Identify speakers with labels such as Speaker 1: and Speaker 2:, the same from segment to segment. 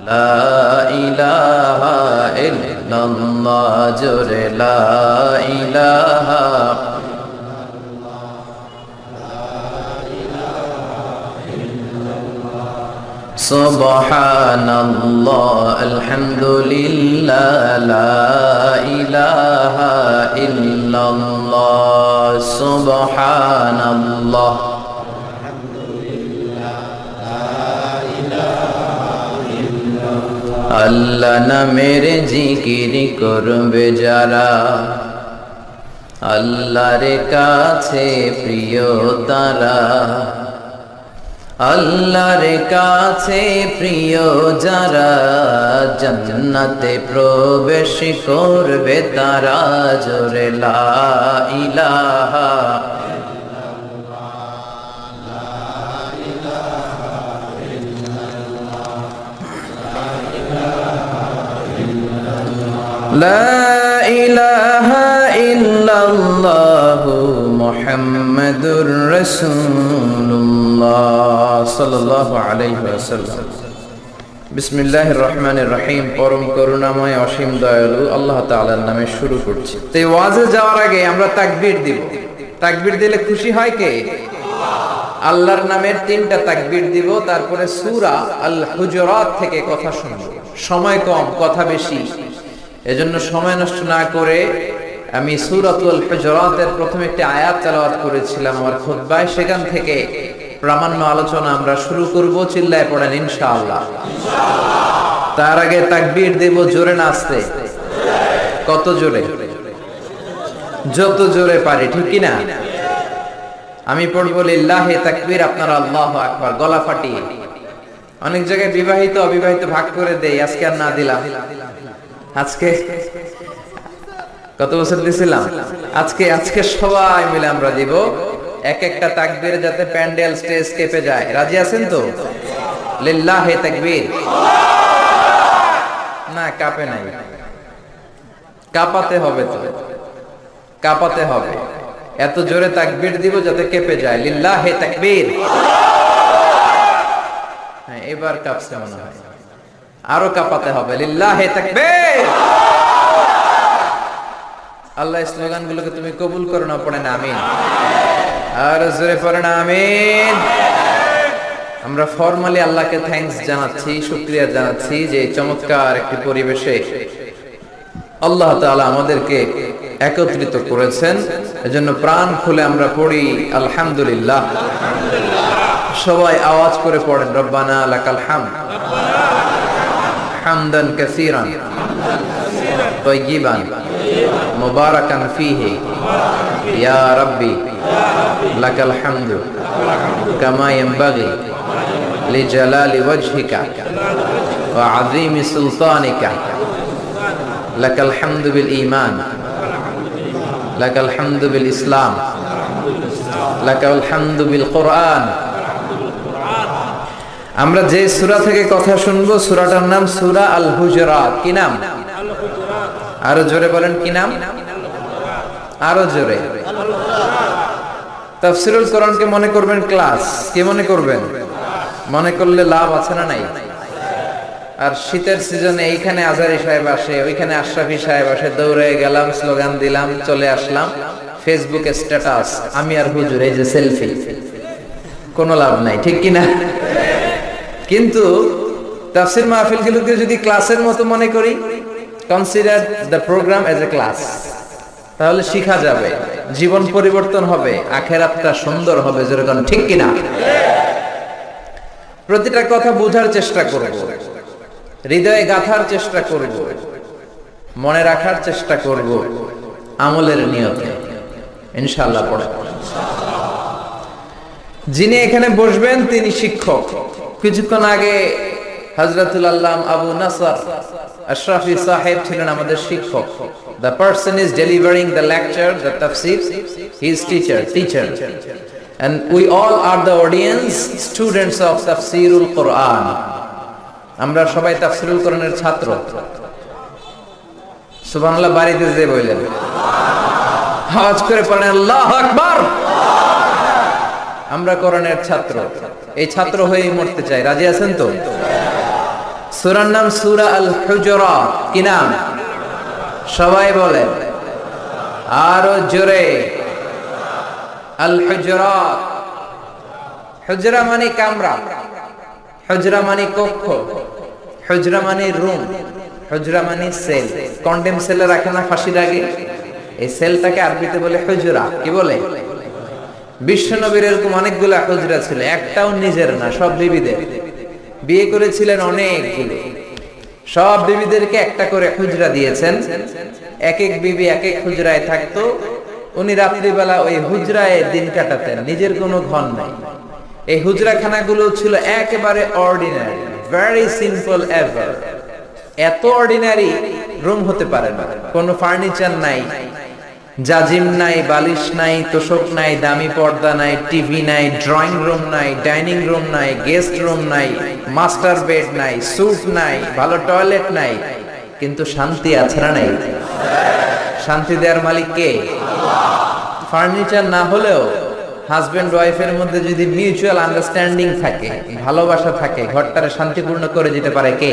Speaker 1: লা ইলাহা ইল্লাল্লাহ জোরে লা ইলাহা সুবহানাল্লাহ আলহামদুলিল্লাহ লা ইলাহা ইল্লাল্লাহ সুবহানাল্লাহ আল্লাহ নামের জিকির করবে যারা আল্লাহর কাছে প্রিয় তারা আল্লাহর কাছে প্রিয় যারা জান্নাতে প্রবেশ করবে তারা জোরে লা ইলাহা লা ইলাহা ইল্লাল্লাহু মুহাম্মাদুর রাসূলুল্লাহ সাল্লাল্লাহু আলাইহি ওয়াসাল্লাম। বিসমিল্লাহির রহমানির রহিম। পরম করুণাময় অসীম দয়ালু আল্লাহ তাআলার নামে শুরু করছি। তো এই ওয়াজে যাওয়ার আগে আমরা তাকবীর দিব। তাকবীর দিলে খুশি হয় কে? আল্লাহর নামের 3টা তাকবীর দিব, তারপরে সূরা আল হুজুরাত থেকে কথা শুনবো। সময় কম, কথা বেশি, এজন্য সময় নষ্ট না করে আমি সূরাতুল হুজুরাতের প্রথম একটি আয়াত তেলাওয়াত করেছিলাম আমার খুতবায়, সেখান থেকে প্রামাণ্য আলোচনা আমরা শুরু করব। চিল্লায় পড়েন ইনশাআল্লাহ। তার আগে তাকবীর দেব জোরে না আস্তে? কত জোরে? যত জোরে পারি, ঠিক কি না? আমি পড়বো লিল্লাহি তাকবীর, আপনারা আল্লাহু আকবার গলা ফাটিয়ে। অনেক জায়গায় বিবাহিত অবিবাহিত ভাগ করে দেই, আজকে আর না দিলাম। আজকে কত বছর দিছিলাম? আজকে সবাই মিলে আমরা দিব এক একটা তাকবীর, যাতে প্যান্ডেল স্টেজ কেঁপে যায়। রাজি আছেন তো? লিল্লাহি তাকবীর। না কাঁপে নাই, কাঁপাতে হবে তো, কাঁপাতে হবে। এত জোরে তাকবীর দিব যাতে কেঁপে যায়। লিল্লাহি তাকবীর। হ্যাঁ, এবার কাঁপছে মনে হয়, আরো কাঁপাতে হবে। লিল্লাহি তাকবীর। আল্লাহ স্লোগান গুলোকে তুমি কবুল করো না, পড়েন আমিন। আর জোরে পড়েন আমিন। আমরা ফরমালি আল্লাহকে থ্যাঙ্কস জানাচ্ছি, শুকরিয়া জানাচ্ছি যে চমৎকার একটি পরিবেশে আল্লাহ তাআলা আমাদেরকে একত্রিত করেছেন। এজন্য প্রাণ খুলে আমরা পড়ি আলহামদুলিল্লাহ। সবাই আওয়াজ করে পড়েন রব্বানা লাকাল হামদ হামদান কাসীরান তাইয়িবান মুবারাকান ফীহি ইয়া রাব্বি লাকাল হামদু কামা ইয়ানবাগি লিজালালি ওয়াজহিকা ওয়া আযীমি সুলতানিকা লাকাল হামদু বিল ঈমান লাকাল হামদু বিল ইসলাম লাকাল হামদু বিল কুরআন। আমরা যে সূরা থেকে কথা শুনবো সূরাটার নাম সূরা আল হুজুরাত। কি নাম? আরো জোরে বলেন, কি নাম? আরো জোরে। তাফসীরুল কোরআনকে মনে করবেন ক্লাস। কি মনে করবেন? মনে করলে লাভ আছে না নাই? আর শীতের সিজনে এইখানে আজহারী সাহেব আসে, ওইখানে আশরাফি সাহেব আসে, দৌড়ে গেলাম, স্লোগান দিলাম, চলে আসলাম, ফেসবুকে স্ট্যাটাস আমি আর হুজুর, এই যে সেলফি, কোনো লাভ নাই, ঠিক কি না? কিন্তু তাফসীর মাহফিলগুলোকে যদি ক্লাসের মতো মনে করি, consider the program as a class, তাহলে শিখা যাবে, জীবন পরিবর্তন হবে, আখিরাতটা সুন্দর হবে। যেরকম ঠিক কি না? প্রতিটা কথা বোঝার চেষ্টা করব, হৃদয়ে গাঁথার চেষ্টা করব, মনে রাখার চেষ্টা করব, আমলের নিয়তে ইনশাআল্লাহ। পড়ে যিনি এখানে বসবেন তিনি শিক্ষক। কিছুক্ষণ আগে হযরতুল আল্লামা আবু নাসর আশরাফি সাহেব ছিলেন আমাদের শিক্ষক। The person is delivering the lecture, the tafsir, he is teacher. And we all are the audience, students of Tafsirul Quran. আমরা সবাই তাফসীরুল কোরআনের ছাত্র। সুবহানাল্লাহ বাড়িতে যে বললেন, আওয়াজ করে পড়েন আল্লাহু আকবার। আমরা কোরআনের ছাত্র, এই ছাত্র হয়েই মরতে চাই। রাজি আছেন তো? সূরার নাম সূরা আল হুজুরাত। কি নাম? সবাই বলেন আরো জোরে, আল হুজুরাত। হুজরা মানে কামরা, হুজরা মানে কক্ষ, হুজরা মানে রুম, হুজরা মানে সেল। কন্ডেম সেলে রাখে না ফাঁসির আগে, এই সেলটাকে আরবিতে বলে হুজরা। কি বলে? বিশ্বনবীর এরকম অনেকগুলো হুজরা ছিল, একটাও নিজের না, সব বিবিদের। বিয়ে করেছিলেন অনেকগুলো, সব বিবিদেরকে একটা করে হুজরা দিয়েছেন। এক এক বিবি এক এক হুজরায় থাকতো, উনি রাত্রিবেলা ওই হুজরায় দিন কাটাতেন, নিজের কোনো ঘর নাই। এই হুজরাখানাগুলো ছিল একেবারে অর্ডিনারি, ভেরি সিম্পল এভার। এত অর্ডিনারি রুম হতে পারে না, কোনো ফার্নিচার নাই, জাজিম নাই, বালিশ নাই, তোশক নাই, দামি পর্দা নাই, টিভি নাই, ড্রয়িং রুম নাই, ডাইনিং রুম নাই, গেস্ট রুম নাই, মাস্টার বেড নাই, স্যুট নাই, ভালো টয়লেট নাই, কিন্তু শান্তি আছে না নাই? শান্তি দেওয়ার মালিক কে? ফার্নিচার না হলেও হাজবেন্ড ওয়াইফের মধ্যে যদি মিউচুয়াল আন্ডারস্ট্যান্ডিং থাকে, ভালোবাসা থাকে, ঘরটারে শান্তিপূর্ণ করে দিতে পারে কে?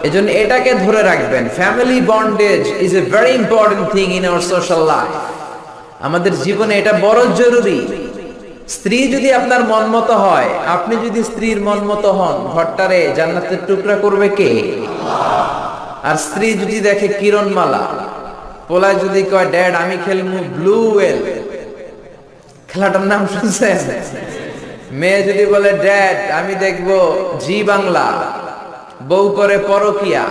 Speaker 1: এজন্য এটাকে ধরে রাখবেন। Family bondage is a very important thing in our social life. আমাদের জীবনে এটা বড় জরুরি। স্ত্রী যদি আপনার মন মতো হয়, আপনি যদি স্ত্রীর মন মতো হন, ঘরটারে জান্নাতের টুকরা করবে কে? আর স্ত্রী যদি দেখে কিরণমালা, পোলা যদি কয় ড্যাড আমি খেলবো ব্লু ওয়েল, খেলাটার নাম শুনছেন? মেয়ে যদি বলে ড্যাড আমি দেখবো জি বাংলা, বউ করে পরকিয়া,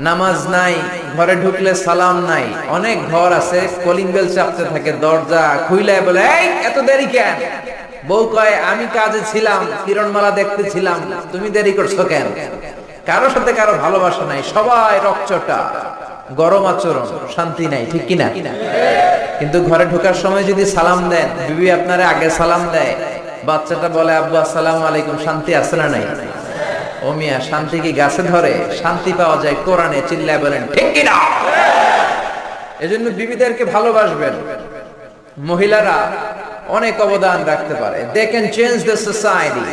Speaker 1: নামাজ নাই, ঘরে ঢুকলে সালাম নাই। অনেক ঘর আছে কলিং বেল চাপতে থাকে, দরজা খুইলায় বলে এই এত দেরি কেন? বউ কয় আমি কাজে ছিলাম, কিরণমালা দেখতে ছিলাম, তুমি দেরি করছো কেন? কারোর সাথে কারো ভালোবাসা নাই, সবাই রকচটা, গরম আচরণ, শান্তি নাই, ঠিক কিনা? কিন্তু ঘরে ঢোকার সময় যদি সালাম দেন, বিবি আপনারে আগে সালাম দেয়, বাচ্চাটা বলে আব্বু আসসালামু আলাইকুম, শান্তি আছে না নাই? ও মিয়া, শান্তি কি গাছে ধরে? শান্তি পাওয়া যায় কোরআনে, চিল্লায় বলেন ঠিক কিনা? এজন্য বিবিদেরকে ভালোবাসবেন। মহিলারা অনেক অবদান রাখতে পারে, they can change the society,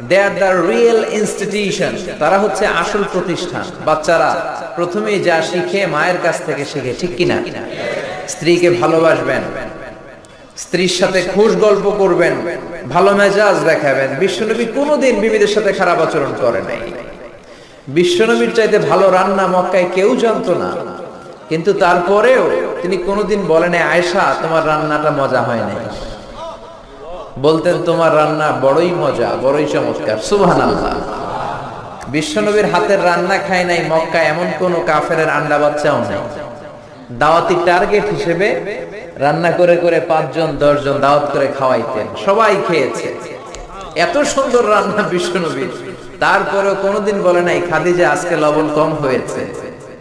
Speaker 1: they are the real institution. তারা হচ্ছে আসল প্রতিষ্ঠান। বাচ্চারা প্রথমেই যা শিখে মায়ের কাছ থেকে শিখে, ঠিক কিনা? স্ত্রীকে ভালোবাসবেন, স্ত্রীর সাথে খুশ গল্প করবেন, ভালো মেজাজ দেখাবেন। বিশ্বনবী কোনোদিন বিবিদের সাথে খারাপ আচরণ করে নাই। বিশ্বনবীর চাইতে ভালো রান্না মক্কায় কেউ জানতো না, কিন্তু তারপরেও তিনি কোনোদিন বলেন আয়েশা তোমার রান্নাটা মজা হয় নাই। বলতেন তোমার রান্না বড়ই মজা, বড়ই চমৎকার। সুবহানাল্লাহ। বিশ্বনবীর হাতের রান্না খায় নাই মক্কায় এমন কোন কাফেরের আন্ডা বাচ্চাও নাই। দাওয়াতি টার্গেট হিসেবে রান্না করে করে 5 জন 10 জন দাওয়াত করে খাওয়াইতেন, সবাই খেয়েছে। এত সুন্দর রান্না বিশ্বনবীর, তারপরেও কোনোদিন বলে নাই খাদিজা আজকে লবণ কম হয়েছে,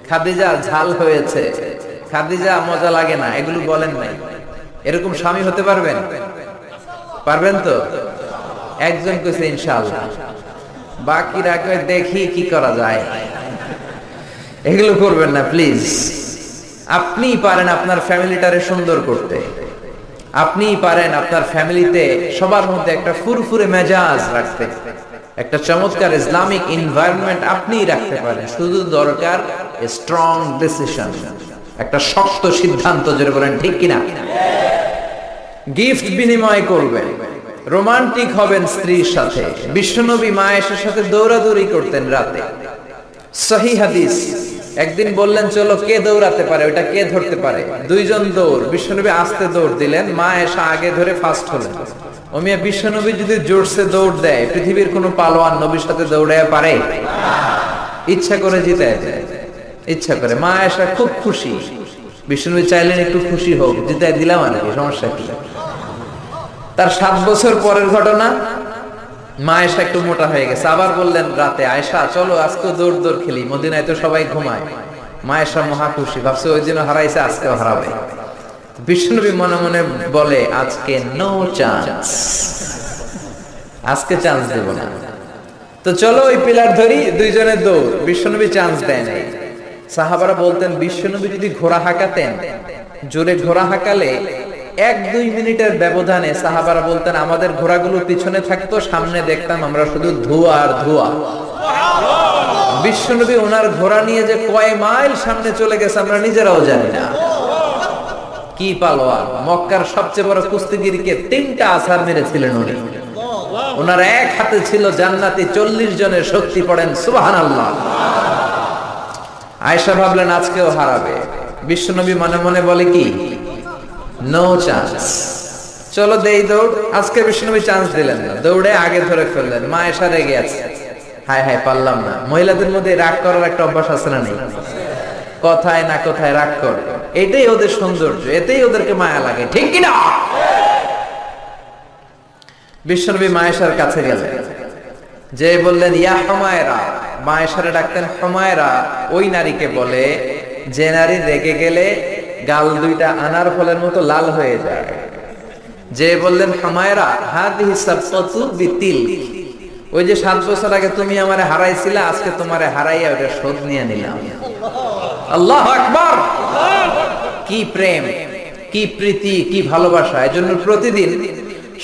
Speaker 1: খাদিজা ঝাল হয়েছে, খাদিজা মজা লাগে না, এগুলো বলেন নাই। এরকম স্বামী হতে পারবেন? পারবেন তো? একজন কইছে ইনশাআল্লাহ, বাকিরা কয় দেখি কি করা যায়। এগুলো করবেন না প্লিজ। আপনিই পারেন আপনার ফ্যামিলিটারে সুন্দর করতে, আপনিই পারেন আপনার ফ্যামিলিতে সবার মধ্যে একটা ফুরফুরে মেজাজ রাখতে, একটা চমৎকার ইসলামিক এনভায়রনমেন্ট আপনিই রাখতে পারেন। শুধু দরকার স্ট্রং ডিসিশন, একটা শক্ত সিদ্ধান্ত, যেটা বলেন ঠিক কিনা? গিফট বিনিময় করবেন, রোমান্টিক হবেন স্ত্রীর সাথে। বিশ্বনবী মায়ের সাথে দৌড়াদৌড়ি করতেন রাতে। সহিহ হাদিস। একদিন বললেন চলো কে দৌড়াতে পারে, ওটা কে ধরতে পারে। 2 জন দৌড়, বিশ্বনবী আস্তে দৌড় দিলেন, মা এসে আগে ধরে ফার্স্ট হলেন। ও মিয়া, বিশ্বনবী যদি জোরসে দৌড় দেয়, পৃথিবীর কোনো পালোয়ান নবীর সাথে দৌড়ায় পারে? ইচ্ছা করে জিতে যায়, ইচ্ছা করে। মা এসে খুব খুশি, বিশ্বনবী চাইলেন একটু খুশি হোক, জিতে দিলাম আর কি, সমস্যা কি? তার 7 বছর পরের ঘটনা, মা আয়েশা একটু মোটা হয়ে গেছে। আবার বললেন রাতে আয়েশা চলো আজকে দৌড় দৌড় খেলি, মদিনায় তো সবাই ঘুমায়। মা আয়েশা মহা খুশি, ভাবছে ওই দিনও হারাইছে আজকেও হারাবে। বিশ্বনবী মনে মনে বলে আজকে নো চান্স, আজকে চান্স দেব না। তো চলো ওই পিলার ধরি, 2 জনের দৌড়। বিশ্বনবী চান্স দেয় নাই। সাহাবারা বলতেন বিশ্বনবী যদি ঘোড়া হাঁকাতেন, জোরে ঘোড়া হাঁকালে 1-2 মিনিটের ব্যবধানে সাহাবারা বলতেন আমাদের ঘোড়াগুলো পিছনে থাকতো, সামনে দেখতাম আমরা শুধু ধোঁয়া আর ধোঁয়া। বিশ্বনবী ওনার ঘোড়া নিয়ে যে কয় মাইল সামনে চলে গেছে আমরা নিজেরাও জানি না। কি পালোয়ান! মক্কার সবচেয়ে বড় কুস্তিগিরকে 3টা আছাড় মেরেছিলেন উনি। ওনার এক হাতে ছিল জান্নাতি 40 জনের শক্তি। পড়েন সুবহানাল্লাহ। আয়েশা ভাবলেন আজকেও হারাবে। বিশ্বনবী মনে মনে বলে কি, নো চান্স, চলো দেই দৌড়। আজকে বিশ্বনবী চান্স দিলেন না, দৌড়ে আগে ধরে ফেললেন। মা আয়েশা রেগে আছে, হায় হায় পারলাম না। মহিলাদের মধ্যে রাগ করার একটা অভ্যাস আছে না নেই? কথায় না কথায় রাগ করে, এটাই ওদের সৌন্দর্য, এতেই ওদেরকে মায়া লাগে, ঠিক কিনা? বিশ্বনবী মা আয়েশার কাছে গেলেন, যে বললেন ইয়া হুমায়রা। মা আয়েশারে ডাকতেন হুমায়রা। ওই নারীকে বলে যে নারী রেগে গেলে গাল দুইটা আনার ফলের মতো লাল হয়ে যায়। যে বললেন হুমায়রা হাদিহি সাবসাতু বিতিল, ওই যে 7 বছর আগে তুমি আমারে হারাইছিলা, আজকে তোমারে হারাইয়া ওটা শোধ নিয়ে নিলাম। আল্লাহু আকবার! কি প্রেম, কি প্রীতি, কি ভালোবাসা! এজন্য প্রতিদিন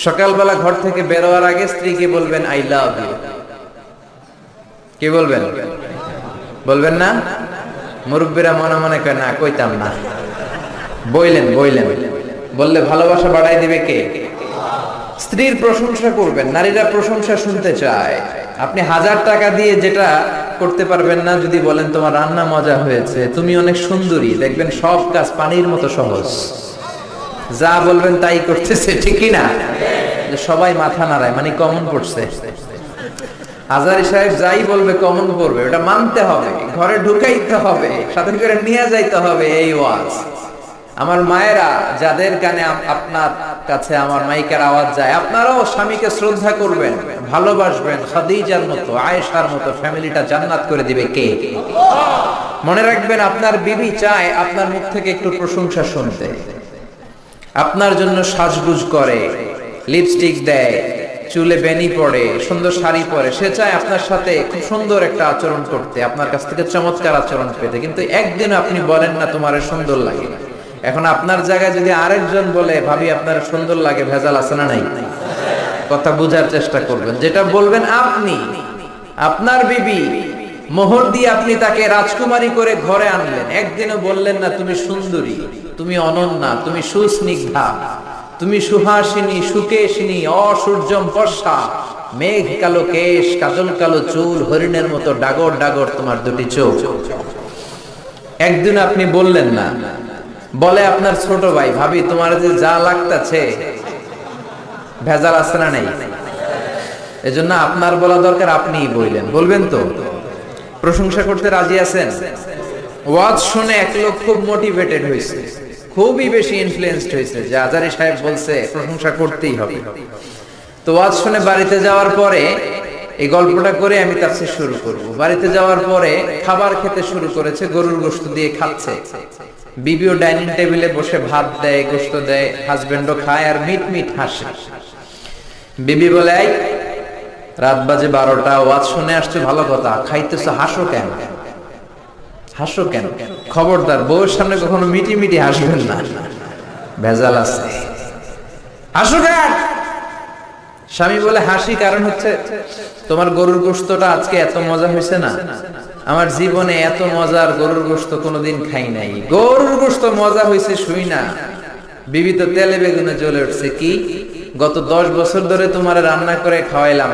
Speaker 1: সকালবেলা ঘর থেকে বের হওয়ার আগে স্ত্রীকে বলবেন আই লাভ ইউ। কি বলবেন? বলবেন না? মুরব্বীরা মনে মনে কয় না, কইতাম না। বললেন বললে ভালোবাসা বাড়াই দিবে কে? স্ত্রীর প্রশংসা করবেন। নারীরা প্রশংসা শুনতে চায়। আপনি 1000 টাকা দিয়ে যেটা করতে পারবেন না, যদি বলেন তোমার রান্না মজা হয়েছে, তুমি অনেক সুন্দরী, দেখবেন সব কাজ পানির মতো সহজ। যা বলবেন তাই করতেছে, ঠিক কি না? সবাই মাথা নাড়ায়, মানে কমন পড়ছে। হাজারি সাহেব যাই বলবে কমন পড়বে, ওটা মানতে হবে, ঘরে ঢুকাইতে হবে, সাথে করে নিয়ে যাইতে হবে। এই ওয়াজ আমার মায়েরা, যাদের কানে আপনার কাছে আমার মাইকের আওয়াজ যায়, আপনারাও স্বামীকে শ্রদ্ধা করবেন, ভালোবাসবেন। খাদিজার মতো, আয়েশার মতো ফ্যামিলিটা জান্নাত করে দিবে কে? মনে রাখবেন, আপনার বিবি চায় আপনার মুখ থেকে একটু প্রশংসা শুনতে। আপনার জন্য সাজগুজ করে, লিপস্টিক দেয়, চুলে বেনি পড়ে, সুন্দর শাড়ি পরে। সে চায় আপনার সাথে খুব সুন্দর একটা আচরণ করতে, আপনার কাছ থেকে চমৎকার আচরণ পেতে। কিন্তু একদিন আপনি বলেন না তোমার সুন্দর লাগে। এখন আপনার জায়গায় যদি আরেকজন বলে ভাবি আপনার সুন্দর লাগে, ভেজাল আছে না নাই? কথা বুঝার চেষ্টা করবেন। যেটা বলবেন আপনি, আপনার বিবি, মোহর দিয়ে আপনি তাকে রাজকুমারী করে ঘরে আনলেন, একদিনও বললেন না তুমি সুন্দরী, তুমি অনন্যা, তুমি সুস্নিগ্ধা, তুমি সুহাসিনী, সুকেশিনী, অসূর্যম পর্ষা, মেঘ কালো কেশ, কাজল কালো চুল, হরিণের মতো ডাগর ডাগর তোমার দুটি চোখ। একদিন আপনি বললেন না। বলে আপনার ছোট ভাই, ভাবি তোমার যে যা লাগতাছে, ভেজাল আছে না নাই? এজন্য আপনার বলা দরকার, আপনিই বললেন। বলবেন তো? প্রশংসা করতে রাজি আছেন? ওয়াজ শুনে 1 লোক খুব মোটিভেটেড হয়েছে, খুবই বেশি ইনফ্লুয়েন্সড হয়েছে যে আজারি সাহেব বলছে প্রশংসা করতেই হবে। তো ওয়াজ শুনে বাড়িতে যাওয়ার পরে এই গল্পটা করে আমি তাফসীর শুরু করব। বাড়িতে যাওয়ার পরে খাবার খেতে শুরু করেছে, গরুর গোশত দিয়ে খাচ্ছে। বিবিও ডাইনিং টেবিলে বসে ভাত দেয়, গোশত দেয়, হাজবেন্ডও খায় আর মিট মিট হাসে। বিবি বলে, এই রাত বাজে 12টা, ওয়াজ শুনে আসছো ভালো কথা, খাইতেছো, হাসো কেন? হাসো কেন? খবরদার বউয়ের সামনে কখনো মিটি মিটি হাসবেন না, ভেজাল আছে। হাসো কেন? স্বামী বলে, হাসি কারণ হচ্ছে তোমার গরুর গোশতটা আজকে এত মজা হয়েছে না, আমার জীবনে এত মজার গরুর গোশত কোনোদিন খাই নাই। গরুর গোশত মজা হয়েছে শুই না, বিবি তো তেলে বেগুনে জ্বলে উঠছে। কি গত 10 বছর ধরে তোমার রান্না করে খাওয়াইলাম,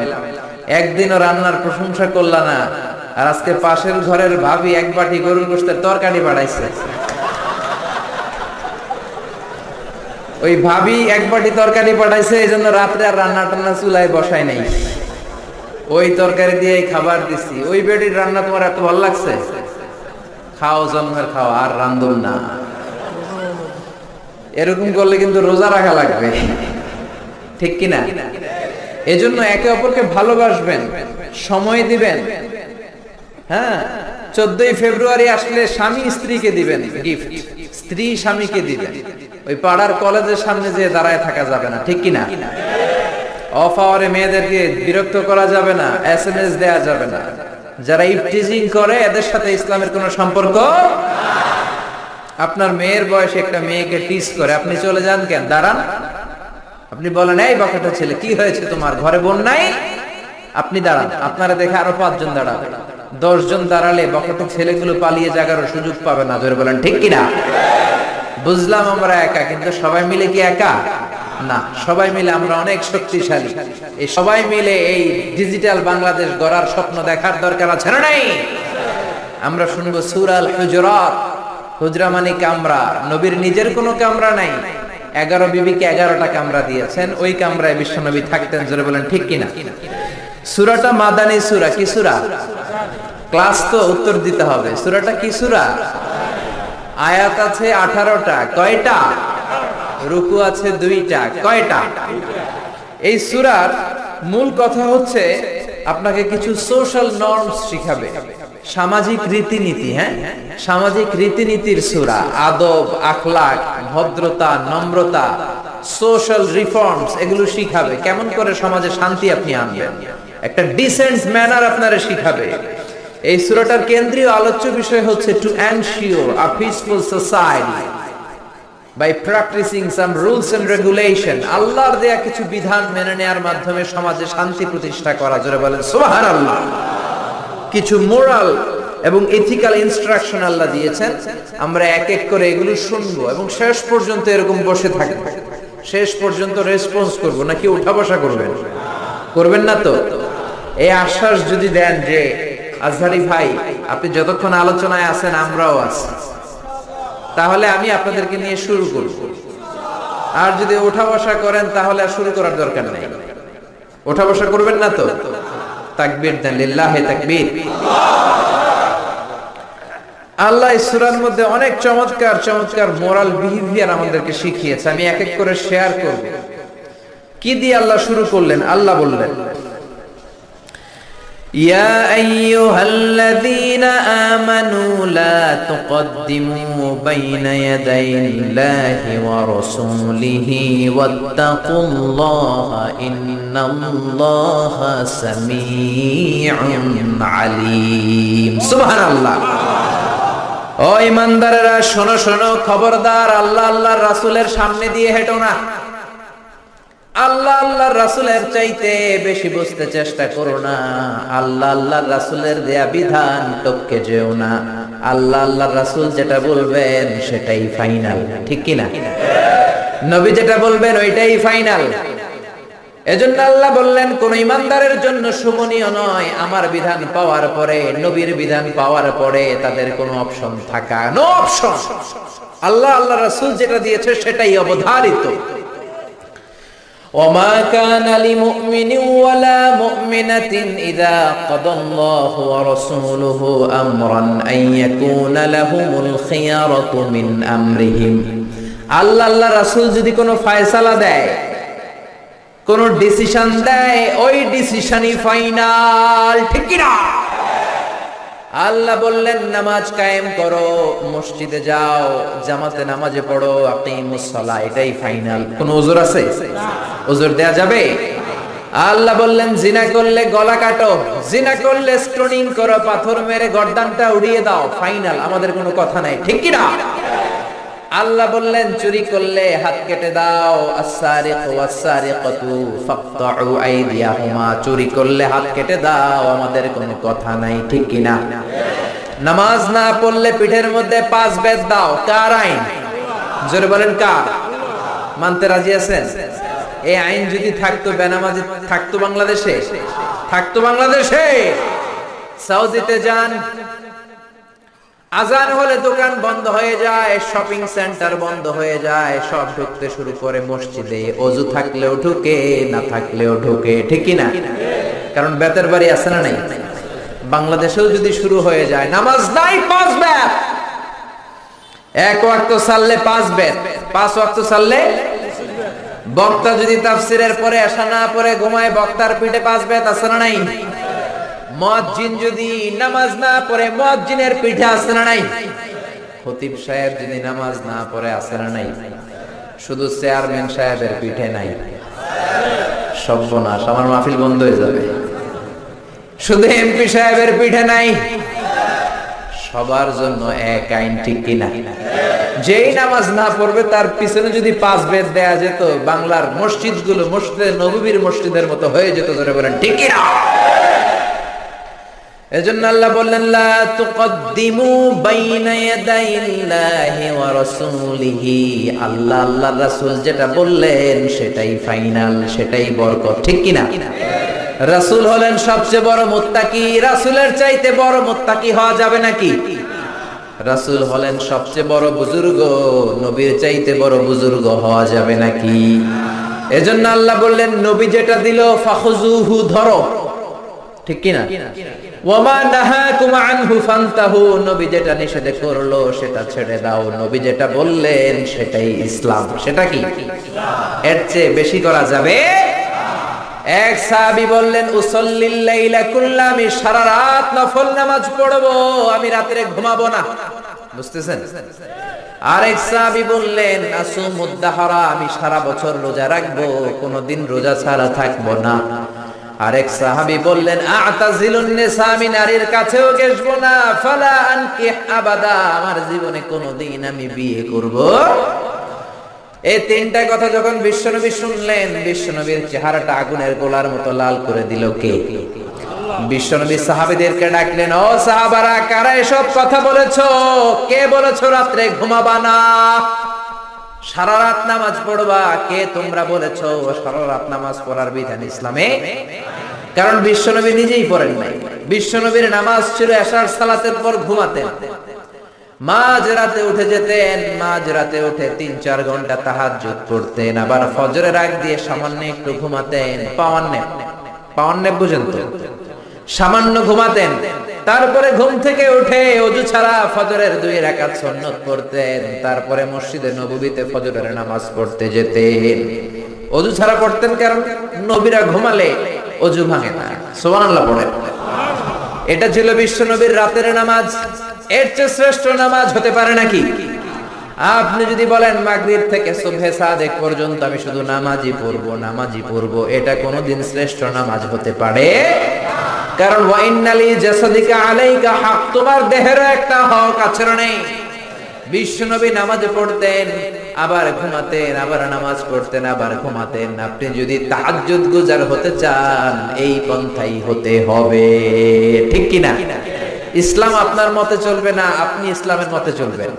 Speaker 1: একদিনও রান্নার প্রশংসা করলা না, আর আজকে পাশের ঘরের ভাবি 1 বাটি গরুর গোশতের তরকারি বাড়াইছে। ওই ভাবি 1 বাটি তরকারি পাঠাইছে, এই জন্য রাত্রে আর রান্না টান্না চুলায় বসাই নাই, ওই তরকারি দিয়ে খাবার দিছি। ওই বেটির রান্না তোমার এত ভালো লাগছে, খাও জন্মের খাও, আর রান্ধুম না। এরকম করলে কিন্তু রোজা রাখা লাগবে, ঠিক কিনা? এজন্য একে অপরকে ভালোবাসবেন, সময় দিবেন। হ্যাঁ, 14ই ফেব্রুয়ারি আসলে স্বামী স্ত্রীকে দিবেন গিফট, স্ত্রী স্বামীকে দিবেন। ওই পাড়ার কলেজের সামনে যে দাঁড়ায় থাকা যাবে না, ঠিক কিনা? অফ আওয়ারে মেয়েদেরকে বিরক্ত করা যাবে না, SMS দেয়া যাবে না। যারা ইফটিজিং করে এদের সাথে ইসলামের কোনো সম্পর্ক। আপনার মেয়ের বয়সে একটা মেয়েকে টিস করে, আপনি চলে যান কেন? দাঁড়ান। আপনি বলেন, এই বকাটা ছেলে, কি হয়েছে তোমার, ঘরে বোন নাই? আপনি দাঁড়ান। আপনারা দেখে আরো 5 জন দাঁড়াবে। 10 জন দাঁড়ালে বকাটা ছেলেগুলো পালিয়ে যাওয়ার সুযোগ পাবে না। জোরে বলেন ঠিক কিনা? বুঝলাম আমরা একা, কিন্তু সবাই মিলে কি একা না? সবাই মিলে আমরা অনেক শক্তিশালী। এই সবাই মিলে এই ডিজিটাল বাংলাদেশ গড়ার স্বপ্ন দেখার দরকার আছে না নাই? আমরা শুনবো সূরা আল হুজুরাত। হুজরা মানে কামরা। নবীর নিজের কোনো কামরা নাই। 11 বিবিকে 11টা কামরা দিয়েছেন, ওই কামরায় বিশ্বনবী থাকতেন। জোরে বলেন ঠিক কিনা? সূরাটা মাদানী সূরা। কি সূরা? ক্লাস তো উত্তর দিতে হবে। সূরাটা কি সূরা? আয়াত আছে 18টা। কয়টা? রুকু আছে 2টা। কয়টা? এই সূরার মূল কথা হচ্ছে আপনাকে কিছু সোশ্যাল নর্মস শিখাবে, সামাজিক রীতিনীতি। হ্যাঁ, সামাজিক রীতিনীতির সূরা। আদব, আখলাক, ভদ্রতা, নম্রতা, সোশ্যাল রিফর্মস এগুলো শিখাবে। কেমন করে সমাজে শান্তি আপনি আনবেন, একটা ডিসেন্ট ম্যানার আপনারে শিখাবে। এই সূরাটার কেন্দ্রীয় আলোচ্য বিষয় হচ্ছে to ensure a peaceful society by practicing some rules and regulation. আল্লাহর দেয়া কিছু বিধান মেনে নেওয়ার মাধ্যমে সমাজে শান্তি প্রতিষ্ঠা করা। জোরে বলেন সুবহানাল্লাহ। কিছু মোরাল এবং এথিক্যাল ইনস্ট্রাকশন আল্লাহ দিয়েছেন। আমরা এক এক করে এগুলো শুনবো এবং শেষ পর্যন্ত এরকম বসে থাকবো। শেষ পর্যন্ত রেসপন্স করবো, নাকি উঠা বসা করবেন? করবেন না তো? এই আশ্বাস যদি দেন যে আজহারি ভাই আপনি যতক্ষণ আলোচনায় আছেন আমরাও আছি, তাহলে আমি আপনাদেরকে নিয়ে শুরু করব। আর যদি ওঠা বসা করেন তাহলে আর শুরু করার দরকার নেই। ওঠা বসা করবেন না তো? তাকবীর দেন, লিল্লাহি তাকবীর। আল্লাহ এই সূরার মধ্যে অনেক চমৎকার চমৎকার মোরাল বিহেভিয়ার আমাদেরকে শিখিয়েছে। আমি এক এক করে শেয়ার করব। কি দিয়ে আল্লাহ শুরু করলেন? আল্লাহ বললেন, ইয়া আইয়ুহাল্লাযীনা আমানু লা তুকদ্দিমু বাইনা ইয়াদাইল্লাহি ওয়া রাসূলিহি ওয়াত্তাকুল্লাহা ইন্নাল্লাহা সামিউন আলীম। সুবহানাল্লাহ। ও ইমানদারেরা শোনো শোনো, খবরদার আল্লাহ আল্লাহর রাসূলের সামনে দিয়ে হেঁটো না। আল্লাহ আল্লাহর রাসূলের চাইতে বেশি বুঝতে চেষ্টা করো না। আল্লাহ আল্লাহর রাসূলের দেয়া বিধান টপকে যেও না। আল্লাহ আল্লাহর রাসূল যেটা বলবেন সেটাই ফাইনাল, ঠিক কি না? নবী যেটা বলবেন ওইটাই ফাইনাল। এজন্য আল্লাহ বললেন কোন ইমানদারের জন্য শুভনীয় নয় আমার বিধান পাওয়ার পরে, নবীর বিধান পাওয়ার পরে তাদের কোনো অপশন থাকা, নো অপশন। আল্লাহ আল্লাহর রাসূল যেটা দিয়েছে সেটাই অবধারিত। وما كان لمؤمن ولا مؤمنة إذا قضى الله ورسوله أمرا أن يكون لهم الخيارة من أمرهم। আল্লাহ আল্লাহর রাসূল যদি কোনো ফয়সালা দেয়, কোন ডিসিশন দেয়, ওই ডিসিশনই ফাইনাল, ঠিক কি না? আল্লাহ বললেন নামাজ কায়েম করো, মসজিদে যাও, জামাতে নামাজে পড়ো, আকিমুস সালাহ, এটাই ফাইনাল। কোন ওযর আছে? ওযর দেয়া যাবে? আল্লাহ বললেন জিনা করলে গলা কাটো, জিনা করলে স্টোনিং করো, পাথর মেরে গর্দানটা উড়িয়ে দাও, ফাইনাল, আমাদের কোনো কথা নাই, ঠিক কি না? আল্লাহ বললেন চুরি করলে হাত কেটে দাও, আস-সারিকু ওয়াস-সারিকাতু ফাকতাউ আইদিয়াহুমা, চুরি করলে হাত কেটে দাও, আমাদের কোনো কথা নাই, ঠিক কি না? নামাজ না পড়লে পিঠের মধ্যে 5 বেত দাও, কার আইন? জোরে বলেন কার? মানতে রাজি আছেন? এই আইন যদি থাকতো, বেনামাজি থাকতো বাংলাদেশে? থাকতো বাংলাদেশে? সৌদিতে যান, আজান হলে দোকান বন্ধ হয়ে যায়, শপিং সেন্টার বন্ধ হয়ে যায়, সব ঢুকতে শুরু করে মসজিদে, ওযু থাকলেও ঢুকে, না থাকলেও ঢুকে, ঠিক কি না? কারণ বেতের বাড়ি আছে না নাই? বাংলাদেশেও যদি শুরু হয়ে যায়, নামাজ নাই 5 বেত, 1 ওয়াক্ত সাল্লে 5 বেত, 5 ওয়াক্ত সাল্লে, বক্তা যদি তাফসিরের পরে এশা না পড়ে ঘুমায়, বক্তার পিঠে 5 বেত আছে না নাই? মুয়াজ্জিন যদি নামাজ না পড়ে, মুয়াজ্জিনের পিঠে আছে না নাই? খতিব সাহেব যদি নামাজ না পড়ে, আছে না নাই? শুধু চেয়ারম্যান সাহেবের পিঠে নাই। সর্বনাশ, আমার মাহফিল বন্ধ হয়ে যাবে। শুধু এমপি সাহেবের পিঠে নাই। সবার জন্য এক আইন, ঠিক কিনা? যেই নামাজ না পড়বে তার পিছনে যদি 5 বেদ দেয়া যেত, বাংলার মসজিদগুলো মসজিদে নববীর মসজিদের মতো হয়ে যেত। ধরে বলেন ঠিক কিনা? এজন্য আল্লাহ বললেন লা তুকদ্দিমু বাইনা ইয়াদাইল্লাহি ওয়া রাসূলিহি। আল্লাহ আল্লাহর রাসূল যেটা বললেন সেটাই ফাইনাল, সেটাই বরকত, ঠিক কিনা? রাসূল হলেন সবচেয়ে বড় মুত্তাকি, রাসূলের চাইতে বড় মুত্তাকি হওয়া যাবে নাকি? রাসূল হলেন সবচেয়ে বড় বুজুর্গ, নবীর চাইতে বড় বুজুর্গ হওয়া যাবে নাকি? এজন্য আল্লাহ বললেন নবী যেটা দিল ফাখুযুহু, ধরো, ঠিক কিনা? ওয়ামা নাহাকুম আনহু ফান্তাহু, নবী যেটা নিষেধ করলো সেটা ছেড়ে দাও। নবী যেটা বললেন সেটাই ইসলাম। সেটা কি? এর চেয়ে বেশি করা যাবে? এক সাহাবী বললেন উসাল্লিল লাইলা কুল্লা, আমি সারা রাত নফল নামাজ পড়বো, আমি রাতে ঘুমাবো না। বুঝতেছেন? আরেক সাহাবী বললেন আসুমুদ দাহরা, আমি সারা বছর রোজা রাখবো, কোনদিন রোজা ছাড়া থাকবো না। আরেক সাহাবী বললেন আ'তাজিলুন নিসা, আমি নারীর কাছেও গেছবো না, ফালা আনকিহ আবাদা, আমার জীবনে কোনদিন আমি বিয়ে করব। এই তিনটা কথা যখন বিশ্বনবী শুনলেন, বিশ্বনবীর চেহারাটা আগুনের গোলার মতো লাল করে দিল কে? বিশ্বনবী সাহাবীদেরকে ডাকলেন, ও সাহাবারা, কারা এসব কথা বলেছো? কে বলেছো রাত্রে ঘুমাবা না, সারা রাত নামাজ পড়বা? কে তোমরা বলেছো সারা রাত নামাজ পড়ার বিধান ইসলামে? কারণ বিশ্বনবী নিজেই পড়েন নাই। বিশ্বনবীর নামাজ ছিল এশার সালাতের পর ঘুমাতেন, মাঝরাতে উঠে যেতেন, মাঝরাতে উঠে 3-4 ঘন্টা তাহাজ্জুদ পড়তেন, আবার ফজরের আগ দিয়ে সামান্য একটু ঘুমাতেন, পাওয়ার ন্যাপ বুঝেন তো, সামান্য ঘুমাতেন। তারপরে ঘুম থেকে উঠে ওযু ছাড়া ফজরের 2 রাকাত সুন্নাত পড়তেন, তারপরে মসজিদে নববীতে ফজরের নামাজ পড়তে যেতেন। ওযু ছাড়া পড়তেন কারণ নবীরা ঘুমালে ওযু ভাঙে না। সুবহানাল্লাহ পড়েন। এটা ছিল বিশ্বনবীর রাতের নামাজ। এর চেয়ে শ্রেষ্ঠ নামাজ হতে পারে নাকি? আপনি যদি বলেন মাগরিব থেকে সুবহে সাদেক পর্যন্ত আমি শুধু নামাজই পড়বো, এটা কোনোদিন শ্রেষ্ঠ নামাজ হতে পারে? কারণ ওয়া ইন্নালি জাসাদিকা আলাইকা হক, তোমার দেহেরও একটা হক আছে না নেই? বিশ্বনবী নামাজ পড়তেন, আবার ঘুমাতেন, আবার নামাজ পড়তেন, আবার ঘুমাতেন। আপনি যদি তাহাজ্জুদ গুজার হতে চান, এই পন্থাই হতে হবে, ঠিক কিনা? ইসলাম আপনার মতে চলবে না, আপনি ইসলামের মতে চলবেন।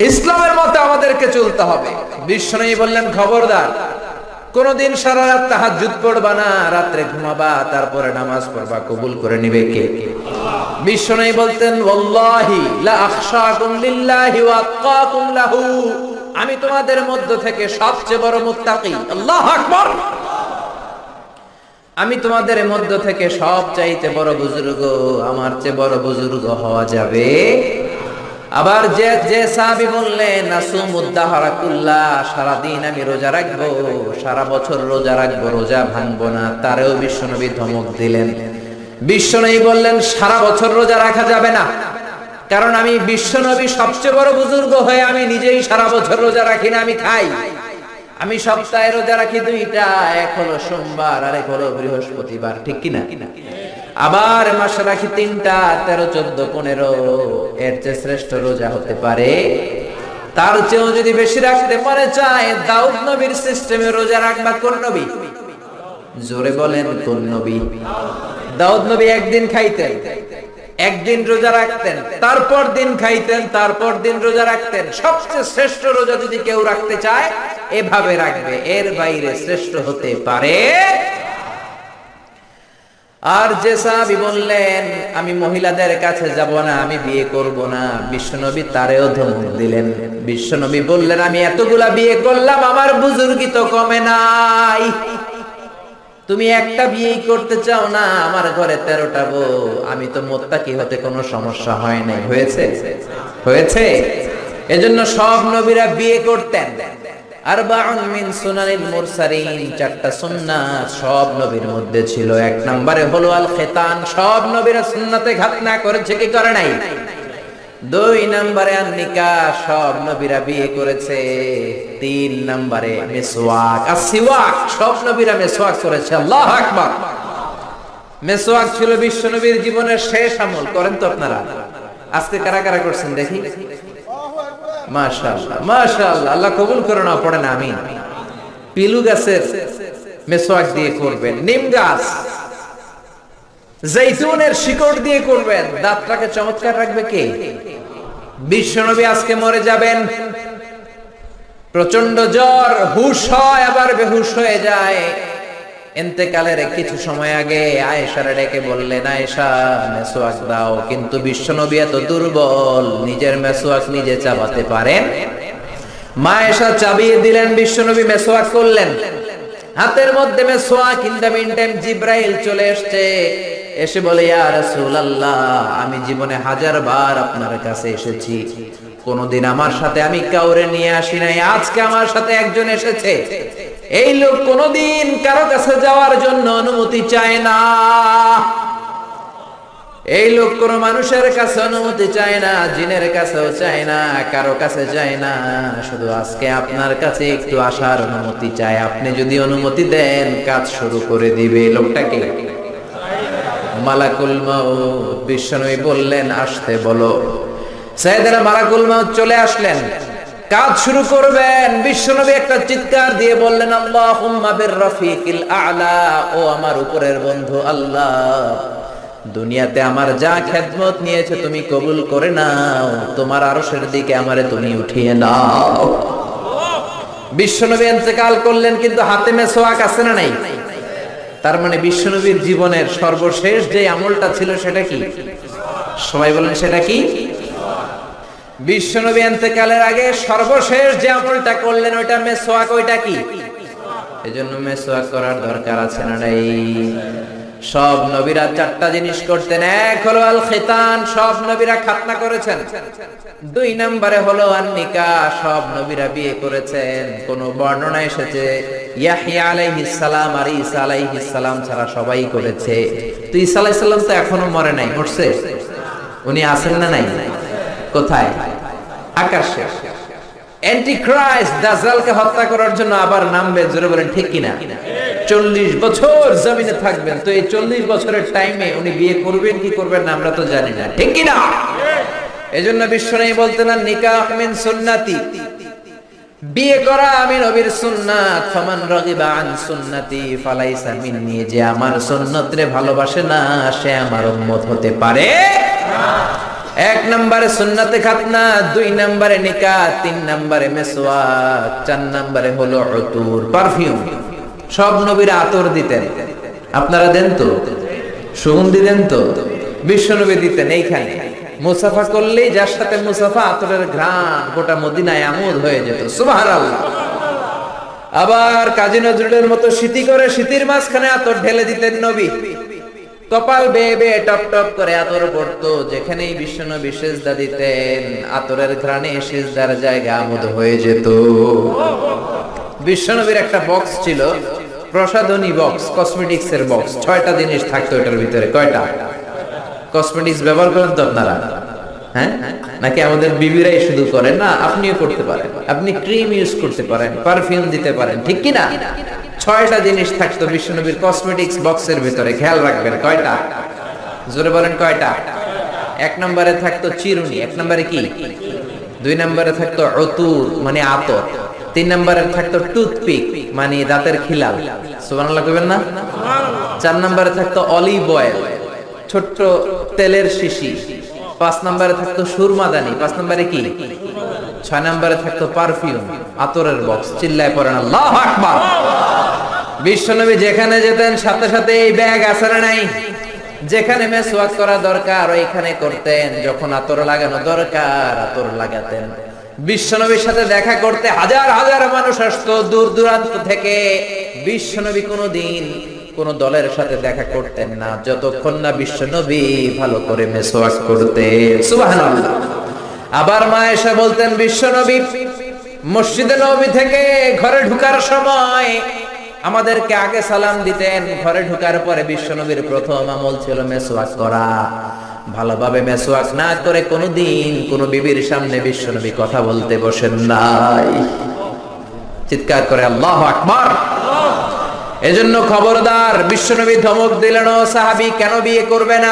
Speaker 1: ইসলামের মতে আমাদেরকে চলতে হবে। বিশ্বনবী বললেন খবরদার, কোনদিন সারা রাত তাহাজ্জুদ পড়বা না, রাতে ঘুমাবা, তারপরে নামাজ পড়বা, কবুল করে নিবে কে? বিশ্বনবী বলতেন ওয়াল্লাহি লা আখশাকুম লিল্লাহি ওয়া আতকাকুম লাহু, আমি তোমাদের মধ্য থেকে সবচেয়ে বড় মুত্তাকি। আল্লাহু আকবার। আমি তোমাদের মধ্য থেকে সবচাইতে বড় বুজুর্গ, আমার চেয়ে বড় বুজুর্গ হওয়া যাবে? আবার যে সাহাবী বললেন আসুমুদ দাহরা কুল্লা, সারা দিন আমি রোজা রাখবো, সারা বছর রোজা রাখবো, রোজা ভাঙবো না, তারেও বিশ্বনবী ধমক দিলেন। বিশ্বনবী বললেন সারা বছর রোজা রাখা যাবে না, কারণ আমি বিশ্বনবী সবচেয়ে বড় বুজুর্গ হয়ে আমি নিজেই সারা বছর রোজা রাখি না, আমি খাই। আমি সপ্তাহে রোজা রাখি 2টা, এক হলো সোমবার আর এক হলো বৃহস্পতিবার, ঠিক কিনা? আবার মাসে রাখি 3টা, 13, 14, 15। এর চেয়ে শ্রেষ্ঠ রোজা হতে পারে? তার চেয়েও যদি বেশি রাখতে মনে চায়, দাউদ নবীর সিস্টেমে রোজা রাখবা কোন নবী? জোরে বলেন কোন নবী? দাউদ নবী একদিন খাইতেন, একদিন রোজা রাখতেন, তারপর দিন খাইতেন, তারপর দিন রোজা রাখতেন। সবচেয়ে শ্রেষ্ঠ রোজা যদি কেউ রাখতে চায় এভাবে রাখবে, এর বাইরে শ্রেষ্ঠ হতে পারে? আর যে সাহাবী বললেন আমি মহিলাদের কাছে যাব না, আমি বিয়ে করব না, বিশ্বনবী তারেও ধমক দিলেন। বিশ্বনবী বললেন আমি এতগুলা বিয়ে করলাম, আমার বুজুর্গি তো কমে নাই। তুমি একটা বিয়েই করতে চাও না, আমার ঘরে 13টা বউ, আমি তো মুত্তাকি হতে কোনো সমস্যা হয় নাই। হয়েছে? এজন্য সব নবীরা বিয়ে করতেন। আরবাউন মিন সুনানিল মুরসালিন, 4টা সুন্নাত সব নবীর মধ্যে ছিল। 1 নম্বরে হলো আল খিতান, সব নবীরা সুন্নাতে ঘাত না করেছে কি করে নাই? 2 নম্বরে আন নিকাহ, সব নবীরা বিয়ে করেছে। 3 নম্বরে মিসওয়াক, আসওয়াক, সব নবীরা মিসওয়াক করেছে। আল্লাহু আকবার। মিসওয়াক ছিল বিশ্বনবীর জীবনের শেষ আমল। করেন তো আপনারা? আজকে কারা কারা করছেন দেখি? মাশাআল্লাহ মাশাআল্লাহ, আল্লাহ কবুল করুন। পড়েন আমিন। পিলু গাছের মেসওয়াক দিয়ে করবেন, নিম গাছ, জৈতুনের শিকড় দিয়ে করবেন, দাঁতটাকে চমৎকার রাখবে কে? বিশ্বনবী আজকে মরে যাবেন, প্রচন্ড জ্বর, হুশ হয় আবার বেহুশ হয়ে যায়। ইন্তেকালের কিছু সময় আগে আয়েশারে ডেকে বললেন, আয়েশা মেসওয়াক দাও। কিন্তু বিশ্বনবী এত দুর্বল, নিজের মেসওয়াক নিজে চাবাতে পারেন। মা আয়েশা চাবিয়ে দিলেন, বিশ্বনবী মেসওয়াক করলেন। হাতের মধ্যে মেসওয়াক, ইন দ্য মিন টাইম জিব্রাইল চলে এসেছে, এসে বলে, ইয়া রাসূলুল্লাহ, আমি জীবনে 1000 বার আপনার কাছে এসেছি, কোনদিন আমার সাথে আমি কাউরে নিয়ে আসি নাই, আজকে আমার সাথে একজন এসেছে। এই লোক কোনদিন কারো কাছে যাওয়ার জন্য অনুমতি চায় না, এই লোক কোন মানুষের কাছে অনুমতি চায় না, জিনের কাছেও চায় না, কারো কাছে চায় না, শুধু আজকে আপনার কাছে একটু আসার অনুমতি চায়। আপনি যদি অনুমতি দেন কাজ শুরু করে দিবে। লোকটাকে মালাকুল মাউত। বিশ্বনবী বললেন, আসতে বলো। সাইয়েদনা মালাকুল মাউত চলে আসলেন, কাজ শুরু করবেন। বিশ্বনবী একটা চিৎকার দিয়ে বললেন, আল্লাহুম্মা বির রাফিকিল আ'লা, ও আমার উপরের বন্ধু আল্লাহ, দুনিয়াতে আমার যা খেদমত নিয়েছে তুমি কবুল করে নাও, তোমার আরশের দিকে আমারে তুমি উঠিয়ে নাও। বিশ্বনবী ইন্তেকাল করলেন, কিন্তু হাতে মেসওয়াক আছে না নাই? তার মানে বিশ্বনবীর জীবনের সর্বশেষ যে আমলটা ছিল সেটা কি? সবাই বলেন সেটা কি? বিশ্বনবী ইন্তেকালের আগে সর্বশেষ যে আমলটা করলেন ওইটা মেসওয়াক। ওইটা কি? এজন্য মেসওয়াক করার দরকার আছে না নাই? সব নবীরা 4টা জিনিস করতেন। এক হলো আল খিতান, সব নবীরা খাতনা করেছেন। 2 নম্বরে হলো আন নিকাহ, সব নবীরা বিয়ে করেছেন। কোন বর্ণনা এসেছে ইয়াহইয়া আলাইহিস সালাম আর ঈসা আলাইহিস সালাম ছাড়া সবাই করেছে। তো ঈসা আলাইহিস সালাম তো এখনো মরে নাই, মরছে? উনি আছেন না নাই? কোথায়? আকাশে। অ্যান্টিক্রাইস্ট দাজ্জালকে হত্যা করার জন্য আবার নামবে, জোরে বলেন ঠিক কিনা? 40 বছর জমিনে থাকবেন। তো এই 40 বছরের টাইমে উনি বিয়ে করবেন কি করবেন না আমরা তো জানি না, ঠিক কিনা? এজন্য বিশ্বনবী বলতেন, নিকাহ মিন সুন্নতি, বিয়ে করা আমি নবীর সুন্নাত। ফামান রাগিবা আন সুন্নতি ফালাইসা মিন্নি, যে আমার সুন্নতরে ভালোবাসে না সে আমার উম্মত হতে পারে না। 1 নম্বরে সুন্নতে খাতনা, 2 নম্বরে নিকাহ, 3 নম্বরে মেসওয়াক, 4 নম্বরে হলো উতুর, পারফিউম। সব নবীরা আতর দিতেন, আপনারা দেন তো? সুগন্ধি দেন তো? বিশ্বনবী দিতেন। এইখানে মুসাফা করলেই যার সাথে মুসাফা, আতরের ঘ্রাণ গোটা মদিনায় আমোদ হয়ে যেত। সুবহানাল্লাহ। আবার কাজী নজরুলের মতো শীতি করে শীতির মাঝখানে আতর ঢেলে দিতেন নবী। কপাল বেয়ে বেয়ে টপ টপ করে আতর পড়তো। যেখানেই বিশ্বনবী সিজদা দিতেন, আতরের ঘ্রাণে সিজদার জায়গা আমোদ হয়ে যেত। বিশ্বনবীর একটা বক্স ছিল, প্রসাধনী বক্স, কসমেটিক্স এর বক্স। 6টা জিনিস থাকতো এটার ভিতরে। কয়টা? কসমেটিক্স ব্যবহার করেন তো আপনারা? হ্যাঁ, নাকি আমাদের বিবিরাই শুধু করেন? না, আপনিও করতে পারেন। আপনি ক্রিম ইউজ করতে পারেন, পারফিউম দিতে পারেন, ঠিক কি না? 6টা জিনিস থাকতো বিশ্বনবীর কসমেটিক্স বক্সের ভিতরে। খেয়াল রাখবেন কয়টা? জোরে বলেন কয়টা? 1 নম্বরে থাকতো চিরুনি। 1 নম্বরে কি? 2 নম্বরে থাকতো উতুর মানে আতর। 3 নম্বরে থাকতো টুথপিক মানে দাঁতের খিলাল। সুবহানাল্লাহ কইবেন না? 4 নম্বরে থাকতো অলিভ অয়েল, ছোট্ট তেলের শিশি। 5 নম্বরে থাকতো সুরমাদানি। 5 নম্বরে কি? 6 নম্বরে থাকতো পারফিউম, আতরের বক্স। চিল্লায় পড়েন আল্লাহু আকবার। বিশ্বনবী যেখানে যেতেন সাথে সাথে এই ব্যাগ আছে না নাই? যেখানে মেসওয়াক করা দরকার ওইখানে করতেন, যখন আতর লাগানো দরকার আতর লাগাতেন। বিশ্বনবীর সাথে দেখা করতে হাজার হাজার মানুষ আসতো দূর দূরান্ত থেকে। বিশ্বনবী কোনদিন কোন দলের সাথে দেখা করতেন না যতক্ষণ না বিশ্বনবী ভালো করে মেসওয়াক করতেন। সুবহানাল্লাহ। আবার মা আয়েশা বলতেন, বিশ্বনবী মসজিদে নববী থেকে ঘরে ঢোকার সময় আমাদেরকে আগে সালাম দিতেন। ঘরে ঢোকার পরে বিশ্বনবীর প্রথম আমল ছিল মেসওয়াক করা। ভালোভাবে মেসওয়াক না করে কোনদিন কোন বিবির সামনে বিশ্বনবী কথা বলতে বসেন নাই। চিৎকার করে আল্লাহু আকবার। এজন্য খবরদার, বিশ্বনবী ধমক দিলেন, ও সাহাবী কেন বিয়ে করবে না?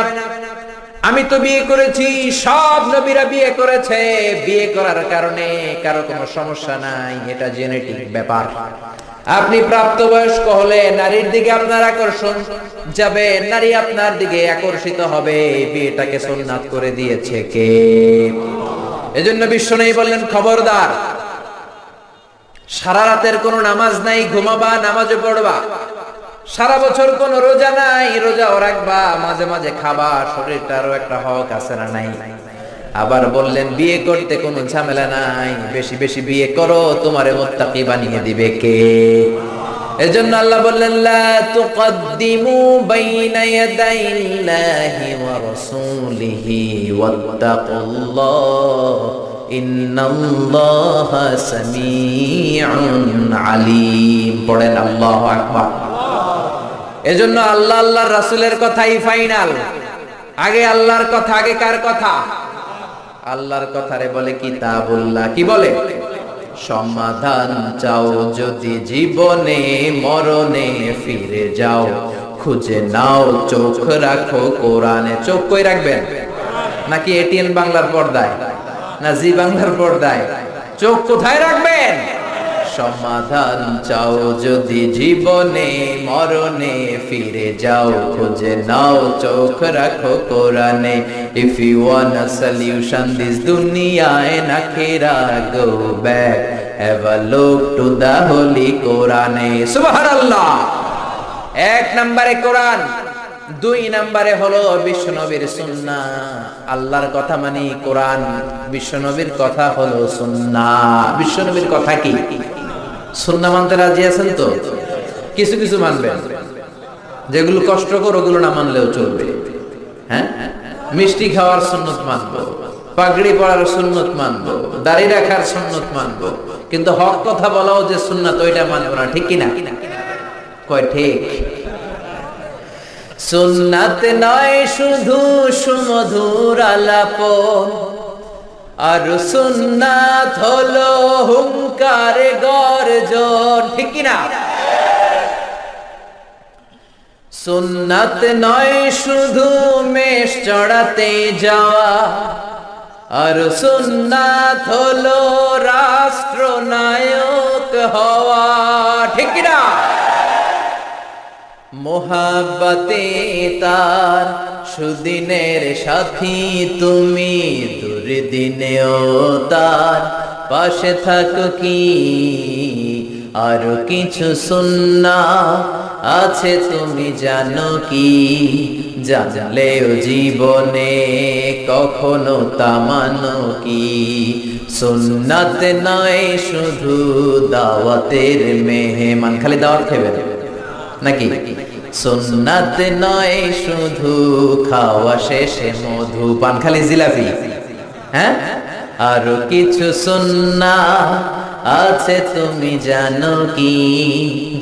Speaker 1: আমি তো বিয়ে করেছি, সব নবীরা বিয়ে করেছে, বিয়ে করার কারণে কারো কোনো সমস্যা নাই, এটা জেনেটিক ব্যাপার। আপনি প্রাপ্তবয়স্ক হলে নারীর দিকে আপনার আকর্ষণ যাবে, নারী আপনার দিকে আকর্ষিত হবে। বিয়েটাকে সুন্নাত করে দিয়েছে কে? এজন্য বিশ্বনবী বললেন, খবরদার, সারা রাতের কোনো নামাজ নাই, ঘুমাবা, নামাজও পড়বা। সারা বছর কোনো রোজা নাই, রোজাও রাখবা, মাঝে মাঝে খাবা, শরীরটারও একটা হক আছে না নাই? আবার বললেন বিয়ে করতে কোনো ঝামেলা নাই, বেশি বেশি বিয়ে করো, তোমারে মুত্তাকি বানিয়ে দিবে কে? এজন্য আল্লাহ বললেন, লা তুকদ্দিমু বাইনা ইয়াদাইল্লাহি ওয়া রাসূলিহি ওয়াত্তাকুল্লাহ ইন্নাল্লাহা সামিউন আলীম। পড়েন আল্লাহু আকবার। এজন্য আল্লাহ আল্লাহর রাসূলের কথাই ফাইনাল। আগে আল্লাহর কথা, আগে কার কথা? আল্লাহর কথারে বলে কিতাবুল্লাহ। কি বলে? সমাধান চাও যদি জীবনে, মরণে ফিরে যাও, খুঁজে নাও, চোখ রাখো কোরআনে। চোখ কই রাখবেন? নাকি এটিএন বাংলার পর্দায়, না জি বাংলার পর্দায়? চোখ কোথায় রাখবেন? সমাধান চাও যদি জীবনে, মরণে ফিরে যাও, খুঁজে নাও, চোখ রাখো কোরআনে। If you want a solution this দুনিয়া and akhirah, go back, have a look to the holy কোরআনে। সুবহানাল্লাহ। এক নম্বরে কোরআন, দুই নম্বরে হলো বিশ্বনবীর সুন্নাহ। আল্লাহর কথা মানে কোরআন, বিশ্বনবীর কথা হলো সুন্নাহ। বিশ্বনবীর কথা কি? সুন্নাহ মানতে রাজি আছেন তো? কিছু কিছু মানবেন, যেগুলো কষ্টকর ওগুলো না মানলেও চলবে। হ্যাঁ, মিষ্টি খাওয়ার সুন্নত মানবো, পাগড়ি পরার সুন্নত মানবো, দাড়ি রাখার সুন্নত মানবো, কিন্তু হক কথা বলাও যে সুন্নাত, ওইটা মানবো না। ঠিক কিনা? কয় ঠিক? সুন্নাত নয় শুধু সুমধুর আলাপন, আর সুন্নাত হলো হুঙ্কারে গর্জন। ঠিক কিনা? সুন্নাত নয় শুধু মেষ চড়াতে যাওয়া, আর সুন্নাত হলো রাষ্ট্রনায়ক হওয়া। ঠিক কিনা? মোহাব্বতে তার সুদিনের সাথী তুমি, দুর্দিনেও তার পাশে থাকো কি? আরো কিছু সুন্নাহ আছে তুমি জানো কি? জানলেও জীবনে কখনো তা মানো কি? সুন্নাত নয় শুধু দাওয়াতের মেহমান, খালি দাওয়াত খাবেন নাকি? সুন্নাত নয় শুধু খাওয়া শেষে মধু পান, খালি জিলাপি। হ্যাঁ, আরো কিছু সুন্নাহ আছে তুমি জানো কি?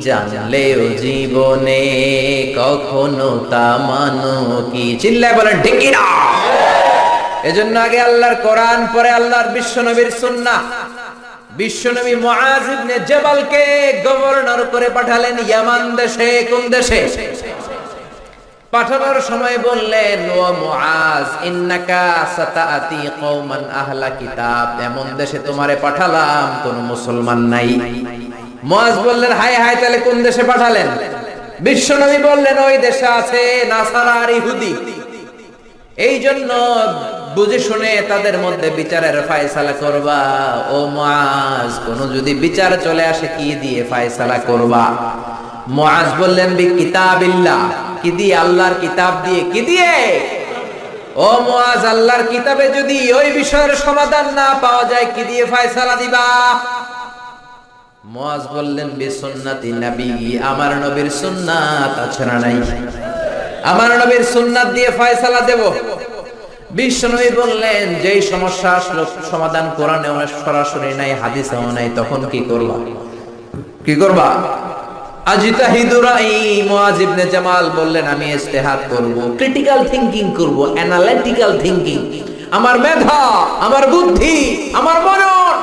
Speaker 1: জানলেও জীবনে কখনো তা মানো কি? চিল্লায় বলেন ঠিক কিনা? এজন্য আগে আল্লাহর কোরআন, পরে আল্লাহর বিশ্বনবীর সুন্নাহ। বিশ্বনবী মুআজ ইবনে জাবালকে গভর্নর করে পাঠালেন ইয়ামান দেশে। কোন দেশে? পাঠানোর সময় বললেন, ও মুআজ, ইন্নাকা সাতাআতি কওমান আহলা কিতাব, এমন দেশে তোমারে পাঠালাম কোন মুসলমান নাই। মুআজ বললেন, হায় হায়, তাহলে কোন দেশে পাঠালেন? বিশ্বনবী বললেন, ওই দেশে আছে নাসারা আর ইহুদি। এই জন্য বুঝে শুনে তাদের মধ্যে বিচারের ফায়সালা করবা। ও মুআজ, কোন যদি বিচার চলে আসে কি দিয়ে ফায়সালা করবা? মুআজ বললেন, বি কিতাবিল্লাহ। কি দিয়ে? আল্লাহর কিতাব দিয়ে। কি দিয়ে? ও মুআজ, আল্লাহর কিতাবে যদি ওই বিষয়ের সমাধান না পাওয়া যায়, কি দিয়ে ফায়সালা দিবা? মুআজ বললেন, বি সুন্নতি নবী, আমার নবীর সুন্নাত আছে না নাই? আমার নবীর সুন্নাত দিয়ে ফায়সালা দেব। বিশ্বনবী বললেন, যেই সমস্যা আসলো সমাধান কোরআনে সরাসরি নাই, হাদিসেও নাই, তখন কি করবা? কি করবা? আজিতাহিদু রাই। মুআজ ইবনে জামাল বললেন, আমি ইজতিহাদ করব, ক্রিটিক্যাল থিংকিং করব, অ্যানালিটিক্যাল থিংকিং। আমার মেধা, আমার বুদ্ধি, আমার মনন,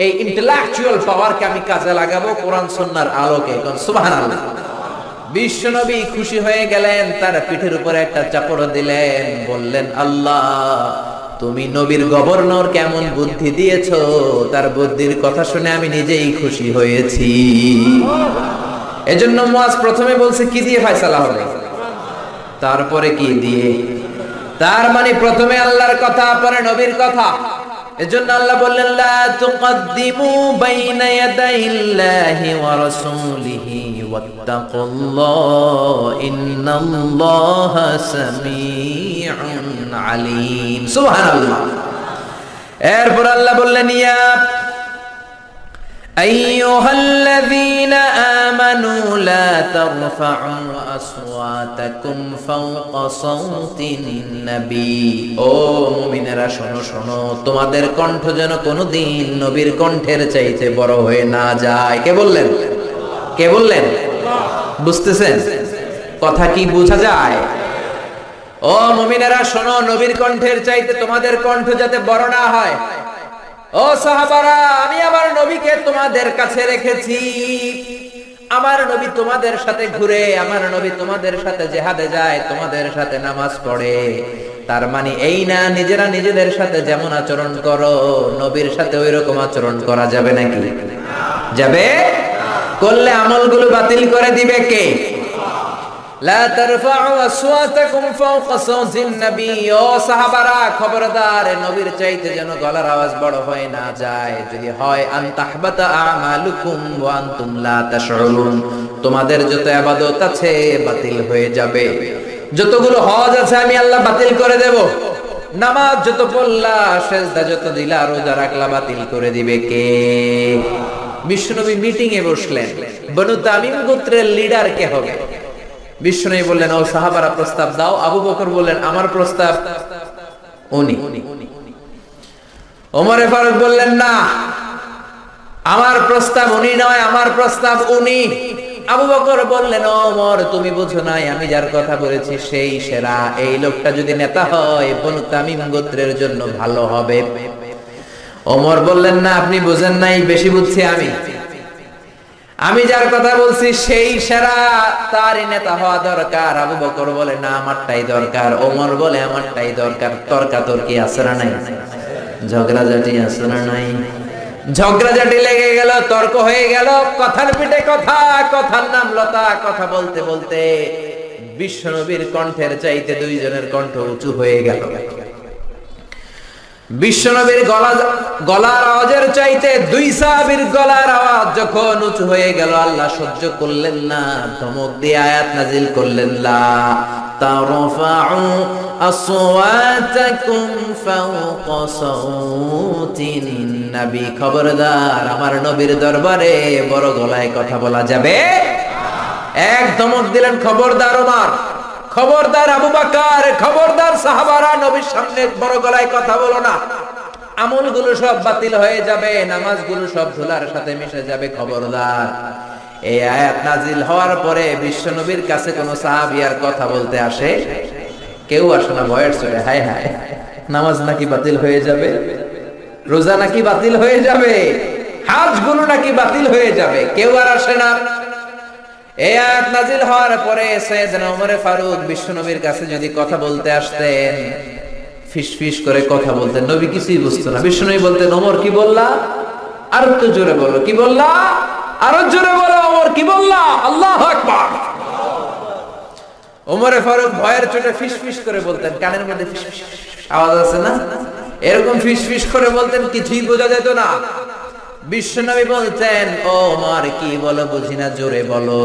Speaker 1: এই ইন্টেলেকচুয়াল পাওয়ারকে আমি কাজে লাগাবো কোরআন সুন্নাহর আলোকে। সুবহানাল্লাহ। বিশ্বনবী খুশি হয়ে গেলেন, তার পিঠের উপরে একটা চাপড় দিলেন, বললেন আল্লাহ তুমি নবীর গভর্নর কেমন বুদ্ধি দিয়েছো, তার বুদ্ধির কথা শুনে আমি নিজেই খুশি হয়েছি। এজন্য মুয়াজ প্রথমে বলছে কি দিয়ে ফয়সালা হবে, তারপরে কি দিয়ে। তার মানে প্রথমে আল্লাহর কথা, পরে নবীর কথা। এজন্য আল্লাহ বললেন লা তুকদ্দিমু বাইনা ইয়াদাইল্লাহি ওয়া রাসূলিহি ওয়াত্তাকুল্লাহ ইন্নাল্লাহা সামিউন আলীম। সুবহানাল্লাহ। এরপর আল্লাহ বললেন ইয়া আইয়ুহাল্লাযীনা আমানু লা তারফা'উ আসওয়াতাকুম ফাওকা সাওতিন নবী। ও মুমিনেরা শোনো শোনো, তোমাদের কণ্ঠ যেন কোনোদিন নবীর কণ্ঠের চাইতে বড় হয়ে না যায়। কে বললেন? কে বললেন? বুঝতেছেন কথা কি বোঝা যায়? ও মুমিনেরা শোনো, নবীর কণ্ঠের চাইতে তোমাদের কণ্ঠ যাতে বড় না হয়। ও সাহাবারা, আমি আমার নবীকে তোমাদের কাছে রেখেছি। আমার নবী তোমাদের সাথে ঘুরে, আমার নবী তোমাদের সাথে জিহাদে যায়, তোমাদের সাথে নামাজ পড়ে। তার মানে এই না নিজেরা নিজেদের সাথে যেমন আচরণ করো, নবীর সাথে ওই রকম আচরণ করা যাবে নাকি? যাবে? করলে আমলগুলো বাতিল করে দিবে কে? লা তারফা'উ আসওয়াতাকুম ফাওকা সাওতিন নবী। ও সাহাবারা খবরদার, নবীর চাইতে যেন গলার আওয়াজ বড় হয়ে না যায়। যদি হয় আন তাহবাতা আমালুকুম ওয়া আনতুম লা তাশউরুন, তোমাদের যত ইবাদত আছে বাতিল হয়ে যাবে। যতগুলো হজ আছে আমি আল্লাহ বাতিল করে দেব। নামাজ যত পড়লা, সিজদা যত দিলা, রোজা রাখলা, বাতিল করে দিবে কে? বিশ্বনবী মিটিং এ বসলেন, বনু তামিম গোত্রের লিডার কে হবে? বিশ্বনবী বললেন ও সাহাবারা প্রস্তাব দাও। আবু বকর বললেন আমার প্রস্তাব উনি। ওমরে ফারুক বললেন না, আমার প্রস্তাব উনি নয়, আমার প্রস্তাব উনি। আবু বকর বললেন ওমর তুমি বুঝো নাই, আমি যার কথা বলেছি সেই সেরা। এই লোকটা যদি নেতা হয় বনু তামিম গোত্রের জন্য ভালো হবে। ওমর বললেন না, আপনি বুঝেন নাই, বেশি বুঝছি আমি যার কথা বলছি সেই সেরা, তারই নেতা হওয়া দরকার। আবু বকর বলে না, আমারটাই দরকার। ওমর বলে আমারটাই দরকার। তর্কাতর্কি আছে না নাই? ঝগড়াঝাটি আছে না নাই? ঝগড়াঝাটি লেগে গেল, তর্ক হয়ে গেল, কথার পিঠে কথা, কথার নাম লতা। কথা বলতে বলতে বিশ্বনবীর কণ্ঠের চাইতে দুইজনের কণ্ঠ উঁচু হয়ে গেল। বিশ্বনবীর গলার আওয়াজের চাইতে দুই সাহাবীর গলার আওয়াজ যখন উঁচু হয়ে গেল, আল্লাহ সহ্য করলেন না, ধমক দিয়ে আয়াত নাজিল করলেন লা তারফা'উ আসওয়াতাকুম ফাওকা সাওতিন নবী। খবরদার, আমার নবীর দরবারে বড় গলায় কথা বলা যাবে। এক ধমক দিলেন, খবরদার ওমর, খবরদার আবু বকর, খবরদার সাহাবারা, নবীর সামনে বড় গলায় কথা বলো না। আমলগুলো সব বাতিল হয়ে যাবে, নামাজগুলো সব ধুলার সাথে মিশে যাবে। খবরদার। এই আয়াত নাজিল হওয়ার পরে বিশ্বনবীর কাছে কোন সাহাবী আর কথা বলতে আসে? কেউ আসে না। ভয়ের চলে হায় হায়, নামাজ নাকি বাতিল হয়ে যাবে, রোজা নাকি বাতিল হয়ে যাবে, হজগুলো নাকি বাতিল হয়ে যাবে, কেউ আর আসে না। এই আয়াত নাজিল হওয়ার পরে সাইয়েদনা ওমর ফারুক বিশ্বনবীর কাছে যদি কথা বলতে আসতেন, ফিসফিস করে কথা বলতেন, নবী কিছুই বুঝতো না। বিশ্বনবী বলতেন ওমর কি বললা, আর একটু জোরে বলো, কি বললা, আরো জোরে বলো, ওমর কি বললা, আল্লাহু আকবার। ওমর ফারুক ভয়ের চোটে ফিসফিস করে বলতেন, কানের মধ্যে ফিসফিস আওয়াজ আছে না, এরকম ফিসফিস করে বলতেন, কিছুই বোঝা যেত না। বিশ্বনবী বলতেন ও ওমর কি বলো বুঝি না, জোরে বলো।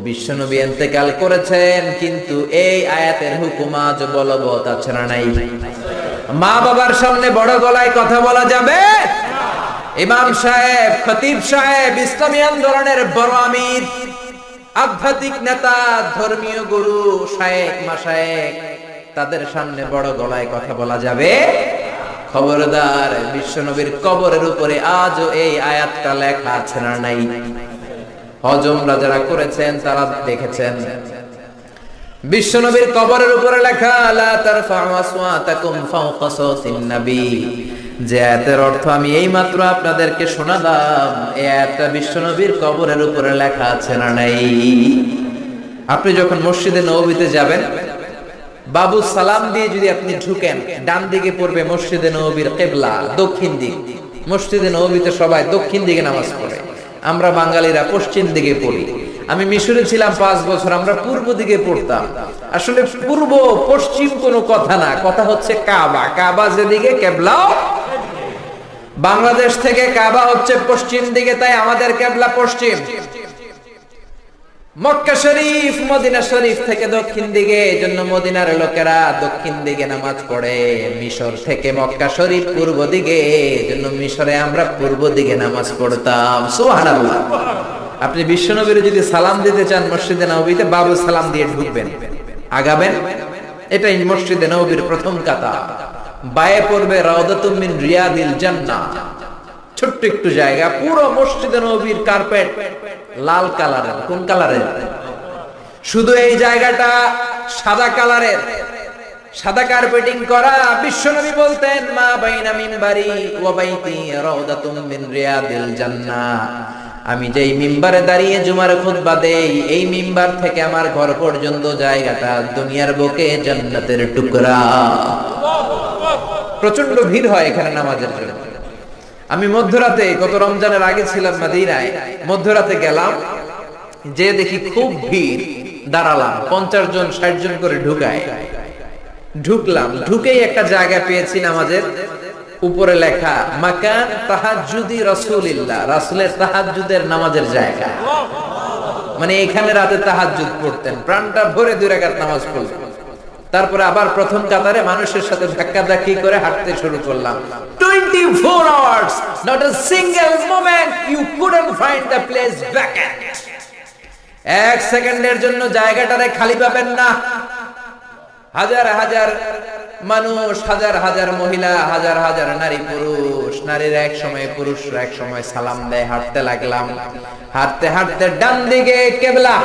Speaker 1: বিশ্বনবী ইন্তেকাল করেছেন, কিন্তু এই আয়াতের হুকুম আজ বলবৎ আছে না নাই? মা বাবার সামনে বড় গলায় কথা বলা যাবে? ইমাম সাহেব, খতিব সাহেব, ইসলামী আন্দোলনের বড় আমির, আধ্যাত্মিক নেতা, ধর্মীয় গুরু, শায়েখ মাশায়েখ, তাদের সামনে বড় গলায় কথা বলা যাবে? খবরদার। বিশ্বনবীর কবরের উপরে আজও এই আয়াতটা লেখা আছে না নাই? হজ উমরা যারা করেছেন তারা দেখেছেন, বিশ্বনবীর কবরের উপরে লেখা লা তারফা'উ আসওয়াতাকুম ফাওকা সাওতিন নবী। যে আয়াতের অর্থ আমি এইমাত্র আপনাদেরকে শোনালাম, এই আয়াতটা বিশ্বনবীর কবরের উপরে লেখা আছে না নাই? আপনি যখন মসজিদে নববীতে যাবেন, বাবু সালাম দিয়ে যদি আপনি ঢুকেন, ডান দিকে পড়বে মসজিদে নববীর কিবলা, দক্ষিণ দিক। মসজিদে নববীতে সবাই দক্ষিণ দিকে নামাজ পড়ে, আমরা বাঙালিরা পশ্চিম দিকে পড়ি। আমি মিশরে ছিলাম 5 বছর, আমরা পূর্ব দিকে পড়তাম। আসলে পূর্ব পশ্চিম কোনো কথা না, কথা হচ্ছে কাবা। কাবা যেদিকে কিবলা, বাংলাদেশ থেকে কাবা হচ্ছে পশ্চিম দিকে, তাই আমাদের কিবলা পশ্চিম। মক্কা শরীফ মদিনা শরীফ থেকে দক্ষিণ দিকে, এজন্য মদিনার লোকেরা দক্ষিণ দিকে নামাজ পড়ে। মিশর থেকে মক্কা শরীফ পূর্ব দিকে, এজন্য মিশরে আমরা পূর্ব দিকে নামাজ পড়তাম। সুবহানাল্লাহ। আপনি বিশ্বনবীর যদি সালাম দিতে চান মসজিদে নববীতে, বাবু সালাম দিয়ে ঢুকবেন, আগাবেন। এটাই মসজিদে নববীর প্রথম কাতার। বায়ে পড়বে রাউদাতুম মিন রিয়াদিল জান্নাহ, ছোট্ট একটু জায়গা। পুরো মসজিদে নববীর কার্পেট লাল কালারের। কোন কালারের? শুধু এই জায়গাটা সাদা কালারের, সাদা কার্পেটিং করা। বিশ্বনবী বলতেন, মা বাইনা মিম্বারি ওয়া বাইতি রাউদাতুম মিন রিয়াদিল জান্নাহ। আমি যেই মিম্বারে দাঁড়িয়ে জুমার খুতবা দেই, এই মিম্বার থেকে আমার ঘর পর্যন্ত জায়গাটা দুনিয়ার বুকে জান্নাতের টুকরা। প্রচন্ড ভিড় হয় এখানে নামাজের জন্য। আমি মধ্যরাতে, গত রমজানের আগে ছিলাম মদিনায়, মধ্যরাতে গেলাম, যে দেখি খুব ভিড়। দাঁড়ালাম, 50 জন 60 জন করে ঢুকায়। ঢুকলাম, ঢুকেই একটা জায়গা পেয়েছি নামাজের, উপরে লেখা মাকান তাহাজ্জুদি রাসূলিল্লাহ, রাসূলের তাহাজ্জুদের নামাজের জায়গা। মানে এখানে রাতে তাহাজ্জুদ পড়তেন, প্রাণটা ভরে 2 রাকাত নামাজ পড়তেন। তারপরে আবার প্রথম কাতারে মানুষের সাথে ধাক্কাধাক্কি করে হাঁটতে শুরু করলাম। 24 hours, not a single moment you couldn't find the place vacant. 1 সেকেন্ডের জন্য জায়গাটারে খালি পাবেন না। হাজার হাজার মানুষ, হাজার হাজার মহিলা, হাজার হাজার নারী পুরুষ। নারীরা এক সময়, পুরুষরা এক সময় সালাম দেয়। হাঁটতে লাগলাম, হাঁটতে হাঁটতে ডান দিকে কিবলা,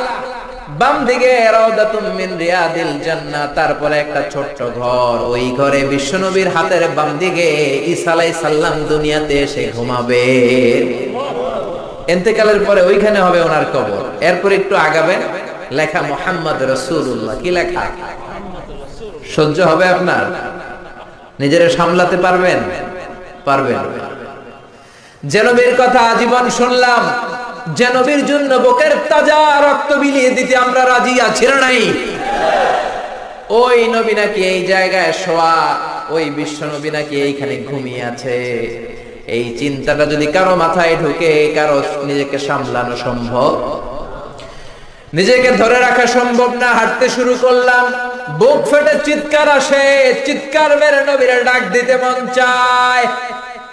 Speaker 1: বাম দিকে রাউদাতুম মিন রিয়াদিল জান্নাহ। তারপরে একটা ছোট্ট ঘর, ওই ঘরে বিশ্বনবীর হাতের বাম দিকে ঈসা আলাইহিস সালাম দুনিয়াতে এসে ঘুমাবে। ইন্তেকালের পরে ওইখানে হবে ওনার কবর। এরপর একটু আগাবেন, লেখা মুহাম্মদ রাসূলুল্লাহ। কি লেখা? সহ্য হবে আপনার? নিজেরা সামলাতে পারবেন? পারবেন। যে নবীর কথা আজীবন শুনলাম, যে নবীর জন্য বুকের তাজা রক্ত বিলিয়ে দিতে আমরা রাজি আছি না নাই? ওই নবী নাকি এই জায়গায় শোয়া, ওই বিশ্ব নবী নাকি এইখানে ঘুমিয়ে আছে। এই চিন্তাটা যদি কারো মাথায় ঢুকে, কারো নিজেকে সামলানো সম্ভব? নিজেকে ধরে রাখা সম্ভব না। হাঁটতে শুরু করলাম, বুক ফেটে চিৎকার আসে, চিৎকার মেরে নবীর ডাক দিতে মন চায়।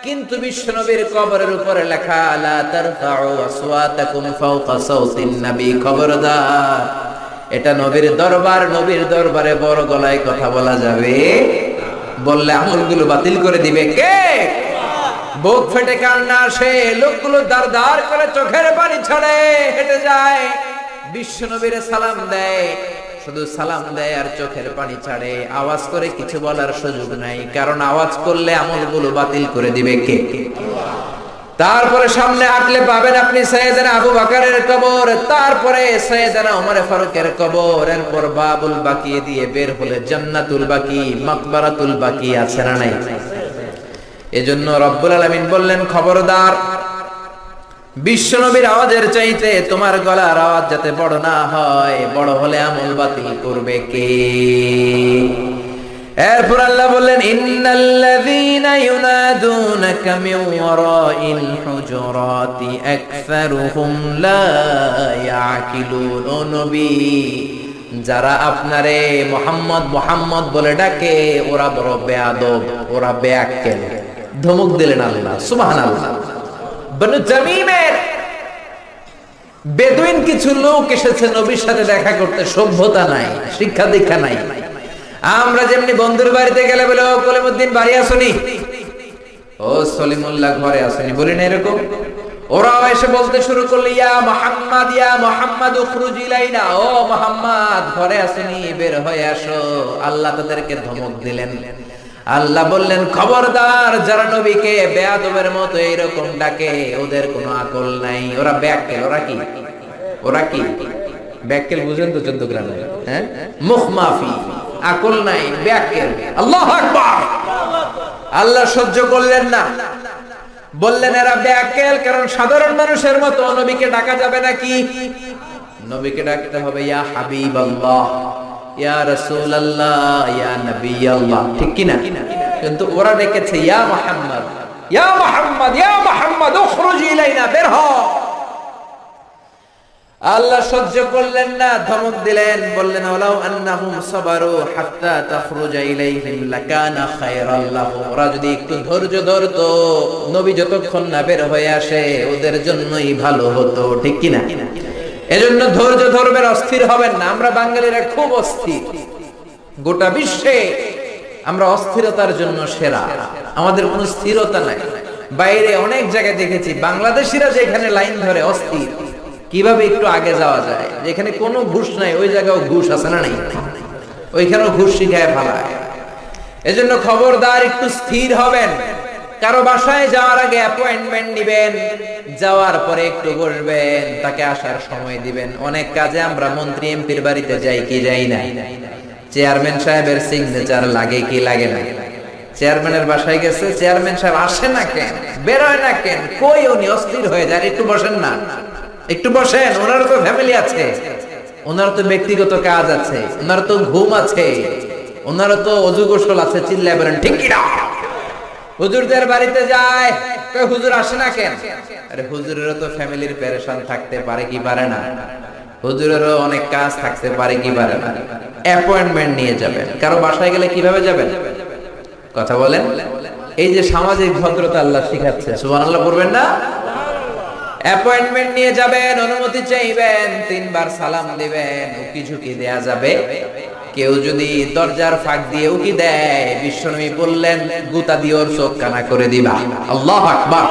Speaker 1: কিন্তু বিশ্বনবীর কবরের উপরে লেখা, লা তারফাউ আসওয়াতাকুম ফাওকা সাওতিন নবী, খবরদার, এটা নবীর দরবার, নবীর দরবারে বড় গলায় কথা বলা যাবে, বললে আমলগুলো বাতিল করে দিবে কে? বুক ফেটে কান্না আসে, লোকগুলো দাঁড় দাঁড় করে চোখের পানি ছাড়ে হেঁটে যায়, বিশ্বনবীর সালাম দেয়। শুধু সালাম দেয় আর চোখের পানি ছাড়ে, আওয়াজ করে কিছু বলার সুযোগ নাই, কারণ আওয়াজ করলে আমলগুলো বাতিল করে দিবে কে? তারপরে সামনে হাঁটলে পাবেন আপনি সাইয়েদনা আবু বকরের কবর, তারপরে সাইয়েদনা ওমর ফারুকের কবর, এরপর বাবুল বাকি দিয়ে বের হলে জান্নাতুল বাকি, মাকবারাতুল বাকি আছে না নাই? এজন্য রব্বুল আলামিন বললেন, খবরদার, বিশ্বনবীর আওয়াজের চাইতে তোমার গলার আওয়াজ যাতে বড় না হয়, বড় হলে আমল বাতিল করবে কে? এরপর আল্লাহ বললেন, ইন্নাল্লাযীনা ইউনাদুনাকা মিন ওয়ারাইল হুজুরাতি আকসারুহুম লা ইয়াকিলুন। ও নবী, যারা আপনারে মুহাম্মদ মুহাম্মদ বলে ডাকে, ওরা বড় বেয়াদব, ওরা বেয়াক্কেল। ধমক দিলেন আল্লাহ। সুবহানাল্লাহ। বনু তামিমের বেদুইন কিছু লোক এসেছে নবীর সাথে দেখা করতে, সভ্যতা নাই, শিক্ষা দীক্ষা নাই। আমরা যেমনি বন্ধুর বাড়িতে গেলে বলে, ও কলিমুদ্দিন বাড়ি আসনি, ও সলিমুল্লাহ ঘরে আসনি, বলি না এরকম? ওরাও এসে বলতে শুরু করলো, ইয়া মুহাম্মদ, ইয়া মুহাম্মদ উখরুজ ইলাইনা, ও মুহাম্মদ ঘরে আসনি, বের হয়ে আসো। আল্লাহ তাদেরকে ধমক দিলেন। আল্লাহ বললেন, খবরদার, যারা নবীকে বেয়াদবের মতো এইরকম ডাকে, ওদের কোনো আকল নাই, ওরা বেয়াক্কেল। ওরা কি? ওরা কি? ব্যাককেল বুঝেন তো 14 গ্রামে, হ্যাঁ? মুখ মাফি, আকল নাই, ব্যাককেল। আল্লাহু আকবার। আল্লাহ সহ্য করলেন না, বললেন এরা ব্যাককেল, কারণ সাধারণ মানুষের মতো নবীকে ডাকা যাবে নাকি? নবীকে ডাকতে হবে ইয়া হাবিবাল্লাহ, ইয়া রাসূলুল্লাহ, ইয়া নবিয়াল্লাহ, ঠিক কি না? কিন্তু ওরা ডেকেছে ইয়া মুহাম্মদ, ইয়া মুহাম্মদ, ইয়া মুহাম্মদ উখরুজ ইলাইনা, বের হ। আল্লাহ সহ্য করলেন না, ধমক দিলেন, বললেন ওয়ালাউ আন্নাহুম সাবারু হাত্তা তাখরুজা ইলাইহিম লাকানা খায়রাল লাহুম। ওরা যদি একটু ধৈর্য ধরতো, নবী যতক্ষণ না বের হয়ে আসে ওদের জন্যই ভালো হতো, ঠিক কি না? এজন্য ধৈর্য ধরবেন, অস্থির হবেন না। আমরা বাঙালিরা খুব অস্থির, গোটা বিশ্বে আমরা অস্থিরতার জন্য সেরা, আমাদের কোনো স্থিরতা নাই। বাইরে অনেক জায়গায় দেখেছি বাংলাদেশিরা যেখানে লাইন ধরে অস্থির, কিভাবে একটু আগে যাওয়া যায়, যেখানে কোনো ঘুষ নাই ওই জায়গাও ঘুষ আছে না নাই, ওইখানেও ঘুষ শিখায় ফেলায়। এজন্য খবরদার, একটু স্থির হবেন। কারো বাসায় যাওয়ার আগে অ্যাপয়েন্টমেন্ট নিবেন, যাওয়ার পরে একটু বসবেন, তাকে আসার সময় দিবেন। অনেক কাজে আমরা মন্ত্রী এমপির বাড়িতে যাই কি যাই না, চেয়ারম্যান সাহেবের সিগনেচার লাগে কি লাগে না? চেয়ারম্যানের বাসায় গেছে, চেয়ারম্যান সাহেব আসে না কেন, বেরোয় না কেন, কই উনি অস্থির হয়ে যায়, একটু বসেন না, একটু বসেন। ওনার তো ফ্যামিলি আছে, ওনার তো ব্যক্তিগত কাজ আছে, ওনার তো ঘুম আছে, ওনার তো অজু গোসল আছে, চিল্লায় বলেন ঠিক কি না? হুজুরদের বাড়িতে যায়, কই হুজুর আসে না কেন? আরে হুজুরেরও তো ফ্যামিলির পেরেশান থাকতে পারে কি পারে না? হুজুরেরও অনেক কাজ থাকতে পারে কি পারে না? অ্যাপয়েন্টমেন্ট নিয়ে যাবেন। কারো বাসায় গেলে কিভাবে যাবেন? কথা বলেন। এই যে সামাজিক ভদ্রতা আল্লাহ শিখাচ্ছে, সুবহানাল্লাহ পড়বেন না? অ্যাপয়েন্টমেন্ট নিয়ে যাবেন, অনুমতি চাইবেন, 3 বার সালাম দিবেন, উকি ঝুঁকি দেয়া যাবে। কেউ যদি দরজার ফাঁক দিয়ে উকি দেয়, বিশ্বনবী বললেন গুতা দিয়ে ওর চোখ কানা করে দিবা। আল্লাহু আকবার।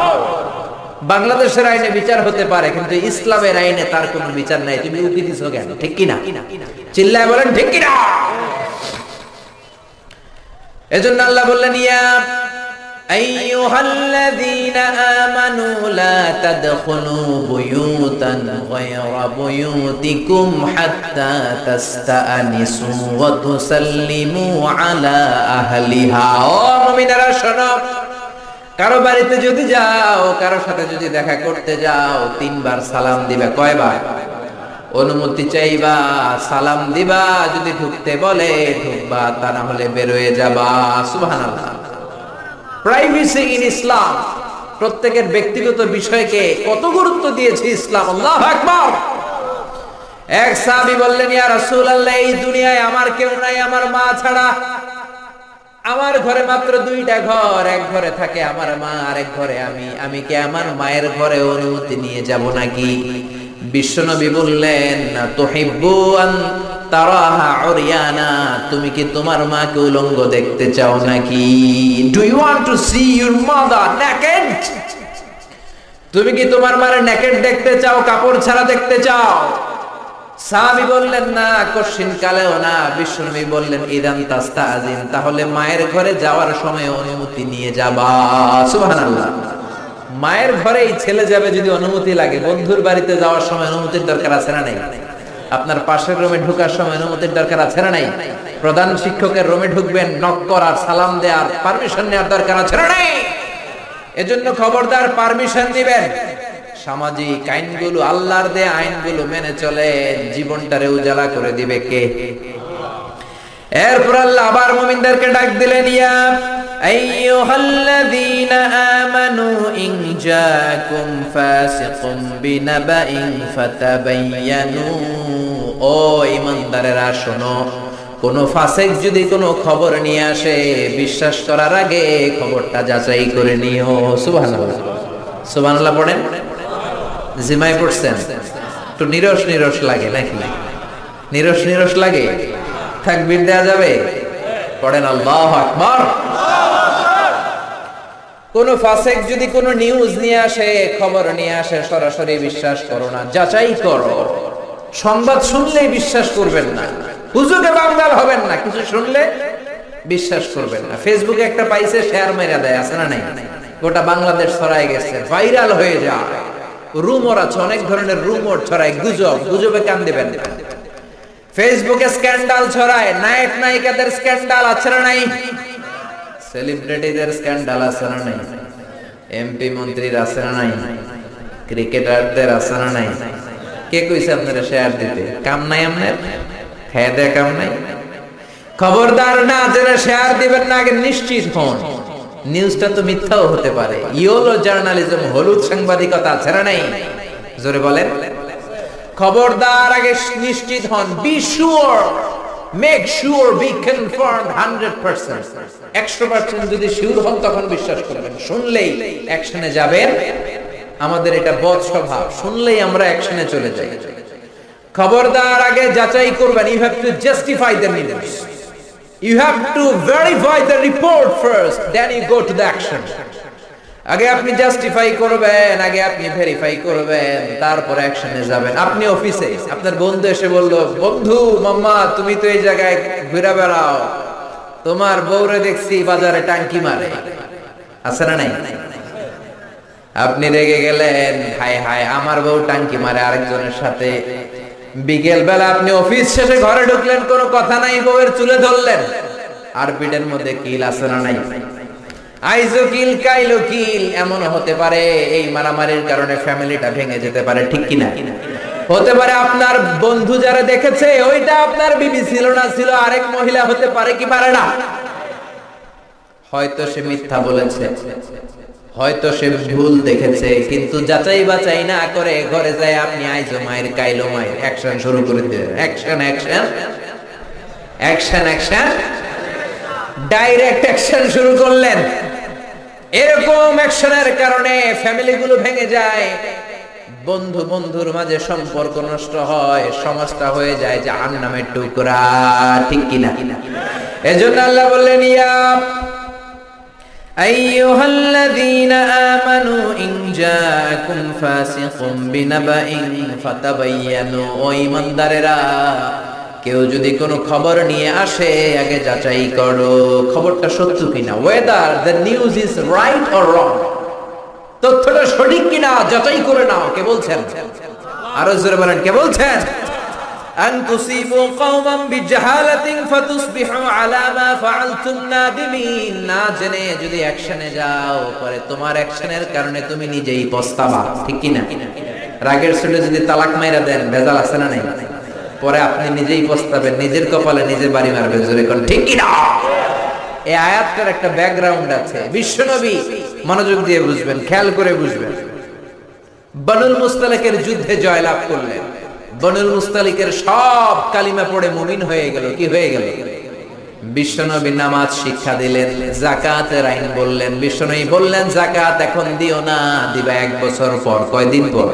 Speaker 1: বাংলাদেশের আইনে বিচার হতে পারে, কিন্তু ইসলামের আইনে তার কোনো বিচার নাই। তুমি উকি দিছো কেন, ঠিক কি না? চিল্লায় বলেন ঠিক কি না? এজন্য আল্লাহ বললেন ইয়া আইয়ুহাল্লাযীনা আমানু লা তাদখুলু বুয়ুতান গায়রা বুয়ুতিকুম হাত্তা তাস্তানিসু ওয়া তুসাল্লিমু আলা আহলিহা। ও মুমিনেরা শোনো, কারো বাড়িতে যদি যাও, কারো সাথে যদি দেখা করতে যাও, 3 বার সালাম দিবা। কয়বার? অনুমতি চাইবা, সালাম দিবা, যদি ঢুকতে বলে ঢুকবা, তা না হলে বের হয়ে যাবা। সুবহানাল্লাহ। প্রাইভেসি ইন ইসলাম, প্রত্যেকের ব্যক্তিগত বিষয়কে কত গুরুত্ব দিয়েছে ইসলাম। আল্লাহু আকবার। এক সাহাবী বললেন ইয়া রাসূলুল্লাহ, এই দুনিয়ায় আমার কেউ নাই আমার মা ছাড়া। আমার ঘরে মাত্র 2টা ঘর, এক ঘরে থাকে আমার মা, আরেক ঘরে আমি। আমি কি আমার মায়ের ঘরে অনুমতি নিয়ে যাব নাকি? বিশ্বনবী বললেন তুহিব্বু আন তারাহা উরিয়ানা, তুমি কি তোমার মাকে উলঙ্গ দেখতে চাও নাকি? Do you want to see your mother naked? তুমি কি তোমার মায়ের নেকেড দেখতে চাও, কাপড় ছাড়া দেখতে চাও? সাহাবী বললেন না, কশিন কালেও না। বিশ্বনবী বললেন ইদান তাস্তাজিন, তাহলে মায়ের ঘরে যাওয়ার সময় অনুমতি নিয়ে যাবা। সুবহানাল্লাহ। মায়ের ঘরেই ছেলে যাবে যদি অনুমতি লাগে, বন্ধুর বাড়িতে যাওয়ার সময় অনুমতির দরকার আছে না নাই? আপনার পাশের রুমে ঢোকার সময় অনুমতির দরকার আছে না নাই? প্রধান শিক্ষকের রুমে ঢুকবেন, নক করার, সালাম দেওয়ার, পারমিশন নেওয়ার দরকার আছে না নাই? এজন্য খবরদার পারমিশন দিবেন। সামাজিক আইনগুলো, আল্লাহর দেয়া আইনগুলো মেনে চলে, জীবনটারে উজালা করে দিবে কে? এরপর আল্লাহ আবার মুমিনদেরকে ডাক দিলেন ইয়া আইয়ুহাল্লাযীনা আমানু ইন জাআকুম ফাসিকুম বিনাবাইন ফাতাবায়ানু। ও ঈমানদারেরা শোনো, কোন ফাসিক যদি কোনো খবর নিয়ে আসে, বিশ্বাস করার আগে খবরটা যাচাই করে নিও। সুবহানাল্লাহ। সুবহানাল্লাহ পড়েন। জিমাই পড়ছেন? একটু নিরস নিরস লাগে নাকি? নিরস নিরস লাগে? তাকবীর দেয়া যাবে? পড়েন আল্লাহু আকবার। কোন ফাসিক যদি কোনো নিউজ নিয়ে আসে, খবর নিয়ে আসে, সরাসরি বিশ্বাস করো না, যাচাই করো। সংবাদ শুনলেই বিশ্বাস করবেন না, হুজুগে বাঙ্গাল হবেন না, কিছু শুনলে বিশ্বাস করবেন না। ফেসবুকে একটা পাইছে, শেয়ার মেরা দেয়, আছে না নাই? গোটা বাংলাদেশ ছড়ায় গেছে, ভাইরাল হয়ে যায়। রুমর আছে, অনেক ধরনের রুমর ছড়ায়, গুজব, গুজবে কান দিবেন। ফেসবুকে স্ক্যান্ডাল ছড়ায়, নায়ক নায়িকাদের স্ক্যান্ডাল আছে না নাই? সেলিব্রিটিদের স্ক্যান্ডাল আছে না নাই? এমপি মন্ত্রীর আছে না নাই? ক্রিকেটারদের আছে না নাই? কে কইছে আপনারা শেয়ার দিতে? কাম নাই আপনার, খেয়ে দেয় কাম নাই। খবরদার, না জেনে শেয়ার দিবেন না, আগে নিশ্চিত হন। নিউজটা তো মিথ্যাও হতে পারে। ইয়োলো জার্নালিজম, হলুদ সাংবাদিকতা আছে না নাই? জোরে বলেন। খবরদার, আগে নিশ্চিত হন। Be sure, make sure, B confirmed 100%। 100% যদি শিওর হন তখন বিশ্বাস করবেন। শুনলেই অ্যাকশনে যাবেন। আমাদের এটা বদ স্বভাব, শুনলেই আমরা অ্যাকশনে চলে যাই। খবরদার, আগে যাচাই করবেন। You have to justify the news, you have to verify the report first, then you go to the action. আগে আপনি জাস্টিফাই করবেন, আগে আপনি ভেরিফাই করবেন, তারপর অ্যাকশনে যাবেন। আপনি অফিসে, আপনার বন্ধু এসে বলল, বন্ধু মাম্মা তুমি তো এই জায়গায় ঘুরে বেড়াও, তোমার বউরে দেখছি বাজারে টাঙ্কি মারে, আছে না নাই? আপনি রেগে গেলেন, হায় হায় আমার বউ টাঙ্কি মারে আরেকজনের সাথে। বিকেল বেলা আপনি অফিস শেষে ঘরে ঢুকলেন, কোনো কথা নাই, বউয়ের চুলে ধরলেন। আর পিঠের মধ্যে কিল আছে না নাই? আইজো কিল কাইলো কিল, এমন হতে পারে এই মারামারির কারণে ফ্যামিলিটা ভেঙে যেতে পারে, ঠিক কিনা? হতে পারে আপনার বন্ধু যারা দেখেছে ওইটা আপনার বিবি ছিল না, ছিল আরেক মহিলা, হতে পারে কি পারে না? হয়তো সে মিথ্যা বলেছে, হয়তো সে ভুল দেখেছে, কিন্তু যাচাই বাছাই না করে ঘরে যায় আপনি আইজো মায়ের কাইলো মায়ের অ্যাকশন শুরু করে দিলেন। Action action action action, direct action শুরু করলেন। এরকম অ্যাকশনের কারণে ফ্যামিলিগুলো ভেঙে যায়, বন্ধু বন্ধুর মাঝে সম্পর্ক নষ্ট হয়, সমাজটা হয়ে যায় জাহান্নামের টুকরা, ঠিক কিনা? এজন্য আল্লাহ বললেন, ইয়া আইয়ুহাল্লাযীনা আমানু ইন জাআকুম ফাসিকুম বিনাবাইন ফাতাবায়ানু, ও ঈমানদারেরা, কেউ যদি কোনো খবর নিয়ে আসে আগে যাচাই করো খবরটা সত্য কিনা, whether the news is right or wrong, তথ্যটা সঠিক কিনা যাচাই করে নাও। কে বলছেন? আরো জোরে বলেন, কে বলছেন? আন তুসিবু কওমান বিজাহালাতিন ফাতুসবিহু আলা মা ফাআলতুম নাদিমিন, না জেনে যদি অ্যাকশনে যাও পরে তোমার অ্যাকশনের কারণে তুমি নিজেই পস্তাবা, ঠিক কিনা? রাগের চোটে যদি তালাক মাইরা দেন, ভেজাল আছে না নাই? পরে আপনি নিজেই পস্তাবেন, নিজের কপালে নিজে বাড়ি মারবেন, জোরে কোন ঠিক কিনা? এই আয়াতটার একটা ব্যাকগ্রাউন্ড আছে, বিশ্বনবী মনোযোগ দিয়ে বুঝবেন, খেয়াল করে বুঝবেন। বনুল মুস্তালিকের যুদ্ধে জয়লাভ করলেন, বনুল মুস্তালিকের সব কালিমা পড়ে মুমিন হয়ে গেল। কি হয়ে গেল? বিশ্বনবী নামাজ শিক্ষা দিলেন, যাকাতের আইন বললেন। বিশ্বনবী বললেন, যাকাত এখন দিও না, দিবা 1 বছর পর। কয়দিন পর?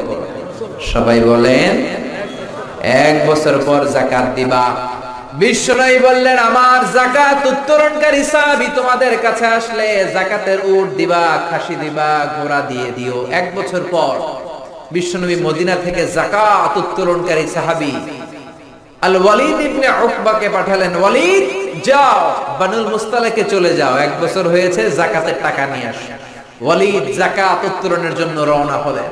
Speaker 1: সবাই বলেন, 1 বছর পর যাকাত দিবা। বিশ্বনবী বললেন, আমার যাকাত উত্তরণকারী সাহাবী তোমাদের কাছে আসলে যাকাতের উট দিবা, খাসি দিবা, ঘোড়া দিয়ে দিও। 1 বছর পর বিশ্বনবী মদিনা থেকে যাকাত উত্তোলনকারী সাহাবী আল ওয়ালিদ ইবনে উকবাকে পাঠালেন, ওয়ালিদ যাও বানুল মুস্তালিকে চলে যাও, 1 বছর হয়েছে, যাকাতের টাকা নিয়ে আস। ওয়ালিদ যাকাত উত্তোলনের জন্য রওনা হলেন।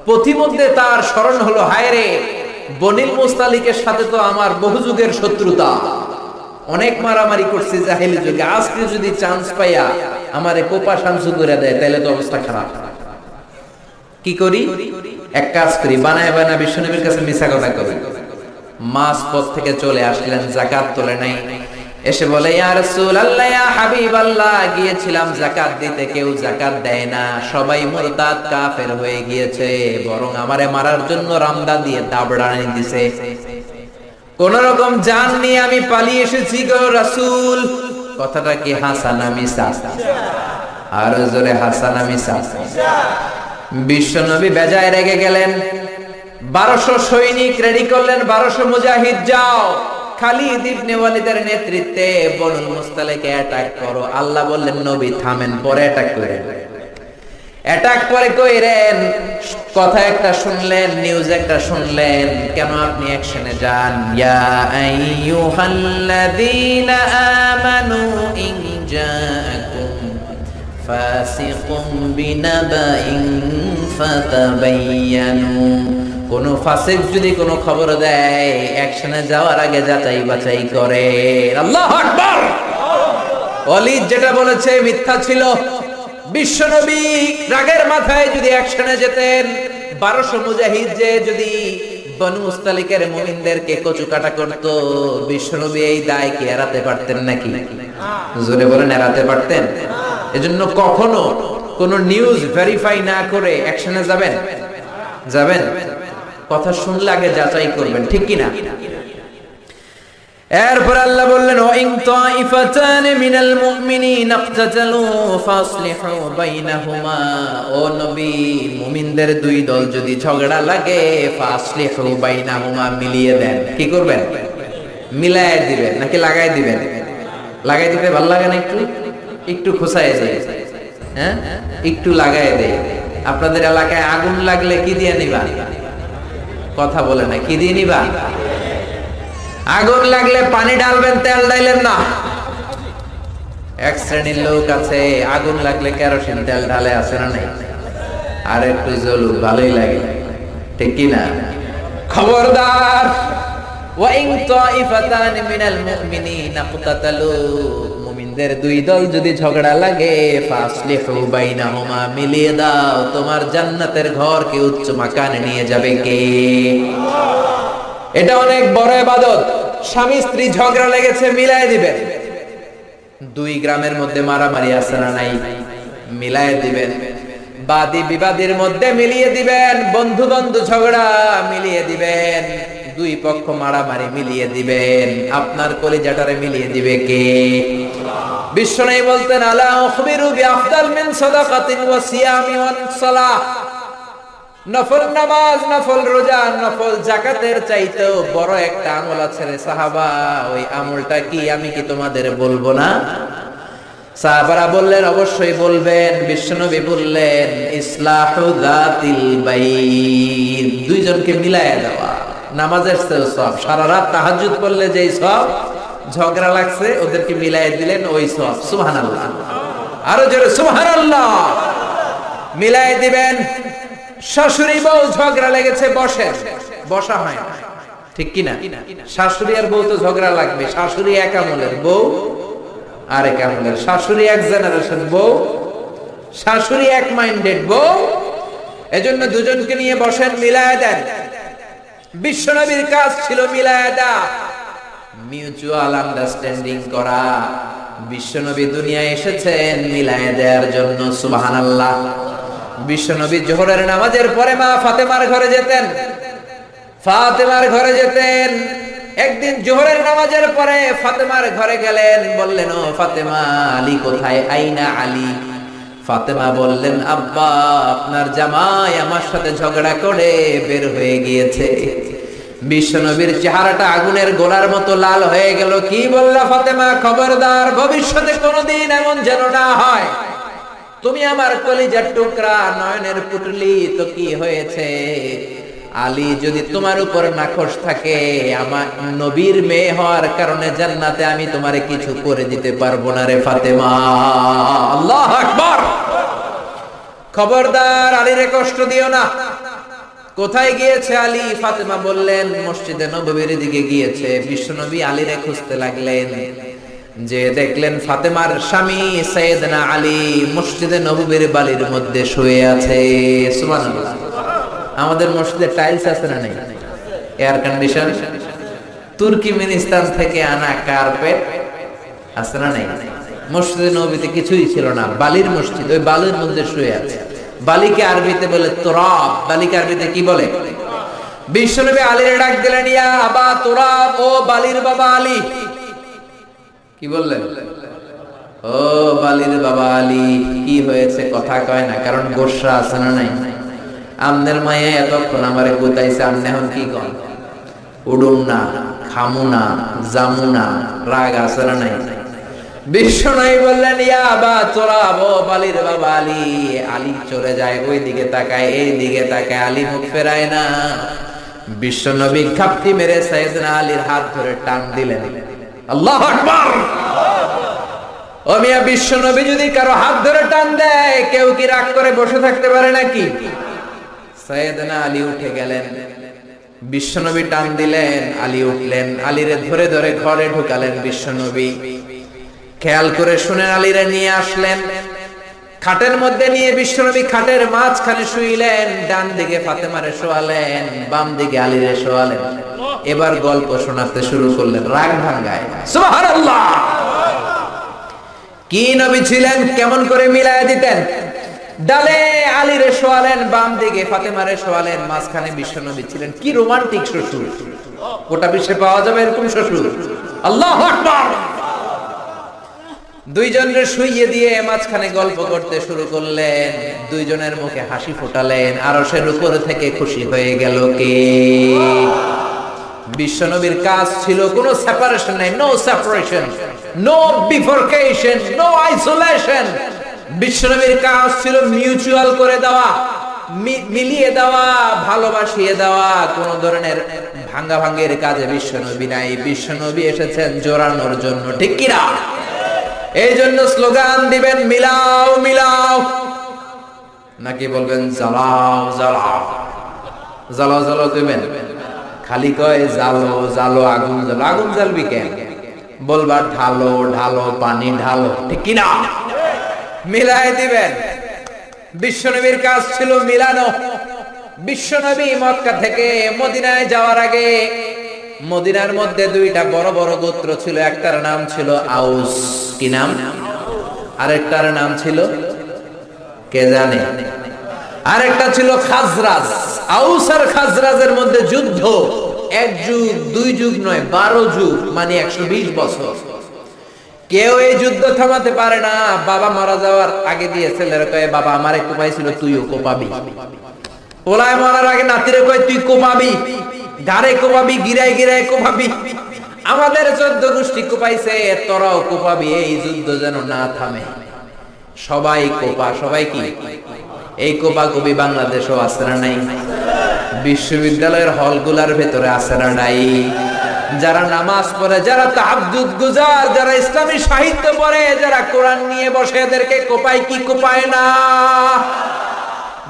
Speaker 1: পথিমধ্যে তার স্মরণ হলো, হায় রে, বনিল মুস্তালিকের সাথে তো আমার বহু যুগের শত্রুতা, অনেক মারামারি করছি জাহেলি যুগে, আজকে যদি চান্স পাইয়া আমারে কোপা শামসু করে দেয় তাহলে তো অবস্থা খারাপ। কি করি? এক কাজ করি, বানায় বানায় বিশ্বনবীর কাছে মিছা কথা করি। মাস পথ থেকে চলে আসলেন, যাকাত তোলে নাই। এসে বলে, ইয়া রাসূলুল্লাহ, ইয়া হাবিবাল্লাহ, গিয়েছিলাম যাকাত দিতে, কেউ যাকাত দেয় না, সবাই মুরতাদ কাফের হয়ে গিয়েছে, বরং আমারে মারার জন্য রামদা দিয়ে দাবড়ানি দিছে। কোন রকম জান নিয়ে আমি পালিয়ে এসেছি গো রাসূল। কথাটা কি হাসানা মিছা? আর জোরে হাসানা মিছা? বিশ্বনবী বেজায় রেগে গেলেন। 1200 সৈনিক রেডি করলেন, 1200 মুজাহিদ, যাও খালিদ ইবনে ওয়ালিদের নেতৃত্বে বনুল মুস্তালিকে অ্যাটাক করো। আল্লাহ বললেন, নবী থামেন, পরে অ্যাটাক করেন। অ্যাটাক পরে কইরেন, কথা একটা শুনলেন, নিউজ একটা শুনলেন, কেন আপনি অ্যাকশনে যান? ইয়া আইয়ুহাল্লাযীনা আমানু ইন জাআকুম ফাসিকুম বিনাবাইন ফাতাবায়ানু কোন ফাসিক যদি কোনো খবর দেয় অ্যাকশনে যাওয়ার আগে যাচাই বাছাই করে। আল্লাহু আকবার। ওয়ালিদ যেটা বলেছে মিথ্যা ছিল। বিশ্বনবী রাগের মাথায় যদি অ্যাকশনে যেতেন, 1200 মুজাহিদ যে যদি বনু মুস্তালিকের মুমিনদেরকে কচুকাটা করত, বিশ্বনবী এই দায় কি এড়াতে পারতেন নাকি? জোরে বলেন, এড়াতে পারতেন? এজন্য কখনো কোন নিউজ ভেরিফাই না করে অ্যাকশনে যাবেন? যাবেন? কথা শুনলে আগে যাচাই করবেন, ঠিক কি না? এরপর আল্লাহ বললেন, ওয়া ইন তাইফাতান মিনাল মুমিনিনা ইকতাতালু ফাসলিহু বাইনাহুমা। ও নবী, মুমিনদের দুই দল যদি ঝগড়া লাগে, ফাসলিহু বাইনাহুমা, মিলিয়ে দেন। কি করবেন? মিলায় দিবেন নাকি লাগাই দিবেন? লাগাই দিতে ভালো লাগে না? একটু একটু খোসায় দেয়, হ্যাঁ, একটু লাগায় দেয়। আপনাদের এলাকায় আগুন লাগলে কি দিয়ে নিবা? কথা বলে না, কি দিয়ে নিবা? আগুন লাগলে পানি ঢালবেন, তেল ঢাইলেন না। এক শ্রেণীর লোক আছে, আগুন লাগলে কেরোসিন তেল ঢালে, আছে না নাই? আর একটু জ্বলুক, ভালোই লাগে, ঠিক কি না? খবরদার, ওয়া ইন তাইফাতান মিনাল মুমিনিনা ইকতাতালু, মুমিনদের দুই দল যদি ঝগড়া লাগে, ফাসলিহু বাইনাহুমা, মিলিয়ে দাও। তোমার জান্নাতের ঘরকে উচ্চ মাকানে নিয়ে যাবে কে? এটা অনেক বড় ইবাদত। স্বামী স্ত্রী ঝগড়া লেগেছে, মিলায় দিবেন। দুই গ্রামের মধ্যে মারামারি আছে না নাই? মিলায় দিবেন। বাদী বিবাদীর মধ্যে মিলিয়ে দিবেন। বন্ধু বন্ধু ঝগড়া মিলিয়ে দিবেন। দুই পক্ষ মারামারি মিলিয়ে দিবেন। আপনার কলিজাটারে মিলিয়ে দিবে কে? বিশ্বনবী বলতেন, আলা উখবিরু বিআফদাল মিন সাদাকাতিন ওয়া সিয়ামি ওয়া সালাহ। নফল নামাজ, নফল রোজা, নফল যাকাতের চাইতেও বড় একটা আমল আছে রে সাহাবা। ওই আমলটা কি আমি কি তোমাদের বলবো না? সাহাবারা বললেন, অবশ্যই বলবেন। বিশ্বনবী বললেন, ইসলাহু যাতিল বাইন, দুইজনকে মিলায়া দেওয়া। নামাজের সওয়াব, সারা রাত তাহাজ্জুদ পড়লে যেই সওয়াব, ঝগড়া লাগছে ওদেরকে মিলায়া দিলেন ওই সওয়াব। সুবহানাল্লাহ, আরো জোরে সুবহানাল্লাহ। মিলায়া দিবেন। শাশুড়ি বউ ঝগড়া লেগেছে, বসেন, বসা হয় না, ঠিক কিনা? শাশুড়ি আর বউ তো ঝগড়া লাগবে। শাশুড়ি এক আমলের, বউ আরেক আমলের। শাশুড়ি এক জেনারেশন, বউ, শাশুড়ি এক মাইন্ডেড, বউ। এজন্য দুজনকে নিয়ে বসেন, মিলায়া দেন। বিশ্বনবীর কাজ ছিল মিলায়া দেয়া, মিউচুয়াল আন্ডারস্ট্যান্ডিং করা। বিশ্বনবী দুনিয়ায় এসেছেন মিলায়া দেওয়ার জন্য। সুবহানাল্লাহ। বিশ্বনবী জোহরের নামাজের পরে মা ফাতেমার ঘরে যেতেন। ফাতেমার ঘরে যেতেন। একদিন জোহরের নামাজের পরে ফাতেমার ঘরে গেলেন। বললেন, ও ফাতেমা, আলী কোথায়? আইনা আলী। ফাতেমা বললেন, আব্বা, আপনার জামাই আমার সাথে ঝগড়া করে বের হয়ে গিয়েছে। বিশ্বনবীর চেহারাটা আগুনের গোলার মতো লাল হয়ে গেল। কি বললা ফাতেমা? খবরদার, ভবিষ্যতে কোনোদিন এমন যেন না হয়। তুমি আমার কলিজার টুকরা, নয়নের পুটলি, তো কি হয়েছে? আলী যদি তোমার উপর নাখোশ থাকে, আমার নবীর মেয়ে হওয়ার কারণে জান্নাতে আমি তোমারে কিছু করে দিতে পারবো না রে ফাতেমা। আল্লাহু আকবার। খবরদার, আলীরে কষ্ট দিও না। কোথায় গিয়েছে আলী? ফাতেমা বললেন, মসজিদে নববীর দিকে গিয়েছে। বিশ্বনবী আলীরে খুঁজতে লাগলেন। যে দেখলেন ফাতেমার স্বামী সাইয়েদনা আলী মসজিদে নববীর বালির মধ্যে শুয়ে আছে। সুবহানাল্লাহ। আমাদের মসজিদে টাইলস আছে না নাই? Air condition. তুর্কমেনিস্তান থেকে আনা কার্পেট আছে না নাই? মসজিদে নববীতে কিছুই ছিল না, বালির মসজিদ। ওই বালির মধ্যে শুয়ে আছে। বালিকে আরবিতে বলে তুরাব। বালিকে আরবিতে কি বলে? বিশ্বনবী আলীর ডাক দিলেন, ইয়া আবা তুরাব, ও বালির বাবা আলী। কি বললেন? ও বালির বাবা আলী, কি হয়েছে? কথা কয় না, কারণ গোসা আছে না নাই? আমনের মায়ে এতক্ষণ আমারে গুতাইছে, আমনে এখন কি কন? উডুম না, খামু না, জামু না, রাগ আছে না নাই? বিশ্বনবী বললেন, ইয়া আবা তুরাব, ও বালির বাবা আলী। আলী চলে যায়, ওই দিকে তাকায়, এই দিকে তাকায়, আলী মুখ ফেরায় না। বিশ্বনবী ঘাপটি মেরে সাইয়েদনা আলীর হাত ধরে টান দিলেন। আল্লাহু আকবার। ও মিয়া, বিশ্বনবী যদি কারো হাত ধরে টান দেয়, কেউ কি রাগ করে বসে থাকতে পারে নাকি? সাইয়েদনা আলী উঠে গেলেন, বিশ্বনবী টান দিলেন, আলী উঠলেন, আলীরে ধরে ধরে ঘরে ঢুকালেন বিশ্বনবী। খেয়াল করে শুনেন, আলীরে নিয়ে আসলেন, খাটের মধ্যে নিয়ে বিশ্বনবী খাটের মাঝখানে শুইলেন, ডান দিকে ফাতেমারে শোয়ালেন, বাম দিকে আলীরে শোয়ালেন। এবার গল্প শোনাতে শুরু করলেন রাগ ভাঙ্গায়। সুবহানাল্লাহ! কি নবী ছিলেন, কেমন করে মিলায় দিতেন। ডালে আলীরে শোয়ালেন, বাম দিকে ফাতেমারে শোয়ালেন, মাঝখানে বিশ্বনবী ছিলেন। কি রোমান্টিক শ্বশুর! গোটা বিশ্বে পাওয়া যাবে এরকম শ্বশুর? আল্লাহু আকবার! দুইজনের শুইয়ে দিয়ে মাঝখানে গল্প করতে শুরু করলেন, দুইজনের মুখে হাসি ফোটালেন। আরশের উপর থেকে খুশি হয়ে গেল কে? বিশ্বনবীর কাজ ছিল কোনো সেপারেশন নাই, no separation, no bifurcation, no isolation. বিশ্বনবীর কাজ ছিল মিউচুয়াল করে দেওয়া, মিলিয়ে দেওয়া, ভালোবাসিয়ে দেওয়া। কোন ধরনের ভাঙ্গা ভাঙ্গের কাজে বিশ্বনবী নাই। বিশ্বনবী এসেছেন জোড়ানোর জন্য, ঠিক কি না? এই জন্য স্লোগান দিবেন মিলাও মিলাও, নাকি বলবেন জ্বালাও জ্বালাও? জ্বালাও জ্বালাও দেবেন, খালি কয় জ্বালো জ্বালো, আগুন জ্বালো। আগুন জ্বালবি কেন? বলবার ঢালো ঢালো, পানি ঢালো, ঠিক কি না? মিলাই দিবেন। বিশ্বনবীর কাজ ছিল মিলানো। বিশ্বনবী মক্কা থেকে মদিনায় যাওয়ার আগে মদিনার মধ্যে দুইটা বড় বড় গোত্র ছিল। একটার নাম ছিল আউস, কি নাম? আরেকটার নাম ছিল কে জানে? আরেকটা ছিল খাজরাজ। আউস আর খাজরাজের মধ্যে যুদ্ধ, এক যুগ দুই যুগ নয়, 12 যুগ, মানে 120 বছর। কেউ এই যুদ্ধ থামাতে পারে না। বাবা মারা যাওয়ার আগে দিয়ে ছেলেরা কয়, বাবা আমার একটু পাইছিল, তুইও কোপাবি। ওলায় মরার আগে নাতিরে কয়, তুই কোপাবি, গারে কোপাবি, গিরায় গিরায় কোপাবি। আমাদের 14 গোষ্ঠী কোপাইছে, তোরাও কোপাবি, এই যুদ্ধ যেন না থামে। সবাই কোপা, সবাই কি এই কোপা কবি বাংলাদেশও আছে না নাই? বিশ্ববিদ্যালয়ের হলগুলার ভেতরে আছে না নাই? যারা নামাজ পড়ে, যারা তাহাজ্জুদ গুজার, যারা ইসলামী সাহিত্য পড়ে, যারা কোরআন নিয়ে বসে, এদেরকে কোপায় কি কোপায় না?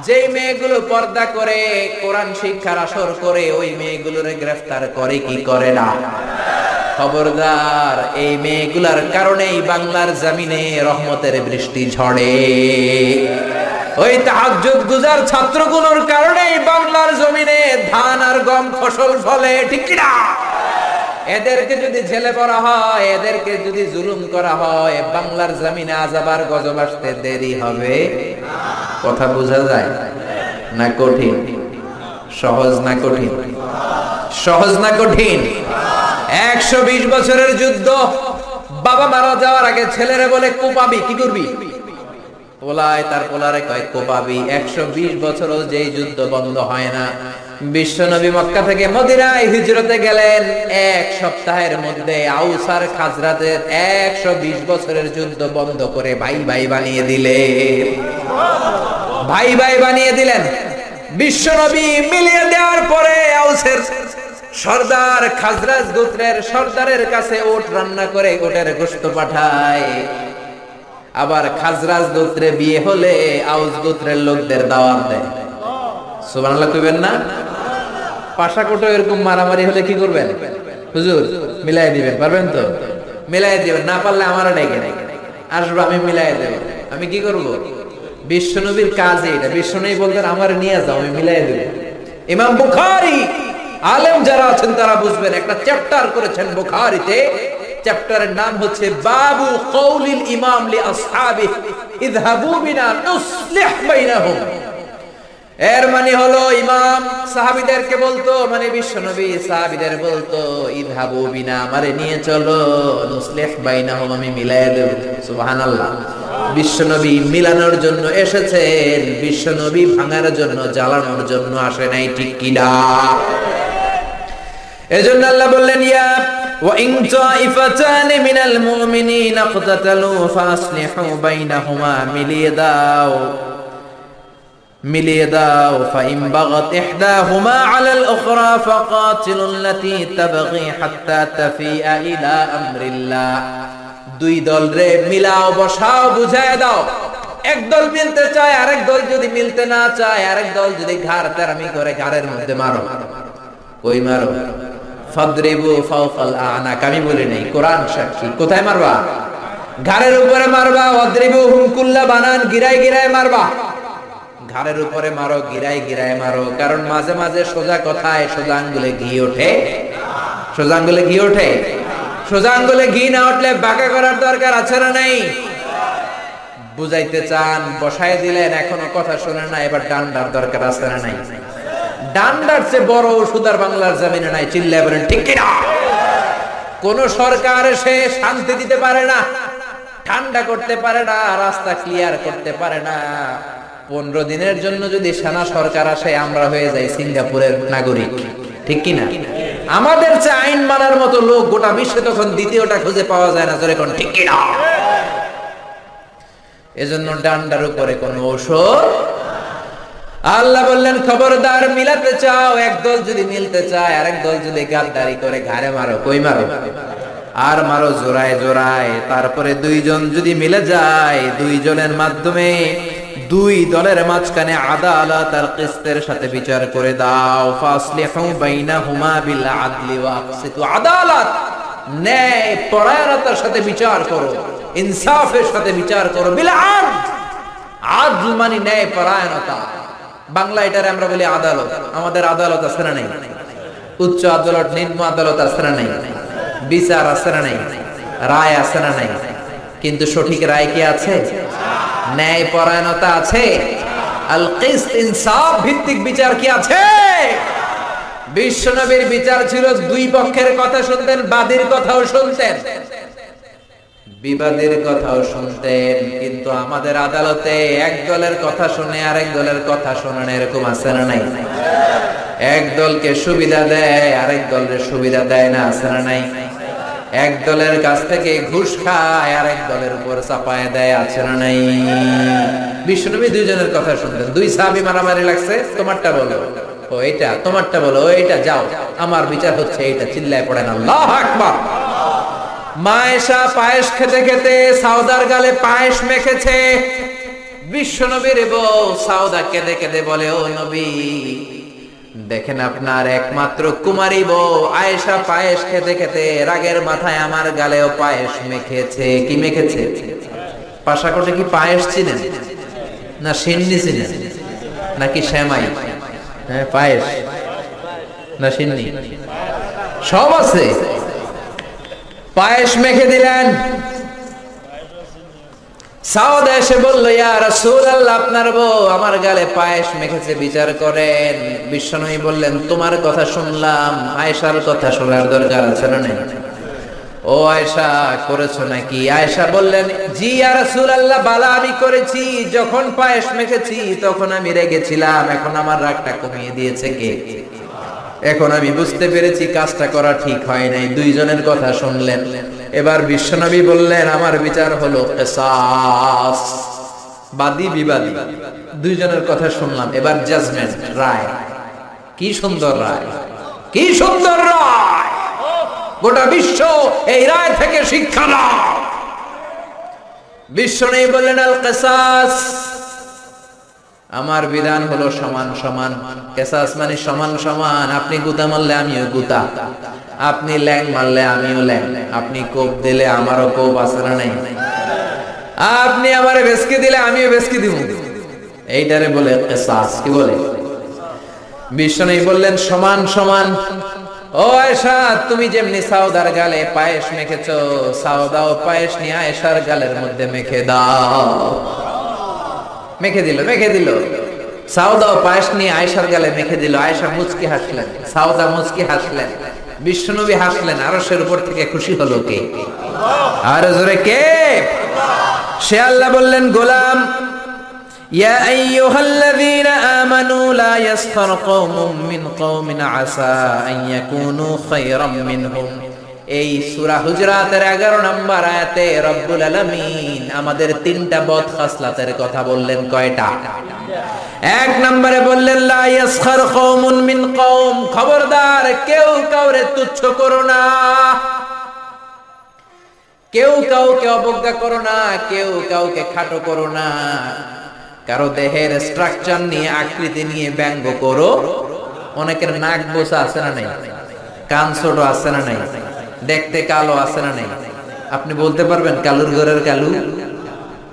Speaker 1: যেই মেয়েগুলো পর্দা করে, কোরআন শিক্ষার আসর করে, ওই মেয়েগুলোরে গ্রেফতার করে কি করে না? খবরদার, এই মেয়েগুলার কারণেই বাংলার জমিনে রহমতের বৃষ্টি ঝড়ে। ওই তাহাজ্জুদ গুজার ছাত্রগুলোর কারণেই বাংলার জমিনে ধান আর গম ফসল ফলে, ঠিক কি না? এদেরকে যদি জেলে পড়া হয়, এদেরকে যদি জুলুম করা হয়, বাংলার জমিনে আযাব আর গজব আসতে দেরি হবে? কথা বোঝা যায় না? কঠিন? সহজ না কঠিন? সহজ না কঠিন? 120 বছরের যুদ্ধ। বাবা মারা যাওয়ার আগে ছেলেরে বলে কোপাবি, কি করবি? পোলায় তার পোলারে কয় কোপাবি। 120 বছরও যেই যুদ্ধ বন্ধ হয় না। বিশ্বনবী মক্কা থেকে মদিনায় হিজরতে গেলেন, 1 সপ্তাহের মধ্যে আউস আর খাজরাজের 120 বছরের যুদ্ধ বন্ধ করে ভাই ভাই বানিয়ে দিলেন। ভাই ভাই বানিয়ে দিলেন। বিশ্বনবী মিলিয়ে দেওয়ার পরে আউসের সর্দার খাজরাজ গোত্রের সর্দারের কাছে ওট রান্না করে ওটের গোশত পাঠায়। আবার খাজরাজ গোত্রে বিয়ে হলে আউস গোত্রের লোকদের দাওয়াত দেয়। সুবহানাল্লাহ কইবেন না? পাশাকোটো এরকম মারামারি হলে কি করবেন? হুজুর মিলাই দিবেন, পারবেন তো? মিলাই দিবেন, না পারলে আমারও ডেকে আসবো, আমি মিলাই দেব। আমি কি করব? বিশ্বনবীর কাজ এটা। বিশ্বনবী বলতেন আমার নিয়ে যাও, আমি মিলাই দেব। ইমাম বুখারী, আলেম যারা আছেন তারা বুঝবেন, একটা চ্যাপ্টার করেছেন বুখারীতে। চ্যাপ্টারের নাম হচ্ছে বাবু কওলিল ইমাম লি আসহাবিহি ইযহাবু বিনা নুসলিহ বাইনাহুম। এর মানে হলো ইমাম সাহাবীদেরকে বলতো, মানে বিশ্বনবী সাহাবীদের বলতো, ইযহাবু বিনা, আমারে নিয়ে চলো, নুসলিহ বাইনাহুম, আমি মিলায়ে দেব। সুবহানাল্লাহ। বিশ্বনবী মিলানোর জন্য এসেছেন, বিশ্বনবী ভাঙার জন্য, জ্বালানোর জন্য আসে নাই, ঠিক কি না? এজন্য আল্লাহ বললেন, ইয়া ওয়া ইন তাইফাতানি মিনাল মুমিনিনা ইকতাতালু ফাসলিহু বাইনাহুমা, মিলিয়ে দাও। ফাইন বাগাত ইহদাহুমা আলাল উখরা ফাকাতিলুল্লাতী তাবগী হাত্তা তাফিআ ইলা আমরিল্লাহ। দুই দল রে মিলাও, বসাও, বুঝায় দাও। একদল মিলতে চায়, আরেক দল যদি মিলতে না চায়, আরেক দল যদি ঘাড় তেরামি করে, ঘাড়ের মধ্যে মারো। কই মারো? ফাদরিবু ফাওকাল আনাক। আমি বলি নাই, কোরআন সাক্ষী। কোথায় মারবা? ঘাড়ের উপরে মারবা। ওয়াদরিবুহুম কুল্লা বানান, গিরায় গিরায় মারবা। ঘাড়ের উপরে মারো, গিরায় গিরায় মারো। কারণ মাঝে মাঝে সোজা কথায় সোজা আঙ্গুলে ঘি ওঠে। সোজা আঙ্গুলে ঘি ওঠে। সোজা আঙ্গুলে ঘি না উঠলে বাঁকা করার দরকার আছে না নাই? বুঝাইতে চান, বসায় দিলেন, এখনো কথা শুনে না, এবার ডান্ডার দরকার আছে না নাই? ডান্ডার চেয়ে বড় ওষুধ আর বাংলার জমিনে নাই। চিল্লায় বলেন ঠিক কিনা? কোন সরকার এসে শান্তি দিতে পারে না, ঠান্ডা করতে পারে না, রাস্তা ক্লিয়ার করতে পারে না। 15 দিনের জন্য যদি সেনা সরকার আসে, আমরা হয়ে যাই সিঙ্গাপুরের নাগরিক। ঠিক কিনা? আমাদের চেয়ে আইন মানার মতো লোক গোটা বিশ্বে তখন দ্বিতীয়টা খুঁজে পাওয়া যায় না। জোরে কোন ঠিক কিনা? এজন্য ডান্ডার উপরে কোন ঔষধ। আল্লাহ বললেন খবরদার, মিলাতে চাও, একদল যদি মিলতে চায়, আরেক দল যদি গাদ্দারি করে, ঘাড়ে মারো। কই মারো? আর মারো জোড়ায় জোড়ায়। তারপরে দুইজন যদি মিলে যায়, দুইজনের মাধ্যমে দুই দলের মাঝখানে আদালত আর কিসতের সাথে বিচার করে দাও। ফাসলিহু বাইনাহুমা বিল আদলি ওয়া আকসিতু। আদালত, ন্যায় পরায়ণতার সাথে বিচার করো, ইনসাফের সাথে বিচার করো। বিল আদল, আদল মানে ন্যায় পরায়ণতা। বাংলা এটারে আমরা বলি আদালত। আমাদের আদালত আছে না নাই? উচ্চ আদালত, নিম্ন আদালত আছে না নাই? বিচার আছে না নাই? রায় আছে না নাই? কিন্তু সঠিক রায় কি আছে? ন্যায় পরায়ণতা আছে? আল কিসত, ইনসাফ ভিত্তিক বিচার কি আছে? বিশ্বনবীর বিচার ছিল দুই পক্ষের কথা শুনতেন, বাদীর কথাও শুনতেন, বিবাদের কথাও শুনতেন। কিন্তু আমাদের আদালতে এক দলের কথা শুনে আরেক দলের কথা শোনেন, এরকম আছে না নাই? এক দলকে সুবিধা দেয়, আরেক দলের সুবিধা দেয় না, আছে না নাই? এক দলের কাছ থেকে ঘুষ খায়, আরেক দলের উপর চাপায় দেয়, আছে না নাই? বিশ্বনবী দুইজনের কথা শুনতেন। দুই সাহাবী মারামারি লাগছে, তোমারটা বলো, ও এটা, তোমারটা বলো, ও এটা, যাও, আমার বিচার হচ্ছে এইটা। চিল্লায় পড়েন আল্লাহু আকবার। মায়েশা পায়েস খেতে খেতে সাউদার গালে পায়েস মেখেছে। বিশ্বনবীর বউ সাউদা কেঁদে কেঁদে বলে, ও নবী, দেখেন আপনার একমাত্র কুমারী বউ আয়েশা পায়েস খেতে খেতে রাগের মাথায় আমার গালেও পায়েস মেখেছে। কি মেখেছে? পাশাকোটে কি পায়েস চিনেন? না সিন্নি চিনেন? নাকি শ্যামাই? হ্যাঁ, পায়েস না সিন্নি, সব আছে। পায়েস মেখে দিলেন। সাউদা এসে বলল, ইয়া রাসূলুল্লাহ, আপনার বউ আমার গালে পায়েস মেখেছে, বিচার করেন। বিশ্বনবী বললেন, তোমার কথা শুনলাম, আয়েশার কথা শোনার দরকার আছে না নাই? ও আয়েশা, করেছো নাকি? আয়েশা বললেন, জি ইয়া রাসূলুল্লাহ, বালা আমি করেছি। যখন পায়েস মেখেছি তখন আমি রেগেছিলাম, এখন আমার রাগটা কমিয়ে দিয়েছে কে? এখন আমি বুঝতে পেরেছি কাজটা করা ঠিক হয় নাই। দুইজনের কথা শুনলেন। এবার বিশ্বনবী বললেন, আমার বিচার হলো কিসাস, বাদী বিবাদী, দুইজনের কথা শুনলাম, এবার জাজমেন্ট, রায়। কি সুন্দর রায়, কি সুন্দর রায়! গোটা বিশ্ব এই রায় থেকে শিক্ষা নাও। বিশ্বনবী বললেন, আল কিসাস, আমার বিধান হলো সমান সমান। কিসাস মানে সমান সমান। আপনি গুতা মারলে আমিও গুতা, আপনি ল্যাং মারলে আমিও ল্যাং, আপনি কোপ দিলে আমারও কোপ, আছে না নাই? আপনি আমারে বেসকে দিলে আমিও বেসকে দিব, এইটারে বলে কিসাস। কি বলে? বিশ্বনবী বললেন, সমান সমান। ও আয়েশা, তুমি যেমনি সাউদার গালে পায়েস মেখেছো, সাউদাও পায়েস নিয়ে আয়েশার গালের মধ্যে মেখে দাও। মেখে দিল, মেখে দিল। সাউদাও পায়েস নিয়ে আয়েশার গালে মেখে দিল। আয়েশা মুচকি হাসলেন, সাউদা মুচকি হাসলেন, বিশ্বনবী হাসলেন। আরশের উপর থেকে খুশি হলো কে? আর জোরে কে? সে আল্লাহ বললেন, গোলাম, ইয়া আইয়ুহাল্লাযীনা আমানু লা ইয়াসখার কওমুম মিন কওমিন আসা আন ইয়াকুনু খায়রাম মিনহুম। এই সূরা হুজরাতের 11 নম্বর আয়াতে রব্বুল আলামিন আমাদের তিনটা বদ খাসলাতের কথা বললেন। কয়টা? এক নম্বরে বললেন, লা ইয়াসখার কওমুন মিন কওম, খবরদার কেউ কাউরে তুচ্ছ করো না। কেউ কাউকে অবজ্ঞা করো না, কেউ কাউকে খাটো করো না, কারো দেহের স্ট্রাকচার নিয়ে আকৃতি নিয়ে ব্যঙ্গ করো। অনেকের নাক বোসা আছে না নাই, কান ছোট আছে না নাই, দেখতে কালো আছে না নাই? আপনি বলতে পারবেন কালুর ঘরের কালু,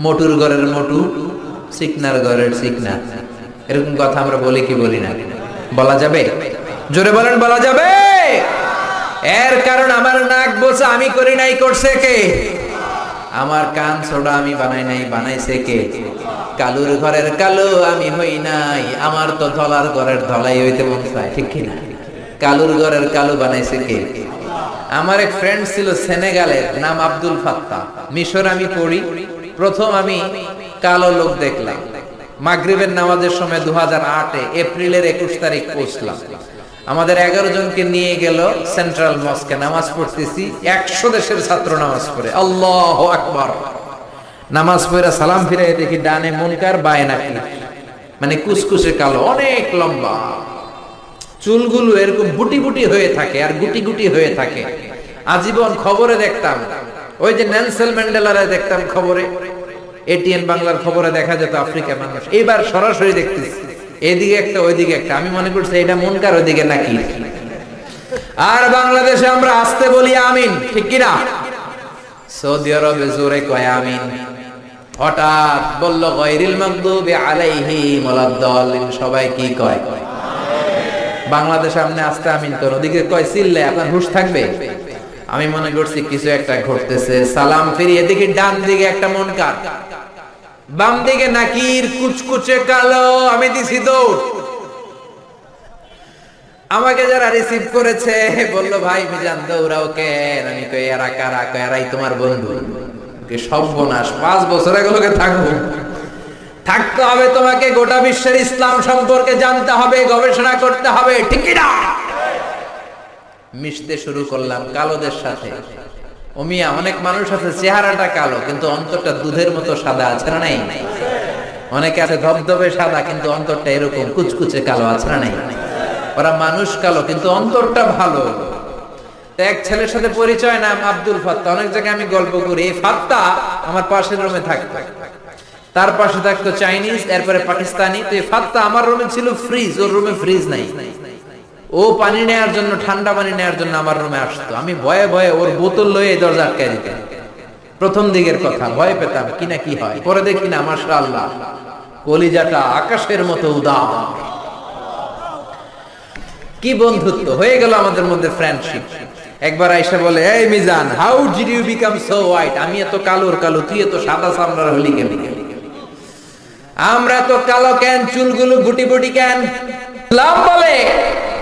Speaker 1: মোটুর ঘরের মোটু, চিকনার ঘরের চিকনা? এরকম কথা আমরা বলি কি বলি না? বলা যাবে? জোরে বলেন, বলা যাবে? এর কারণ আমার নাক বোসা আমি করি নাই, করছে কে? আমার কান ছোট আমি বানাই নাই, বানাইছে কে? কালুর ঘরের কালো আমি হই নাই, আমার তো ধলার ঘরের ধলাই হইতে মন চায়, ঠিক কিনা? কালুর ঘরের কালো বানাইছে কে? আমার এক ফ্রেন্ড ছিল সেনেগালের, নাম আব্দুল ফাত্তা। মিশর আমি পড়ি, প্রথম আমি কালো লোক দেখলাম মাগরিবের নামাজের সময় 2008-এ এপ্রিলের 21 তারিখ পৌঁছলাম। আমাদের 11 জনকে নিয়ে গেল সেন্ট্রাল মস্কে, নামাজ পড়তেছি, 100 দেশের ছাত্র নামাজ পড়ে, আল্লাহু আকবার। নামাজ পড়ে সালাম ফিরে দেখি ডানে মুনকার, বায়ে নাকির, মানে কুচকুচে কালো, অনেক লম্বা, চুলগুলো এরকম বুটি বুটি হয়ে থাকে আর গুটি গুটি হয়ে থাকে। আজীবন খবরে দেখতাম, ওই যে নেলসন ম্যান্ডেলারে দেখতাম খবরে, এটিএন বাংলার খবরে দেখা যেত আফ্রিকার মানুষ। এবার সরাসরি দেখতেছি, এদিকে একটা ওইদিকে একটা, আমি মনে করছি এটা মুনকার, ওইদিকে নাকির। আর বাংলাদেশে আমরা আসতে বলি আমিন, ঠিক কিনা? সৌদি আরবে জোরে কয় আমিন, হঠাৎ বলল গায়রিল মাগদুবি আলাইহিম ওয়ালাদ-দাল্লিন, সবাই কি কয়? বাংলাদেশে আপনি আস্তে আমিন করেন, ওদিকে কয় চিল্লে, আপনার হুঁশ থাকবে? আমি মনে করছি কিছু একটা ঘটতেছে, সালাম ফিরিয়ে দেখি ডান দিকে একটা মুনকার, বাম দিকে নাকির, কুচকুচে কালো। আমি দিছি দৌড়। আমাকে যারা রিসিভ করেছে বললো ভাই মিজান দৌড়াও কেন? আমি কই এরা কারা? কই এরাই তোমার বন্ধু। কি সর্বনাশ, 5 বছর এগুলোকে থাকবো, থাকতে হবে তোমাকে, গোটা বিশ্বের ইসলাম সম্পর্কে জানতে হবে, গবেষণা করতে হবে, ঠিক না? মিশতে শুরু করলাম কালোদের সাথে। ওমিয়া অনেক মানুষ আছে চেহারাটা কালো কিন্তু অন্তরটা দুধের মতো সাদা, আছে না নাই? অনেকে আছে ধবধবে সাদা কিন্তু অন্তরটা এরকম কুচকুচে কালো, আছে না নাই? ওরা মানুষ কালো কিন্তু অন্তরটা ভালো। এক ছেলের সাথে পরিচয়, নাম আব্দুল ফাত্তা। অনেক জায়গায় আমি গল্প করি, এই ফাত্তা আমার পাশের রুমে থাকতো, তার পাশে থাকতো চাইনিজ, এরপরে পাকিস্তানি। তো এই ফাত্তা আমার রুমে ছিল ফ্রিজ, ওর রুমে ফ্রিজ নাই। ও পানি নেওয়ার জন্য, ঠান্ডা পানি নেওয়ার জন্য আমার রুমে আসতো। আমি ভয়ে ভয়ে ওর বোতল লয়ে দরজা আটকাই দিতাম। প্রথম দিকের কথা, ভয় পেতাম কি না কি হয়। পরে দেখি না, মাশাআল্লাহ, কলিজাটা আকাশের মতো উদার। কি বন্ধুত্ব হয়ে গেল আমাদের মধ্যে, ফ্রেন্ডশিপ। একবার আয়েশা বলে, এই Mizan, how did you become so white? আমি এত কালোর কালো, তুই এত সাদা চামড়ার হলি কেন? আমরা তো কালো কেন, চুলগুলো গুটি গুটি কেন? ইসলাম বলে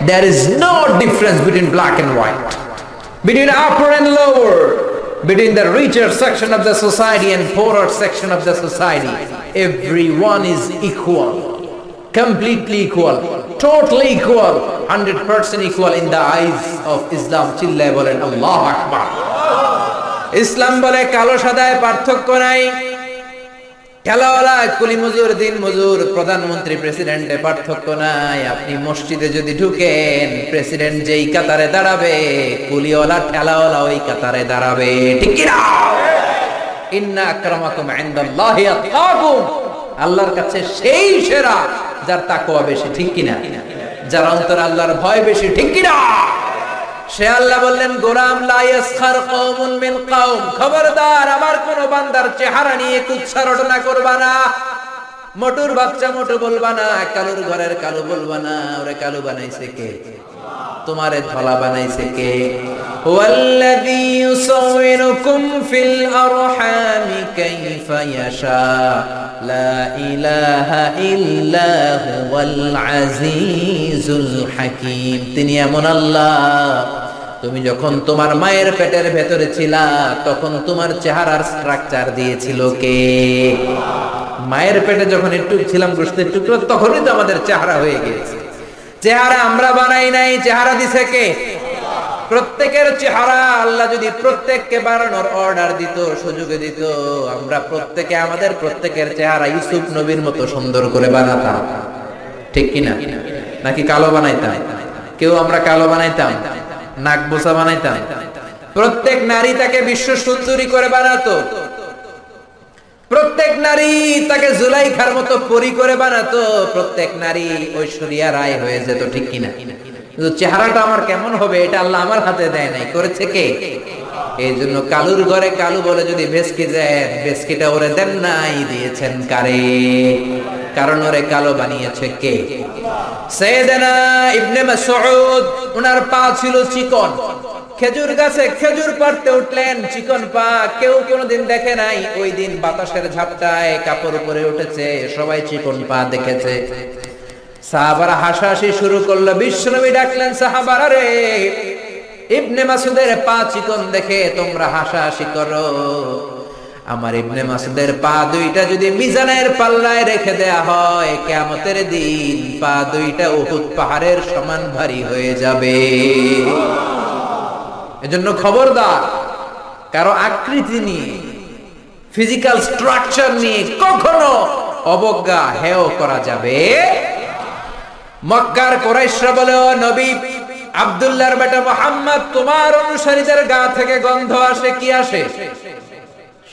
Speaker 1: there is no difference between black and white, between upper and lower, between the richer section of the society and poorer section of the society. Everyone is equal, completely equal, totally equal, 100% equal in the eyes of Islam. চিল্লায় বলেন আল্লাহু আকবার। ইসলাম বলে কালো সাদায় পার্থক্য নাই, খেলাওয়ালা কুলি মজুর, দিন মজুর, প্রধানমন্ত্রী প্রেসিডেন্টে পার্থক্য নাই। আপনি মসজিদে যদি ঢুকেন, প্রেসিডেন্ট যেই কাতারে দাঁড়াবে, কুলিওয়ালা ঠেলাওয়ালা ওই কাতারে দাঁড়াবে, ঠিক কি না? ইন্না আকরামাকুম ইনদাল্লাহি আতকাকুম, আল্লাহর কাছে সেই সেরা যার তাকওয়া বেশি, ঠিক কি না? যার অন্তরে আল্লাহর ভয় বেশি, ঠিক কি না? সে আল্লাহ বললেন, গোলাম লা ইয়াসখার কওমুন মিন কওম, খবরদার আমার কোন বান্দার চেহারা নিয়ে কুৎসা রটনা করবা না। মোটুর বাচ্চা মোটু বলবা না, কালুর ঘরের কালু বলবা না। ওরে কালু বানাইছে কে? তোমারে ধলা বানাইছে কে? হুয়াল্লাযী ইউসাউইরুকুম ফিল আরহামি কাইফা ইয়াশা, লা ইলাহা ইল্লা হুয়াল আজিজুল হাকীম। তিনি এমন আল্লাহ, তুমি যখন তোমার মায়ের পেটের ভেতরে ছিলা তখন তোমার চেহারার স্ট্রাকচার দিয়েছিল কে? মায়ের পেটে যখন একটু ছিলাম, গোশতের টুকরো, তখনই তো আমাদের চেহারা হয়ে গিয়েছে। চেহারা আমরা বানাই নাই, চেহারা দিছে কে? প্রত্যেকের চেহারা আল্লাহ যদি প্রত্যেককে বানানোর অর্ডার দিত, সুযোগে দিত, আমরা প্রত্যেকে আমাদের প্রত্যেকের চেহারা ইউসুফ নবীর মতো সুন্দর করে বানাতাম, ঠিক কিনা? নাকি কালো বানাইতাম? কেউ আমরা কালো বানাইতাম, নাক বোসা বানাইতাম, প্রত্যেক নারী তাকে বিশ্ব সুন্দরী করে বানাতো, প্রত্যেক নারী তাকে জুলাইখার মতো পরী করে বানাতো, প্রত্যেক নারী ঐশ্বরিয়া রায় হয়ে যেত, ঠিক কিনা? কিন্তু চেহারাটা আমার কেমন হবে এটা আল্লাহ আমার হাতে দেয় নাই, করেছে কে? এই জন্য কালুর ঘরে কালু বলে যদি ভেসকি যায়, ভেসকিটা ওরে দেন নাই, দিয়েছেন কারে? কারণ ওরে কালো বানিয়েছে কে? সাইয়েদনা ইবনে মাসউদ, ওনার পা ছিল চিকন, খেজুর গাছে খেজুর পাড়তে উঠলেন, চিকন পা, কেউ কোনোদিন দেখে নাই। ওই দিন বাতাসের ঝাপটায় কাপড় উপরে উঠেছে, সবাই চিকন পা দেখেছে। সাহাবারা হাসাহাসি শুরু করলো। বিশ্বনবী ডাকলেন, সাহাবারা রে, ইবনে মাসউদের পা চিকন দেখে তোমরা হাসাহাসি করো, আমার ইবনে মাসউদের পা দুইটা যদি মিজানের পাল্লায় রেখে দেয়া হয়, কিয়ামতের দিন পা দুইটা উহুদ পাহাড়ের সমান ভারী হয়ে যাবে। এজন্য খবরদার, কারো আকৃতি নিয়ে, ফিজিক্যাল স্ট্রাকচার নিয়ে কখনো অবজ্ঞা হেয় করা যাবে। মক্কার কুরাইশরা বলে, ও নবী, আব্দুল্লাহর বেটা মুহাম্মদ, তোমার অনুসারীদের গা থেকে গন্ধ আসে, কি আসে?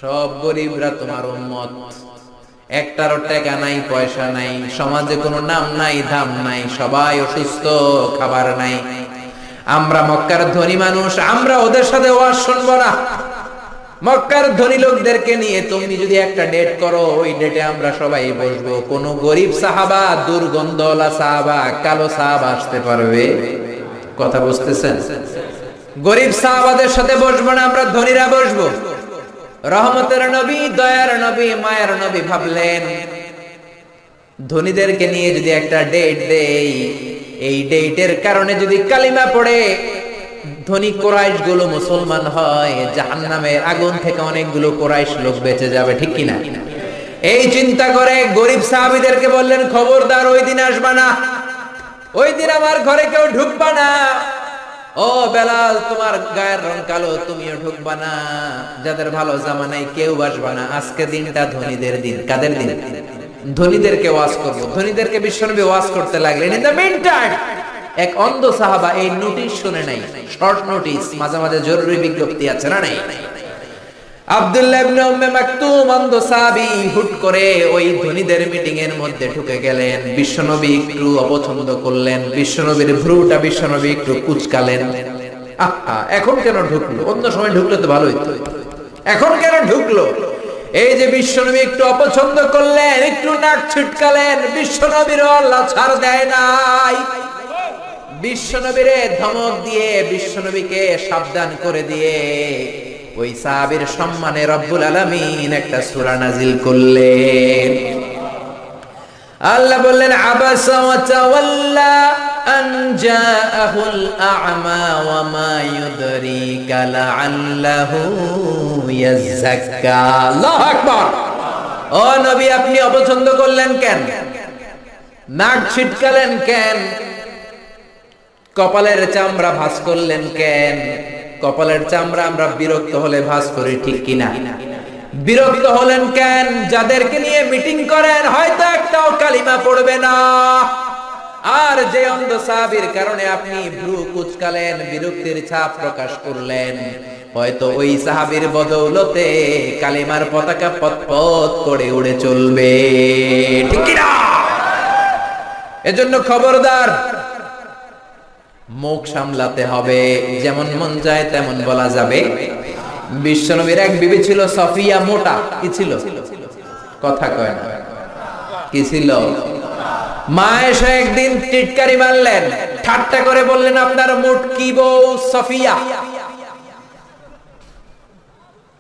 Speaker 1: সব গরিবরা তোমার উম্মত, একটারও টাকা নাই, পয়সা নাই, সমাজে কোনো নাম নাই, ধাম নাই, সবাই অসুস্থ, খাবার নাই। আমরা মক্কার ধনী মানুষ, আমরা ওদের সাথে ওয়াজ শুনবো না। মক্কার ধনী লোকদেরকে নিয়ে তুমি যদি একটা ডেট করো, ওই ডেটে আমরা সবাই বসবো। কোন গরিব সাহাবা, দুর্গন্ধওয়ালা সাহাবা, কালো সাহাবা আসতে পারবে? কথা বুঝতেছেন? গরিব সাহাবাদের সাথে বসবো না, আমরা ধনীরা বসবো। রহমতের নবী, দয়ার নবী, মায়ের নবী ভাবলেন, ধনীদেরকে নিয়ে যদি একটা ডেট দেই, এই ডেটের কারণে যদি কালিমা পড়ে ধনী কুরাইশ গুলো মুসলমান হয়, জাহান্নামের আগুন থেকে অনেকগুলো কুরাইশ লোক বেঁচে যাবে, ঠিক কিনা? এই চিন্তা করে গরিব সাহাবীদেরকে বললেন, খবরদার ওই দিন আসবা না, ওই দিন আমার ঘরে কেউ ঢুকবা না। ও বেলাল, তোমার গায়ের রং কালো, তুমিও ঢুকবা না। যাদের ভালো জামা নাই কেউ আসবা না। আজকে দিনটা ধনীদের দিন। কাদের দিন? ধনীদেরকে ওয়াজ করবো। ধনীদেরকে বিশ্বনবী ওয়াজ করতে লাগলেন। ইন দ্য মিন টাইম এক অন্ধ সাহাবা এই নোটিশ শুনে নাই, শর্ট নোটিশ, মাঝে মাঝে জরুরি বিজ্ঞপ্তি আছে না নাই? আব্দুল্লাহ ইবনে উম্মে মাকতুম, অন্ধ সাহাবী, হুট করে ওই ধনীদের মিটিং এর মধ্যে ঢুকে গেলেন। বিশ্বনবী একটু অপছন্দ করলেন, বিশ্বনবীর ভ্রুটা বিশ্বনবী একটু কুঁচকালেন। আহা, এখন কেন ঢুকলো? অন্য সময় ঢুকলে তো ভালো হতো, এখন কেন ঢুকলো? এই যে বিশ্বনবী একটু অপছন্দ করলেন, একটু নাক ছিটকালেন, বিশ্বনবীর আল্লাহ ছাড় দেয় নাই। বিশ্বনবীরে ধমক দিয়ে, বিশ্বনবীকে সাবধান করে দিয়ে ওই সাহাবীর সম্মানে রব্বুল আলামিন একটা সূরা নাজিল করলেন। আল্লাহ বললেন, আবাসা ওয়া তাওয়াল্লা আন জাআহুল আ'মা ওয়া মা ইউদরিকা লাআল্লাহু ইয়াযাক্কা। আল্লাহু আকবার। ও নবী, আপনি অপছন্দ করলেন কেন? নাক ছিটকালেন কেন? কপালের চামড়া ভাঁজ করলেন কেন? কপালের চামড়া আমরা বিরক্ত হলে ভাঁজ করি, ঠিক কিনা? বিরক্ত হলেন কেন? যাদেরকে নিয়ে মিটিং করেন হয়তো একটাও কালিমা পড়বে না। আর যে অন্ধ সাহাবীর কারণে আপনি ভ্রু কুঁচকালেন, বিরক্তির ছাপ প্রকাশ করলেন, হয়তো ওই সাহাবীর বদৌলতে কালিমার পতাকা পতপত করে উড়ে চলবে, ঠিক কিনা? এজন্য খবরদার, মুখ সামলাতে হবে। যেমন মন যায় তেমন বলা যাবে। বিশ্বনবীর এক বিবি ছিল সফিয়া, মোটা। কি ছিল? কথা কয় না, কি ছিল? মা এসে একদিন টিটকারি মারলেন, ঠাট্টা করে বললেন, আপনার মুটকি বউ সফিয়া।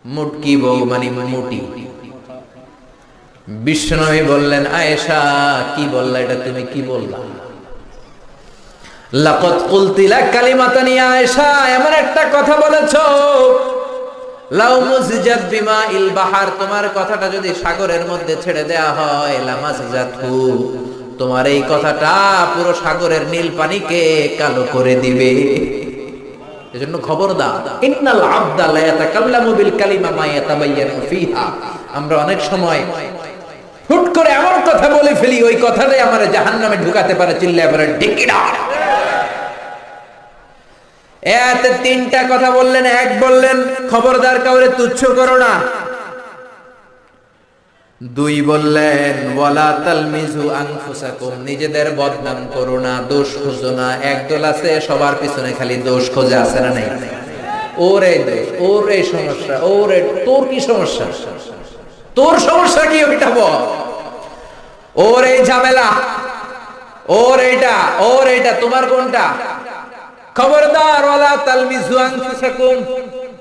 Speaker 1: মুটকি বউ মানে মুটি। বিশ্বনবী বললেন, আয়েশা, কি বললা এটা? তুমি কি বললা? লাকাদ কুলতি লা কালিমাতান ইয়া আয়েশা, এমন একটা কথা বলেছো, লাউ মুসজাত বিমাইল বাহার, তোমার কথাটা যদি সাগরের মধ্যে ছেড়ে দেয়া হয়, লামাসজাতহু, তোমার এই কথাটা পুরো সাগরের নীল পানিকে কালো করে দিবে। এজন্য খবরদার, ইন্নাল আবদা লা ইয়াতাকাল্লামু বিল কালিমা মা ইয়াতাবায়্যানু ফিহা। আমরা অনেক সময় হুট করে এমন কথা বলে ফেলি, ওই কথাটাই আমারে জাহান্নামে ঢুকাতে পারে। চিল্লায় বলে ঠিক কিনা? এতে তিনটা কথা বললেন। এক বললেন খবরদার কাউরে তুচ্ছ করো না। দুই বললেন ওয়ালা তালমিজু আনফুসাকুম, নিজেদের বদনাম করো না, দোষ খুঁজো না। একদল আছে সবার পিছনে খালি দোষ খোঁজে, আছে না নাই? ওর এই দোষ, ওর এই সমস্যা, তোর কি সমস্যা? তোর সমস্যা কি ওইটা বল। ওর এই ঝামেলা, ওর এইটা, তোমার কোনটা? খবরদার ওয়ালা তালমিজু আনফুসাকুম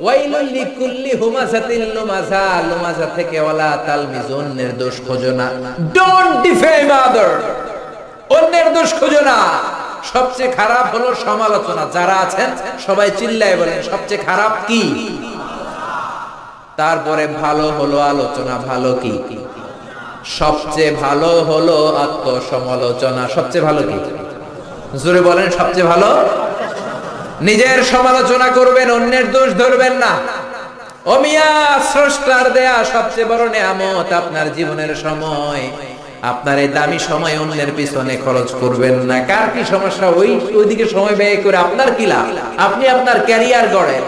Speaker 1: ওয়াইলুল লিকুল্লি হুমাযাতিন লুমাযা, লুমাযা থেকে ওয়ালা তালমিজু, অন্যের দোষ খোঁজো না। ডোন্ট ডিফেম আদার, অন্যের দোষ খোঁজো না। সবচেয়ে খারাপ হলো সমালোচনা। যারা আছেন সবাই চিল্লায় বলেন সবচেয়ে খারাপ কি? তারপরে ভালো হলো আলোচনা। ভালো কি? সবচেয়ে ভালো হলো আত্মসমালোচনা। সবচেয়ে ভালো কি? জোরে বলেন সবচেয়ে ভালো। নিজের সমালোচনা করবেন, অন্যের দোষ ধরবেন না। ও মিয়া, স্রষ্টার দেয়া সবচেয়ে বড় নেয়ামত আপনার জীবনের সময়। আপনার এই দামি সময় অন্যের পিছনে খরচ করবেন না। কার কি সমস্যা ওইদিকে সময় ব্যয় করে আপনার কি লাভ? আপনি আপনার ক্যারিয়ার গড়েন,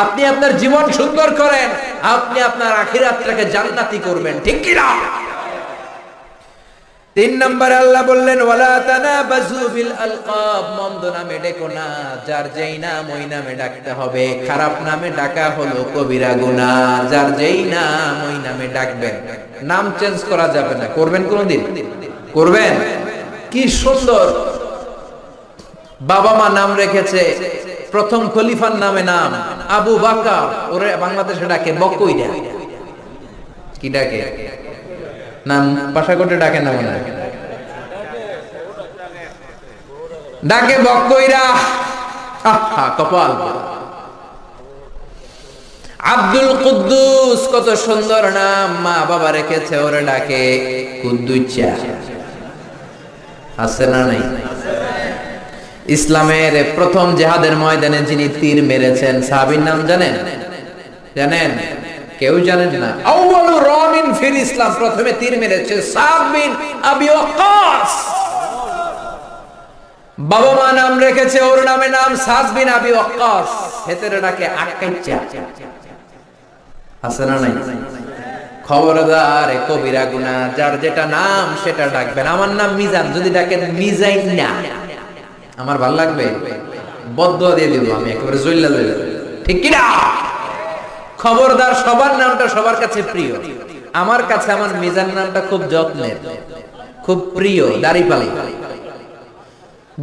Speaker 1: আপনি আপনার জীবন সুন্দর করেন, আপনি আপনার আখিরাতটাকে জান্নাতি করবেন, ঠিক কি না? তিন নম্বরে আল্লাহ বললেন ওয়ালা তানাবাজু বিল আলকাব, মন্দ নামে ডেকো না। যার যেই নাম ওই নামে ডাকতে হবে। খারাপ নামে ডাকা হলো কবিরা গুনাহ। যার যেই নাম ওই নামে ডাকবেন, নাম চেঞ্জ করা যাবে না। করবেন কোনদিন? করবেন? কি সুন্দর বাবা মা নাম রেখেছে। প্রথম খলিফার নামে নাম আবু বকর, ওরে বাংলাদেশে ডাকে বকইরা। কি ডাকে? নাম পাশাকোটে ডাকে না, মনে ডাকে বকইরা। কপাল। আব্দুল কুদ্দুস, কত সুন্দর নাম, মা বাবা রেখেছে, ওরে ডাকে কুদ্দুচ্চা। আছে না নাই? ইসলামের প্রথম জিহাদের ময়দানে যিনি তীর মেরেছেন সাহাবীর নাম জানেন? জানেন? কেউ জানেন না? আউয়ালু রামিন ফিল ইসলাম, প্রথমে তীর মেরেছে সাদ বিন আবি ওয়াক্কাস। বাবা মা নাম রেখেছে, ওর নামে নাম সাদ বিন আবি ওয়াক্কাস। ভেতরে ডাকে আক্কাইচা। আছে না নাই? খবরদার, কবিরা গুনাহ। যার যেটা নাম সেটা ডাকবেন। আমার নাম মিজান, যদি ডাকেন মিজাইন না, আমার ভাল লাগবে? বদদুয়া দিয়ে দিব আমি, একেবারে জইল্লা জইল্লা, ঠিক কি না? খবরদার, সবার নামটা সবার কাছে প্রিয়। আমার কাছে আমার মিজান নামটা খুব যত্নের, খুব প্রিয়। দাড়িপাল্লা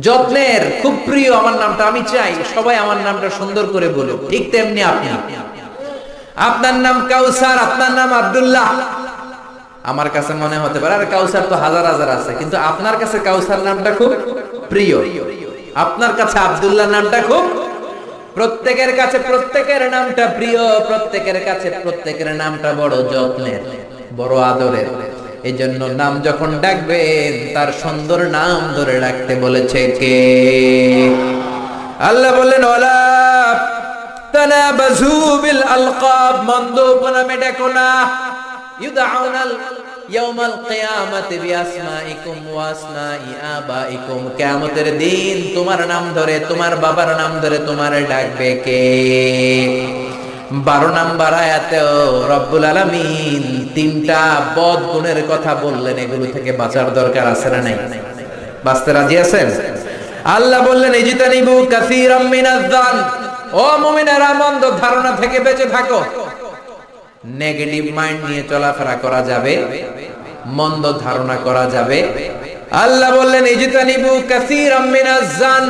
Speaker 1: যত্নের, খুব প্রিয় আমার নামটা। আমি চাই সবাই আমার নামটা সুন্দর করে বলুক। ঠিক তেমনি আপনি, আপনার নাম কাউসার, আপনার নাম আব্দুল্লাহ। আমার কাছে মনে হতে পারে আর কাউসার তো হাজার হাজার আছে, কিন্তু আপনার কাছে কাউসার নামটা খুব প্রিয়। আপনার কাছে আব্দুল্লাহ নামটা খুব, প্রত্যেকের কাছে প্রত্যেকের নামটা প্রিয়, প্রত্যেকের কাছে প্রত্যেকের নামটা বড় যত্নের, বড় আদরের। এই জন্য নাম যখন ডাকবেন তার সুন্দর নাম ধরে ডাকতে বলেছে কে? আল্লাহ বললেন ওয়ালা তানাবাজু বিল আলকাব, মন্দ উপনামে ডেকো না। ইউদআউনাল ইয়াউমাল কিয়ামাতি বিআসমাইকুম ওয়া আসমাই আবাইকুম, কিয়ামতের দিন তোমার নাম ধরে, তোমার বাবার নাম ধরে তোমারে ডাকবে কে? 12 নম্বর আয়াতেও রব্বুল আলামিন তিনটা বদ গুণের কথা বললেন। এগুলো থেকে বাঁচার দরকার আছে না নাই? বাঁচতে রাজি আছেন? আল্লাহ বললেন ইজতানিবু কাসীরাম মিনাজ যান, ও মুমিনেরা মন্দ ধারণা থেকে বেঁচে থাকো। নেগেটিভ মাইন্ড নিয়ে চলাফেরা করা যাবে, মন্দ ধারণা করা যাবে। আল্লাহ বললেন ইজতানিবু কাসীরাম মিনাজ যান,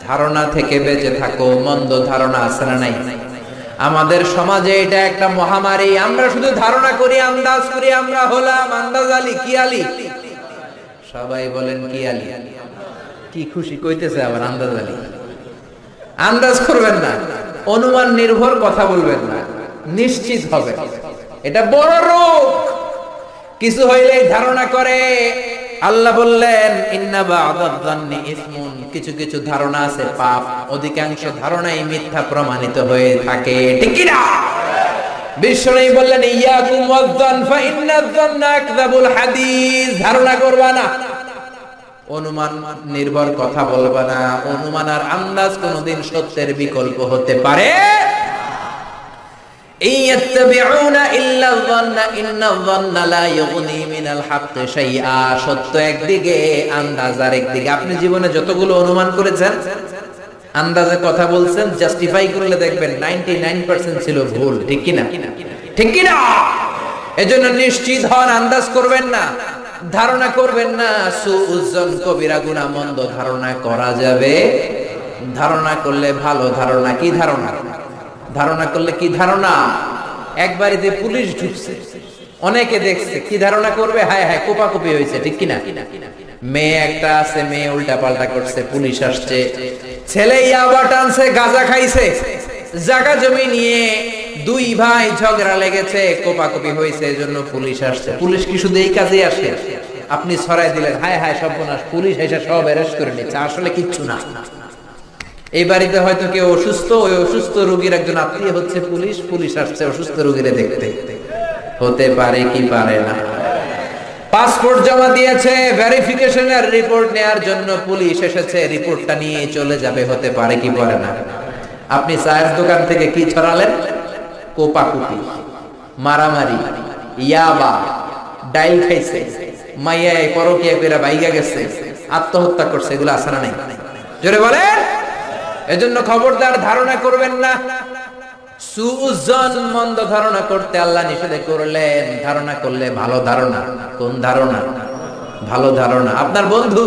Speaker 1: ধারণা থেকে বেঁচে থাকো। মন্দ ধারণা আছে না নাই? আমাদের সমাজে এটা একটা মহামারী। আমরা শুধু ধারণা করি, আন্দাজ করি। আমরা হলাম আন্দাজ আলী। কি আলী? সবাই বলেন কি আলী? কি খুশি কইতেছে আবার আন্দাজ আলী। আন্দাজ করবেন না, অনুমান নির্ভর কথা বলবেন না, নিশ্চিত হবে। এটা বড় রোগ। কিছু হইলেই ধারণা করে। আল্লাহ বললেন ইন্না বা'দাদ যান্নি ইসমুন, কিছু কিছু ধারণা আছে পাপ। অধিকাংশ ধারণাই মিথ্যা প্রমাণিত হয়ে থাকে, ঠিক কি না? বিশ্বনবী বললেন ইয়াকুম ওয়ায-যান ফা ইন্নায-যান্না আকযাবুল হাদিস, ধারণা করবা না। অনুমান নির্ভর কথা বলবা না। অনুমান আর আন্দাজ কোনদিন সত্যের বিকল্প হতে পারে। সত্য একদিকে, আন্দাজ আরেকদিকে। আপনি জীবনে যতগুলো অনুমান করেছেন, আন্দাজে কথা বলছেন, জাস্টিফাই করলে দেখবেন 99% ছিল ভুল। ঠিক কিনা? ঠিক কিনা? এজন্য নিশ্চিত হন, আন্দাজ করবেন না, ধারণা করবেন না। সুউজ্জন কবিরা গুনাহ, মন্দ ধারণা করা যাবে। ধারণা করলে ভালো ধারণা। কি ধারণা? ধারণা করলে কি ধারণা? এক বাড়িতে পুলিশ ঢুকছে, অনেকে দেখছে, কি ধারণা করবে? হায় হায়, কোপাকুপি হয়েছে। ঠিক কিনা? মেয়ে একটা আছে, মেয়ে উল্টা পাল্টা করছে, পুলিশ আসছে। ছেলে ইয়াবা টানছে, গাঁজা খাইছে, জায়গা জমি নিয়ে দুই ভাই ঝগড়া লেগেছে, কোপাকুপি হয়েছে, এজন্য পুলিশ আসছে। পুলিশ কি শুধু এই কাজে আসে? আপনি ছড়াই দিলেন, হায় হায় সর্বনাশ, পুলিশ এসে সব অ্যারেস্ট করে নিচ্ছে। আসলে কিচ্ছু না। এই বাড়িতে হয়তো কেউ অসুস্থ, ওই অসুস্থ রোগীর একজন আত্মীয় হচ্ছে পুলিশ, পুলিশ আসছে অসুস্থ রোগীরে দেখতে। হতে পারে কি পারে না? পাসপোর্ট জমা দিয়েছে, ভেরিফিকেশনের রিপোর্ট নেয়ার জন্য পুলিশ এসেছে, রিপোর্টটা নিয়ে চলে যাবে। হতে পারে কি পারে না? আপনি চায়ের দোকান থেকে কি ছড়ালেন? কোপাকুপি, মারামারি, ইয়াবা, ডাইল খাইছে, মাইয়ায় পরকিয়া কইরা বাইগা গেছে, আত্মহত্যা করছে, এগুলো আছে না নাই? জোরে বলেন। এজন্য খবরদার, ধারণা করবেন না। সুউজ্জন, মন্দ ধারণা করতে আল্লাহ নিষেধ করলেন। ধারণা করলে ভালো ধারণা। কোন ধারণা? ভালো ধারণা। আপনার বন্ধু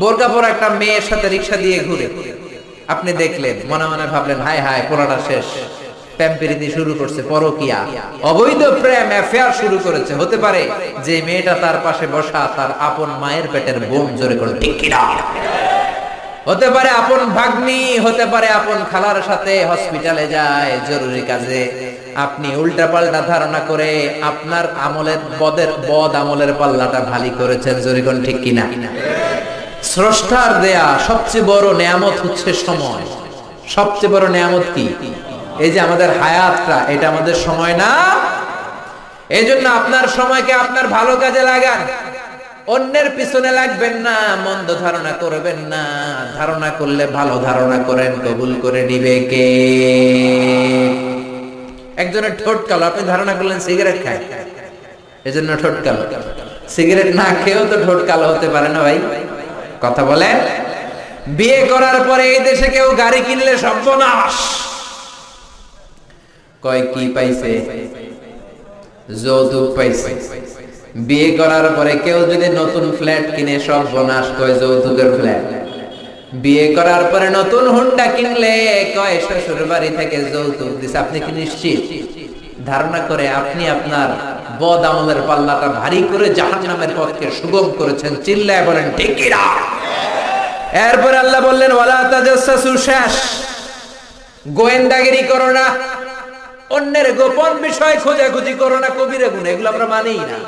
Speaker 1: বোরকা পরা একটা মেয়ের সাথে রিকশা দিয়ে ঘুরে, আপনি দেখলেন, মনে মনে ভাবলেন, হায় হায়, পোড়াটা শেষ, প্রেম প্রীতি শুরু করছে, পরকিয়া, অবৈধ প্রেম, অ্যাফেয়ার শুরু করেছে। হতে পারে যে মেয়েটা তার পাশে বসা তার আপন মায়ের পেটের বোন। জোরে করে ঠিক কিনা? হতে পারে আপন ভাগ্নি, হতে পারে আপন খালার সাথে হসপিটালে যায় জরুরি কাজে। আপনি উল্টা পাল্টা ধারণা করে আপনার আমলের বদ আমলের পাল্লাটা ভারী করেছেন। জোরে কোন ঠিক কিনা? স্রষ্টার দেয়া সবচেয়ে বড় নেয়ামত হচ্ছে সময়। সবচেয়ে বড় নেয়ামত কি? এই যে আমাদের হায়াতটা, এটা আমাদের সময় না? এই জন্য আপনার সময়কে আপনার ভালো কাজে লাগান। অন্যের পিছনে লাগবেন না, মন্দ ধারণা করবেন না। ধারণা করলে ভালো ধারণা করেন, কবুল করে নিবে কে? একজনের ঠোঁট কালো, আপনি ধারণা করলেন সিগারেট খায়, এজন্য ঠোঁট কালো। সিগারেট না খেয়েও তো ঠোঁট কালো হতে পারে না ভাই? কথা বলেন। বিয়ে করার পরে এই দেশে কেউ গাড়ি কিনলে সর্বনাশ। কয় কি পাইছে? যৌতুক পাইছে। বিয়ে করার পরে কেউ যদি নতুন ফ্ল্যাট কিনে, সর্বনাশ, কয় যৌতুকের ফ্ল্যাট। বিয়ে করার পরে নতুন হুন্ডা কিনলে কয় শ্বশুর বাড়ি থেকে যৌতুক দিছে। আপনি কি নিশ্চিত? ধারণা করে আপনি আপনার বদ আমলের পাল্লাটা ভারী করে জাহান্নামের পথকে সুগম করেছেন। চিল্লায় বলেন ঠিক কিনা? এরপর আল্লাহ বললেন, ওয়ালা তাজাসসু, শেষ। গোয়েন্দাগিরি করো না, অন্যের গোপন বিষয় খোঁজাখুঁজি করো না, কবিরা গুনাহ, এগুলো আমরা মানিই না।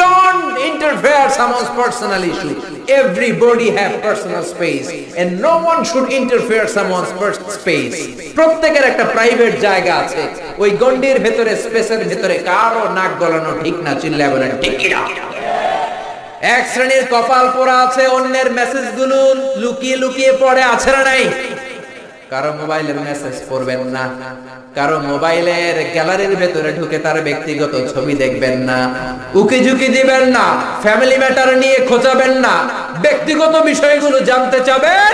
Speaker 1: Don't interfere someone's personal issue. Everybody have personal space and no one should interfere someone's personal space. প্রত্যেকের একটা প্রাইভেট জায়গা আছে। ওই গন্ডির ভেতরে, স্পেসের ভেতরে কারো নাক গলানো ঠিক না। চিল্লায় বলেন ঠিক কিনা? এক শ্রেণীর কপাল পোড়া আছে, অন্যের মেসেজগুলো লুকিয়ে লুকিয়ে পড়ে, আছে না নাই? কারো মোবাইলের মেসেজ পড়বেন না, কারো মোবাইলের গ্যালারির ভেতরে ঢুকে তার ব্যক্তিগত ছবি দেখবেন না, উকি ঝুঁকি দিবেন না, ফ্যামিলি ম্যাটার নিয়ে খোঁজাবেন না, ব্যক্তিগত বিষয়গুলো জানতে চাবেন।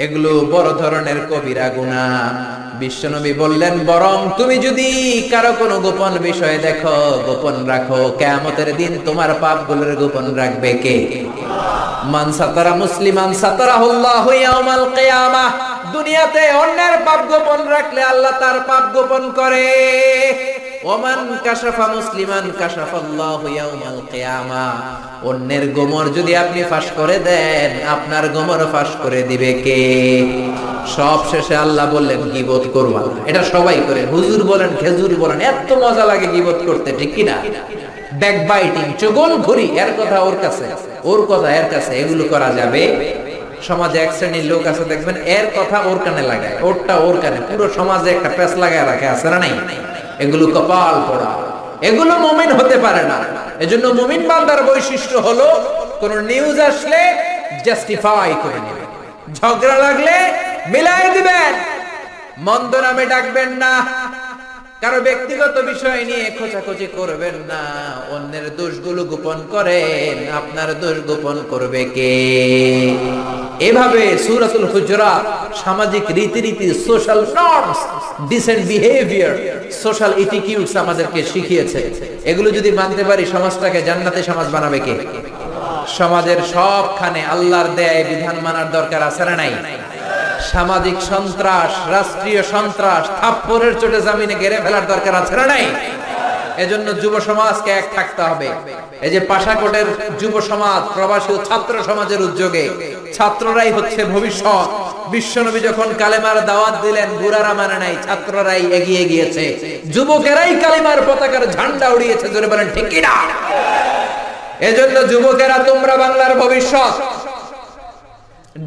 Speaker 1: এগুলো বড় ধরনের কবিরা গুনাহ। বিশ্বনবী বললেন, বরং তুমি যদি কারো কোনো গোপন বিষয় দেখো, গোপন রাখো। কিয়ামতের দিন তোমার পাপগুলোর গোপন রাখবে কে? মান সাতারা মুসলিমান সাতারাহুল্লাহু ইয়াউমাল কিয়ামাহ। দুনিয়াতে অন্যের পাপ গোপন রাখলে আল্লাহ তার পাপ গোপন করে। ওমান কাশাফা মুসলিমান কাশাফাল্লাহু ইয়াউমাল কিয়ামাহ। অন্যের গোমর যদি আপনি ফাঁস করে দেন, আপনার গোমর ফাঁস করে দিবে কে? সব শেষে আল্লাহ বললেন, গীবত করবা না। এটা সবাই করে, হুজুর বলেন, খেজুর বলেন, এত মজা লাগে গীবত করতে, ঠিক কি না? ব্যাকবাইটিং, চুগলখড়ি, এর কথা ওর কাছে, ওর কথা এর কাছে, এগুলো করা যাবে? সমাজে এক শ্রেণীর লোক আছে, দেখবেন এর কথা ওর কানে লাগায়, ওরটা ওর কানে, পুরো সমাজে একটা প্যাচ লাগায় রাখে, আছে না নাই? এগুলো কপাল পোড়া। এগুলো মুমিন হতে পারে না। এজন্য মুমিন বান্দার বৈশিষ্ট্য হলো কোন নিউজ আসলে জাস্টিফাই করে নেবেন, ঝগড়া লাগলে মিলাই দিবেন, মন্দ নামে ডাকবেন না, কারো ব্যক্তিগত বিষয় নিয়ে খোঁচাখুচি করবেন না, অন্যের দোষগুলো গোপন করেন, আপনার দোষ গোপন করবে কে? এভাবে সূরাতুল হুজুরাত সামাজিক রীতিনীতি, social norms, decent behaviour, social attitudes আমাদেরকে শিখিয়েছে। এগুলো যদি মানতে পারি সমাজটাকে জান্নাতি সমাজ বানাবে কে? সমাজের সবখানে আল্লাহর দেয় বিধান মানার দরকার আছে না নাই? সামাজিক সন্ত্রাস, রাষ্ট্রীয় সন্ত্রাস থাপ্পড়ের চোটে জমিনে গেড়ে ফেলার দরকার আছে না নাই? এজন্য যুব সমাজকে এক থাকতে হবে। এই যে পাশাকোটের যুব সমাজ, প্রবাসী ছাত্র সমাজের উদ্যোগে, ছাত্ররাই হচ্ছে ভবিষ্যৎ। বিশ্বনবী যখন কালেমার দাওয়াত দিলেন, বুড়ারা মানে নাই, ছাত্ররাই এগিয়ে গিয়েছে, যুবকেরাই কালেমার পতাকার ঝান্ডা উড়িয়েছে। জোরে বলেন ঠিক কি না? এজন্য যুবকেরা, তোমরা বাংলার ভবিষ্যৎ।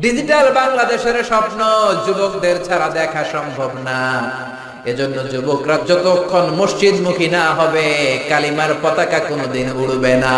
Speaker 1: ডিজিটাল বাংলাদেশের স্বপ্ন যুবকদের ছাড়া দেখা সম্ভব না। এজন্য যুবকরা যতক্ষণ মসজিদমুখী না হবে, কালিমার পতাকা কোনোদিন উড়বে না।